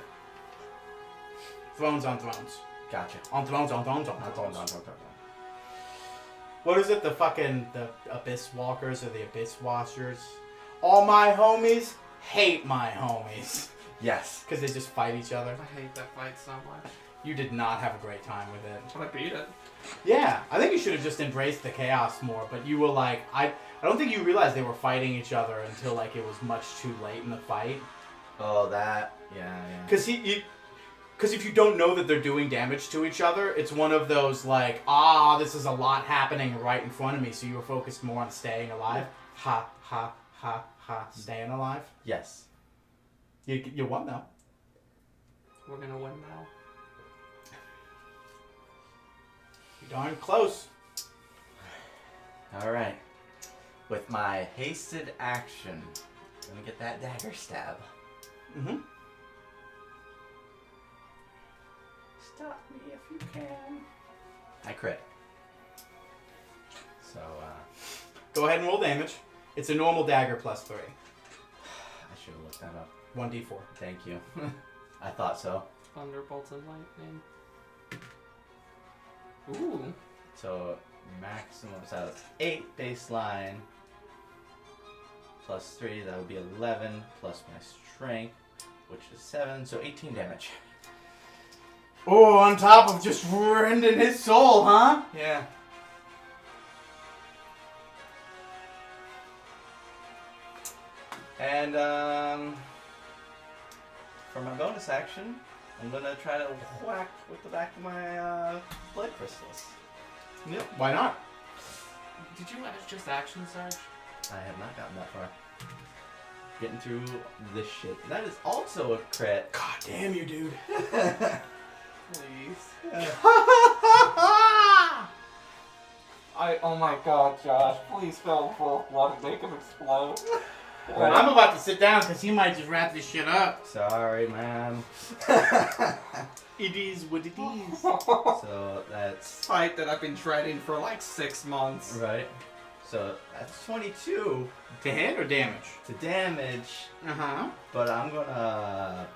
Thrones on thrones. Gotcha. On thrones, on thrones, on thrones. What is it? The Abyss Walkers or the Abyss Washers? All my homies hate my homies. Yes. Because they just fight each other. I hate that fight so much. You did not have a great time with it. But I beat it. Yeah, I think you should have just embraced the chaos more, but you were like, I don't think you realized they were fighting each other until like it was much too late in the fight. Oh, that. Yeah. Because if you don't know that they're doing damage to each other, it's one of those like, this is a lot happening right in front of me, so you were focused more on staying alive. Ha, ha, ha, ha, staying alive. Yes. You won though. We're gonna win now. You're darn close. All right. With my hasted action, I'm gonna get that dagger stab. Mm-hmm. Stop me if you can. I crit. So, Go ahead and roll damage. It's a normal dagger plus 3. I should have looked that up. 1d4. Thank you. I thought so. Thunderbolts and lightning. Ooh. So, maximum, so that's 8 baseline. plus 3, that would be 11, plus my strength, which is 7, so 18 damage. Oh, on top of just rending his soul, huh? Yeah. And for my bonus action, I'm gonna try to whack with the back of my blood crystals. Yep. Why not? Did you just action surge? I have not gotten that far. Getting through this shit. That is also a crit. God damn you, dude. Please. Oh my god, Josh. Please fill him full of blood and make him explode. Well, I'm about to sit down because he might just wrap this shit up. Sorry, man. It is what it is. So that's Fight that I've been dreading for like 6 months. right. So that's 22 To hit or damage? to damage, Uh-huh. but I'm gonna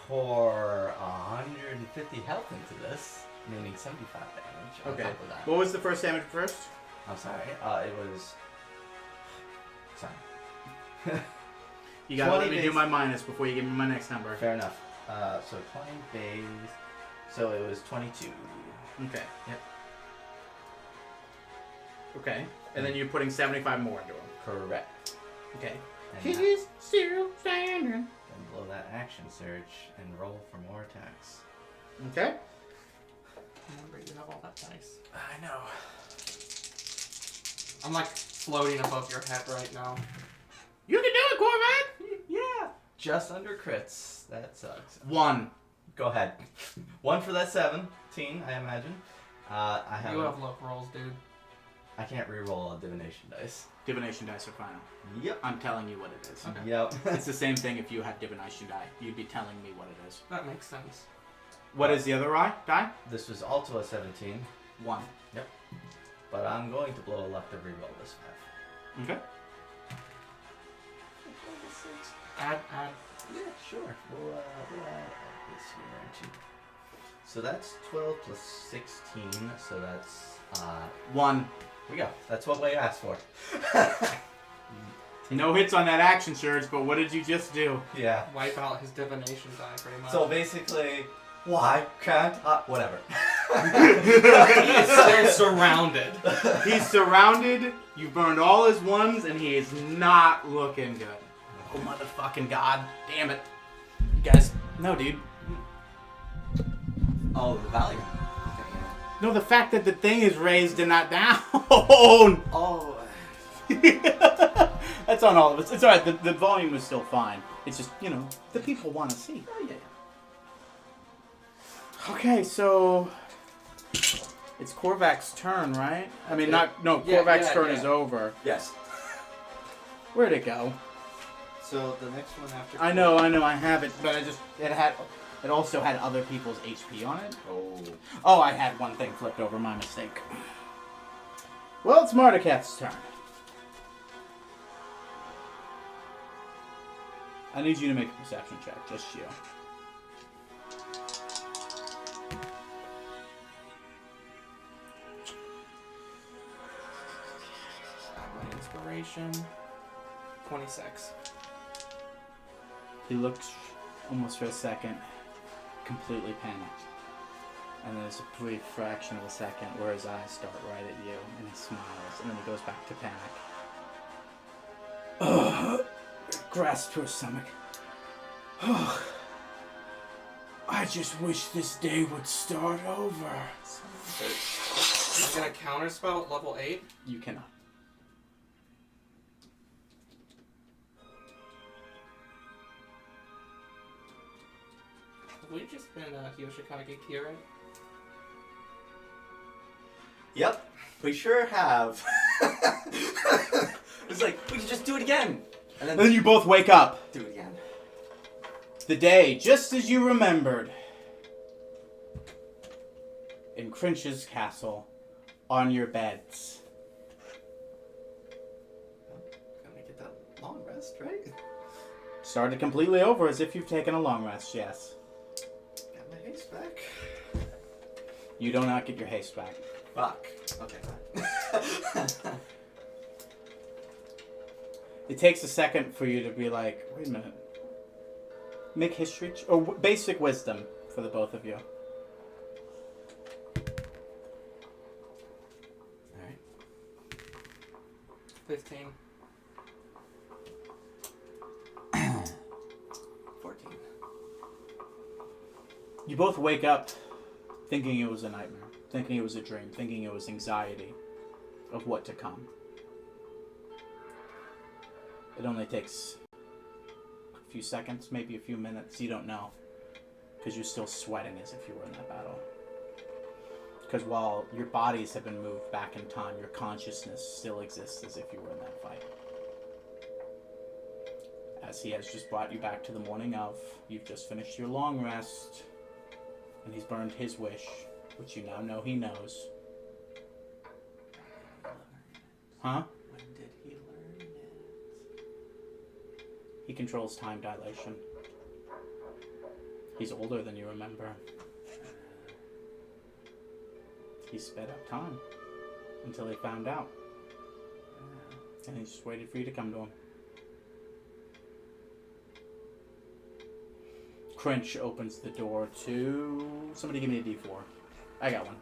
pour 150 health into this, meaning 75 damage on Okay. top of that. What was the first damage first? I'm sorry. It was. Sorry. You gotta let 20 me do base- my minus before you give me my next number. Fair enough. So 20 base. So it was 22. Okay. Yep. Okay. And then you're putting 75 more into him. Correct. Okay. And now- He's still standing. then blow that action surge and roll for more attacks. Okay. Remember, you have all that dice. I know. I'm like floating above your head right now. You can do it, Corvette! Yeah. Just under crits. That sucks. 1. Go ahead. 1 for that 17, I imagine. I have. You have low rolls, dude. I can't re-roll a divination dice. Divination dice are final. Yep. I'm telling you what it is. Okay. Yep. It's the same thing if you had divination die. You'd be telling me what it is. That makes sense. What is the other die? This was also a 17, 1. but I'm going to blow a luck to re-roll this 5. Okay. Add. Yeah, sure. We'll add this here too. So that's 12 plus 16, so that's 1. here we go. That's what we asked for. No hits on that action surge, but what did you just do? Yeah. Wipe out his divination die, pretty much. So basically, why can't I? Whatever. he is still surrounded. He's surrounded, you burned all his ones, and he is not looking good. Oh, motherfucking god. Damn it. You guys. No, dude. Oh, the Valiant. No, the fact that the thing is raised and not down. Oh. That's on all of us. It's alright, the volume is still fine. It's just, the people want to see. Oh, yeah. Okay, so it's Korvac's turn, right? I mean, Yeah, Korvac's turn yeah. is over. Yes. Where'd it go? So the next one after. I know, I have it, but it also had other people's HP on it. Oh, I had one thing flipped over, my mistake. Well, it's Marduketh's turn. I need you to make a perception check, just you. My inspiration. 26. He looks almost for a second completely panicked. And there's a brief fraction of a second where his eyes start right at you and he smiles and then he goes back to panic. Grasps to his stomach. I just wish this day would start over. He's gonna counterspell at level 8. You cannot. Have we just been Hyoshikage Kira? Yep, we sure have. It's like, we can just do it again. And And then you both wake up. do it again. The day, just as you remembered. In Crinch's castle, on your beds. Gonna get that long rest, right? Started completely over as if you've taken a long rest, yes. Got my haste back. You do not get your haste back. Fuck. Okay, fine. It takes a second for you to be like, wait a minute. Make history or basic wisdom for the both of you. Alright. 15. 14. You both wake up thinking it was a nightmare, thinking it was a dream, thinking it was anxiety of what to come. It only takes a few seconds, maybe a few minutes, you don't know, because you're still sweating as if you were in that battle. Because while your bodies have been moved back in time, your consciousness still exists as if you were in that fight. As he has just brought you back to the morning of, you've just finished your long rest, and he's burned his wish, which you now know he knows. Huh? When did he learn it? He controls time dilation. He's older than you remember. He sped up time until he found out. And he just waited for you to come to him. Crinch opens the door to... Somebody give me a D4. I got one.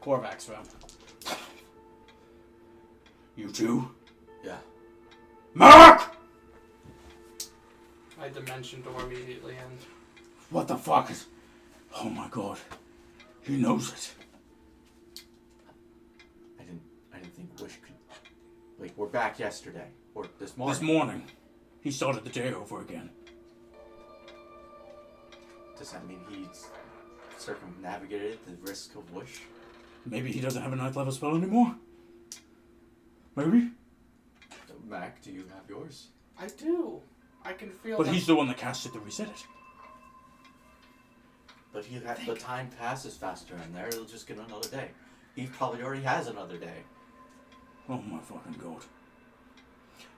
Korvax round. You too? Yeah. Mark! I dimension door immediately and What the fuck is... Oh my god. He knows it. I didn't think Wish could... Like, we're back yesterday. Or this morning. This morning, he started the day over again. Does that mean he's circumnavigated the risk of Wish? Maybe he doesn't have a ninth level spell anymore? Maybe? Mac, do you have yours? I do. I can feel But that. he's the one that cast it to reset it. But the time passes faster in there, it'll just get another day. He probably already has another day. Oh my fucking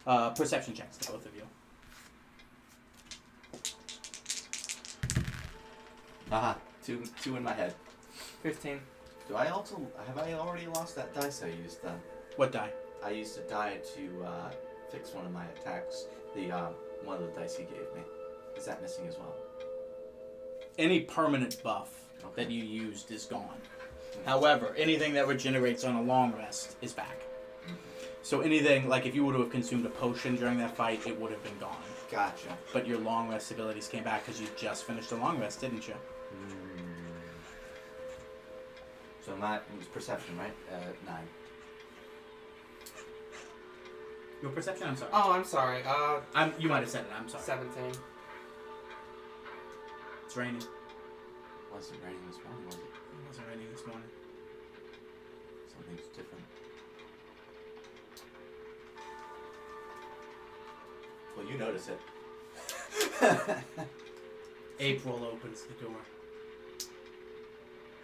god. Perception checks to both of you. Aha, two in my head. 15. Have I already lost that dice I used then? What die? I used a die to fix one of my attacks. One of the dice he gave me. Is that missing as well? Any permanent buff that you used is gone. However, anything that regenerates on a long rest is back. So anything, like if you were to have consumed a potion during that fight, it would have been gone. Gotcha. But your long rest abilities came back because you just finished a long rest, didn't you? So it was perception, right? 9. Your perception? I'm sorry. Oh, I'm sorry. You might have said it. I'm sorry. 17. It's raining. Was it raining this morning, was it? It wasn't raining this morning. Something's different. Well, you notice it. April opens the door.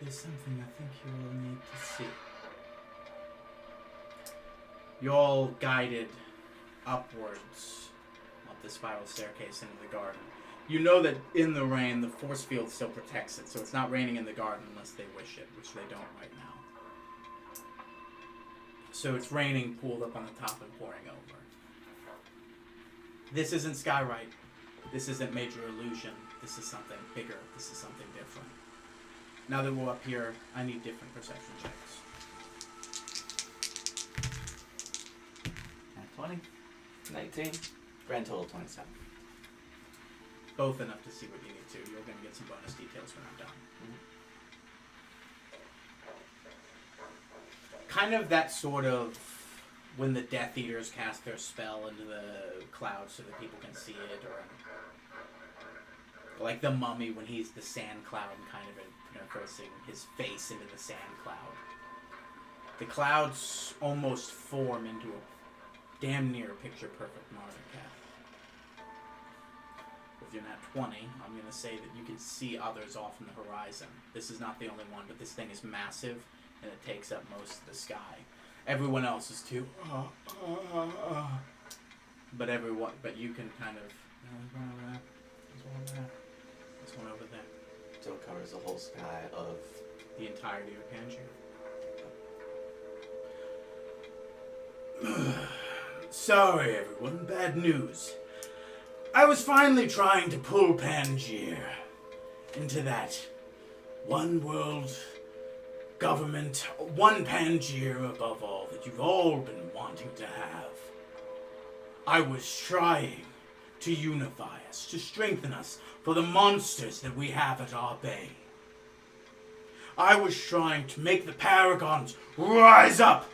There's something I think you will need to see. You're all guided upwards up the spiral staircase into the garden. You know that in the rain, the force field still protects it, so it's not raining in the garden unless they wish it, which they don't right now. So it's raining, pooled up on the top and pouring over. This isn't Skyrite. This isn't Major Illusion. This is something bigger. This is something different. Now that we're up here, I need different perception checks. 20. 19. Grand total 27. Both enough to see what you need to. You're going to get some bonus details when I'm done. Kind of that sort of when the Death Eaters cast their spell into the clouds so that people can see it, or like the Mummy when he's the sand cloud and kind of immersing his face into the sand cloud. The clouds almost form into a damn near picture-perfect Marvin. With your nat 20, I'm going to say that you can see others off in the horizon. This is not the only one, but this thing is massive, and it takes up most of the sky. Everyone else is too... But you can kind of... There's one over there. There's one over there. There's one over there. So it covers the whole sky of... The entirety of Panjir. Sorry, everyone. Bad news. I was finally trying to pull Pangaea into that one world government, one Pangaea above all that you've all been wanting to have. I was trying to unify us, to strengthen us for the monsters that we have at our bay. I was trying to make the Paragons rise up,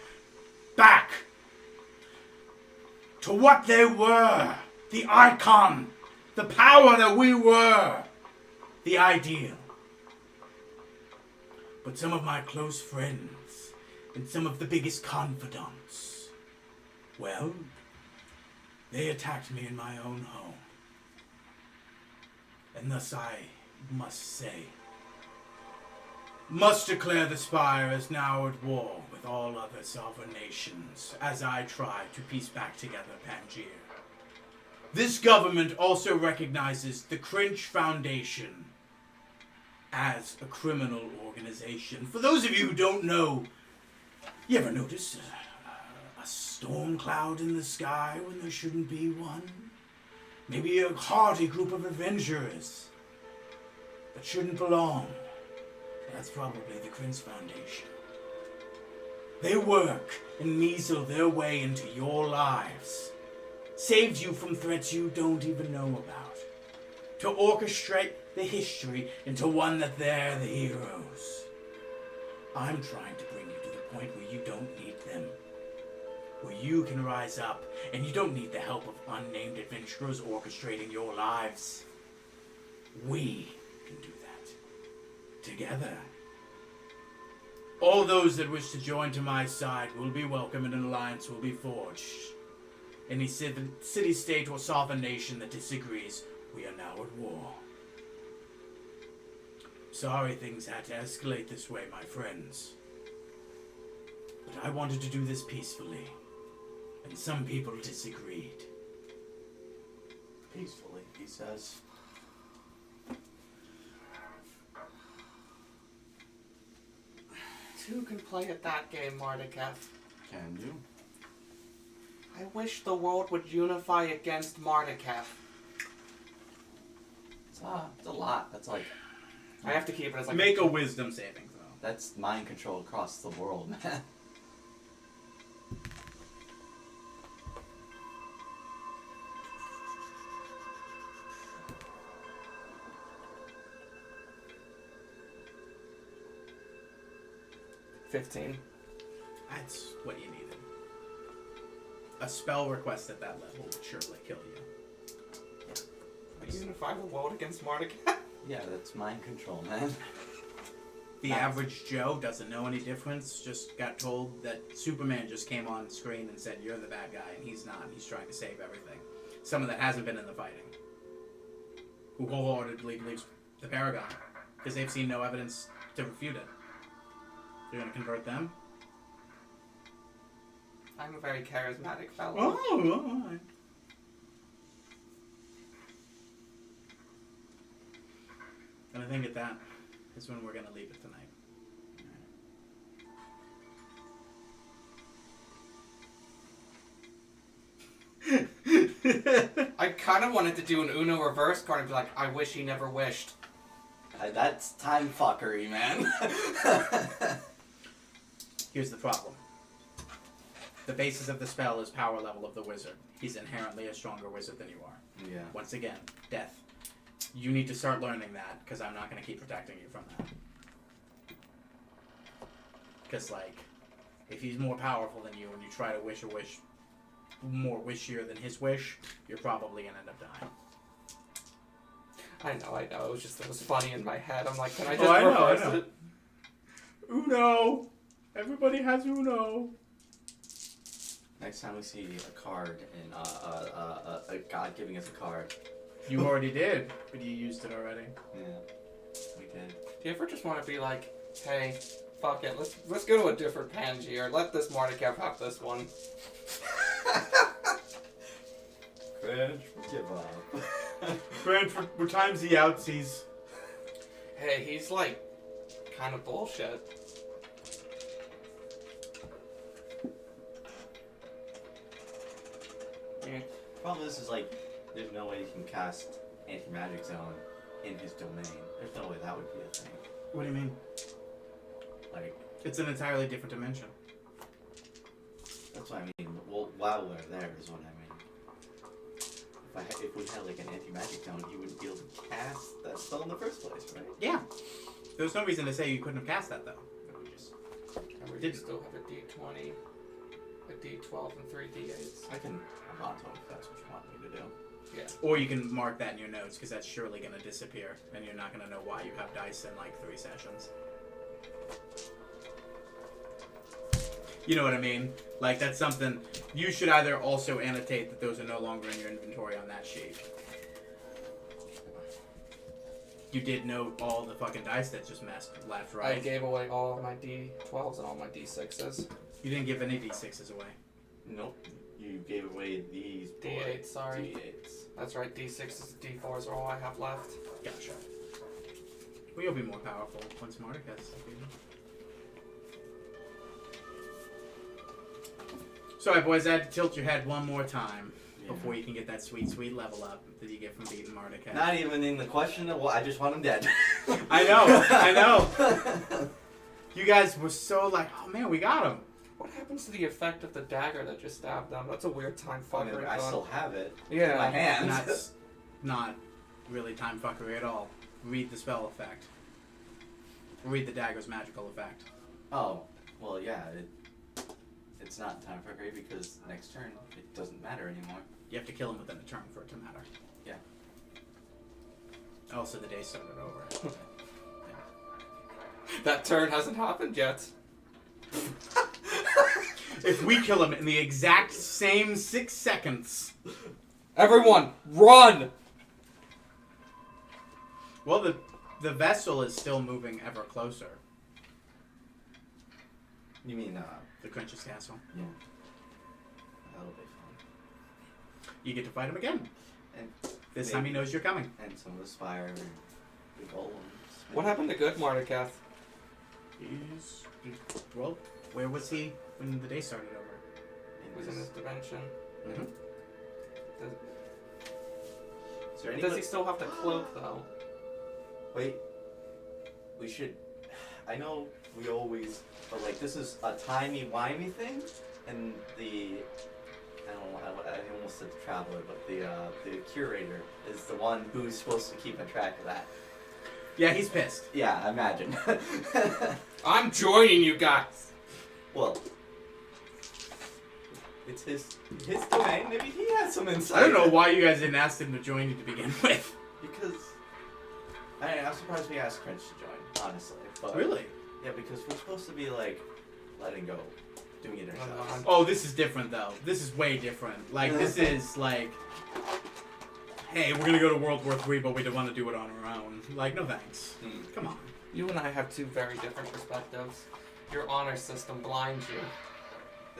back, to what they were, the icon, the power that we were, the ideal. But some of my close friends and some of the biggest confidants, well, they attacked me in my own home. And thus I must declare the Spire is now at war with all other sovereign nations as I try to piece back together Pangaea. This government also recognizes the Cringe Foundation as a criminal organization. For those of you who don't know, you ever notice a storm cloud in the sky when there shouldn't be one? Maybe a hearty group of adventurers that shouldn't belong. That's probably the Cringe Foundation. They work and measle their way into your lives, saves you from threats you don't even know about, to orchestrate the history into one that they're the heroes. I'm trying to bring you to the point where you don't need them, where you can rise up and you don't need the help of unnamed adventurers orchestrating your lives. We can do that together. All those that wish to join to my side will be welcome and an alliance will be forged. Any city, state, or sovereign nation that disagrees, we are now at war. Sorry things had to escalate this way, my friends. But I wanted to do this peacefully, and some people disagreed. Peacefully, he says. Two can play at that game, Mardikev. Can you? I wish the world would unify against Mardikev. It's a lot. That's like... I have to keep it as like... Make a wisdom saving throw. That's mind control across the world, man. $15. That's what you needed. A spell request at that level would surely kill you. Unify the world against Mardikev? Yeah, that's mind control, man. The average Joe doesn't know any difference, just got told that Superman just came on screen and said, you're the bad guy, and he's not. He's trying to save everything. Someone that hasn't been in the fighting. Who wholeheartedly believes the Paragon. Because they've seen no evidence to refute it. You're going to convert them? I'm a very charismatic fellow. Oh, all right. And I think at that is when we're going to leave it tonight. I kind of wanted to do an Uno reverse card and be like, I wish he never wished. That's time fuckery, man. Here's the problem. The basis of the spell is power level of the wizard. He's inherently a stronger wizard than you are. Yeah. Once again, death. You need to start learning that, because I'm not going to keep protecting you from that. Because, like, if he's more powerful than you and you try to wish a wish more wishier than his wish, you're probably going to end up dying. I know. It was funny in my head. I'm like, can I just reverse it? Uno! Everybody has Uno! Next time we see a card and a god giving us a card. You already did, but you used it already. Yeah, we did. Do you ever just want to be like, hey, fuck it, let's go to a different Pangaea, or let this Mardikev have this one? Cringe, give up. Friend, we're times the outsies. Hey, he's like, kind of bullshit. problem is like, there's no way you can cast anti-magic zone in his domain. There's no way that would be a thing. What do you mean? Like, It's an entirely different dimension. that's what I mean. Well, while we're there is what I mean. If we had like an anti-magic zone, you wouldn't be able to cast that spell in the first place, right? Yeah. There's no reason to say you couldn't have cast that, though. Or we just, And we still have a D20, a D12, and 3 D8s. I can hold on to them if that's what you want me to do. Yeah. Or you can mark that in your notes, because that's surely going to disappear, and you're not going to know why you have dice in, like, 3 sessions. You know what I mean? Like, that's something... You should either also annotate that those are no longer in your inventory on that sheet. You did note all the fucking dice that just messed left, I right? gave away all of my D12s and all my D6s. You didn't give any D6s away. Nope. You gave away these D8s, sorry. D8s. That's right, D6s and D4s are all I have left. Gotcha. Well, you'll be more powerful once Martika has stuff, you know? Sorry, boys, I had to tilt your head one more time before you can get that sweet, sweet level up that you get from beating Martika. Not even in the question of, well, I just want him dead. I know. You guys were so like, oh man, we got him. What happens to the effect of the dagger that just stabbed them? That's a weird time fucker. I still have it yeah. in my hand. And that's not really time fuckery at all. Read the spell effect. Read the dagger's magical effect. Oh, well, yeah. It's not time for grave because next turn it doesn't matter anymore. You have to kill him within a turn for it to matter. Yeah. Also, the day started over. That turn hasn't happened yet. If we kill him in the exact same 6 seconds... Everyone, run! Well, the vessel is still moving ever closer. You mean, The Crunch's castle. yeah. That'll be fun. You get to fight him again. And This time he knows you're coming. And some of the spire, the golems. What happened to good Mordekath? Well, where was he when the day started over? He was in this dimension. Mm-hmm. Is there Does anybody... he still have the cloak, though? Wait. We should... I know we always... But, like, this is a timey-wimey thing, and the... I almost said the Traveler, but the Curator is the one who's supposed to keep a track of that. Yeah, he's pissed. Yeah, imagine. I'm joining you guys! Well... It's his domain. Maybe he has some insight. I don't know why you guys didn't ask him to join you to begin with. Because... I'm surprised we asked Crunch to join, honestly. But, Really? Yeah, because we're supposed to be, like, letting go. Doing it ourselves. Oh, this is different, though. This is way different. Like, this is, like... Hey, we're gonna go to World War III, but we don't want to do it on our own. Like, no thanks. Come on. You and I have two very different perspectives. Your honor system blinds you.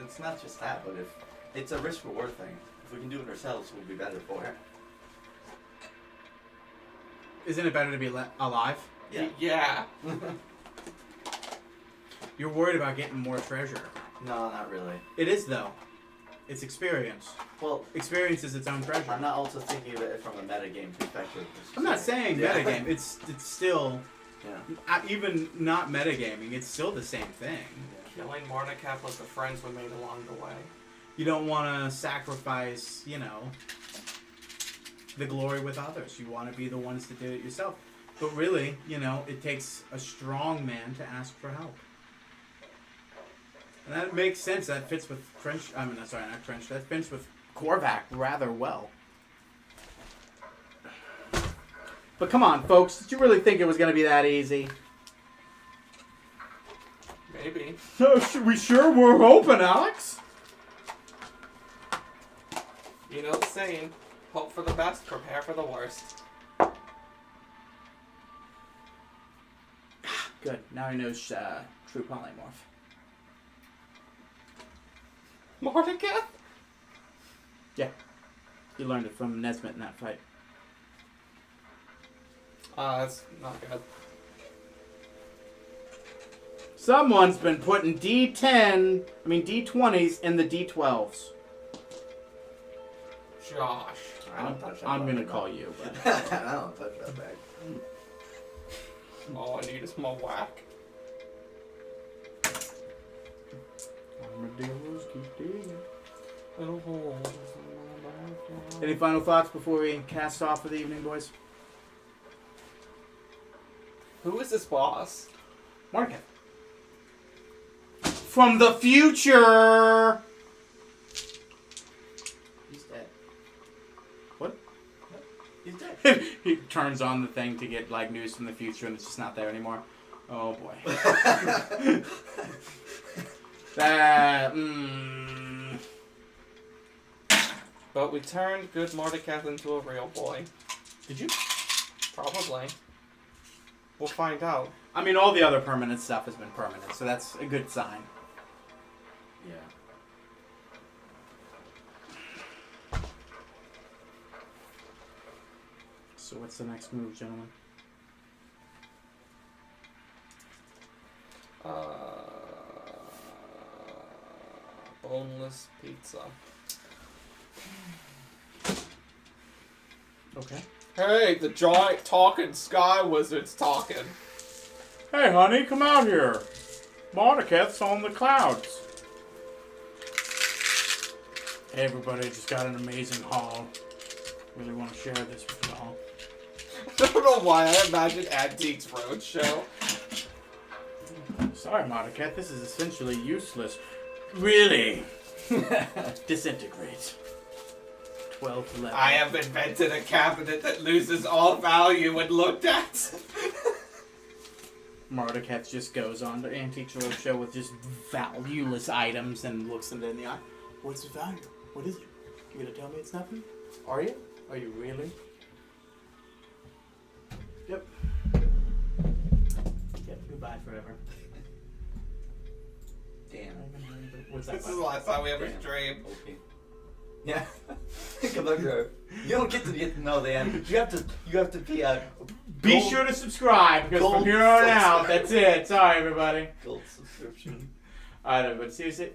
It's not just that, but if it's a risk-reward thing. If we can do it ourselves, we'll be better for it. Isn't it better to be alive? Yeah. Yeah. You're worried about getting more treasure. No, not really. It is, though. It's experience. Well, Experience is its own treasure. I'm not also thinking of it from a metagame perspective. I'm not saying Yeah. metagame. It's still... Yeah. Even not metagaming, it's still the same thing. Killing Mordekath was the friends we made along the way. You don't want to sacrifice, you know, the glory with others. You want to be the ones to do it yourself. But really, you know, it takes a strong man to ask for help. And that makes sense. That fits with Trench. I mean, sorry, not Trench. That fits with Korvac rather well. But come on, folks. Did you really think it was going to be that easy? Maybe. We sure were hoping, Alex. You know the saying, hope for the best, prepare for the worst. Good. Now he knows true polymorph. Mordekath? Yeah. He learned it from Nesmith in that fight. That's not good. Someone's been putting D20s in the D12s. Josh. I don't touch that I'm gonna button. call you, but I don't touch that bag. All I need is my whack. armadillos keep digging. Little holes. Any final thoughts before we cast off for the evening, boys? Who is this boss? Market. From the future. He's dead. What? He's dead. He turns on the thing to get like news from the future, and it's just not there anymore. Oh boy. That. But we turned good Mordecai into a real boy. Did you? Probably. We'll find out. I mean, all the other permanent stuff has been permanent, so that's a good sign. Yeah. So what's the next move, gentlemen? Boneless pizza. Okay. Hey, the giant talking sky wizard's talking. Hey, honey, come out here. Mordecai's on the clouds. Hey, everybody, just got an amazing haul. Really want to share this with you all. I don't know why I imagine Antiques Roadshow. Sorry, Mordecai, this is essentially useless. Really? Disintegrate. 12 to 11. I have invented a cabinet that loses all value when looked at. Mordecai just goes on to Antiques Roadshow with just valueless items and looks them in the eye. What's the value? What is it? You gonna tell me it's nothing? Are you? Are you really? Yep. Yep, goodbye forever. Damn. What's that? This is the last time we ever streamed. Okay. Yeah. Come on, girl. You don't get to know the end. You have to be a Be gold- sure to subscribe because from gold here on out, subscribe. that's it. Sorry, everybody. gold subscription. Alright, everybody. See you soon.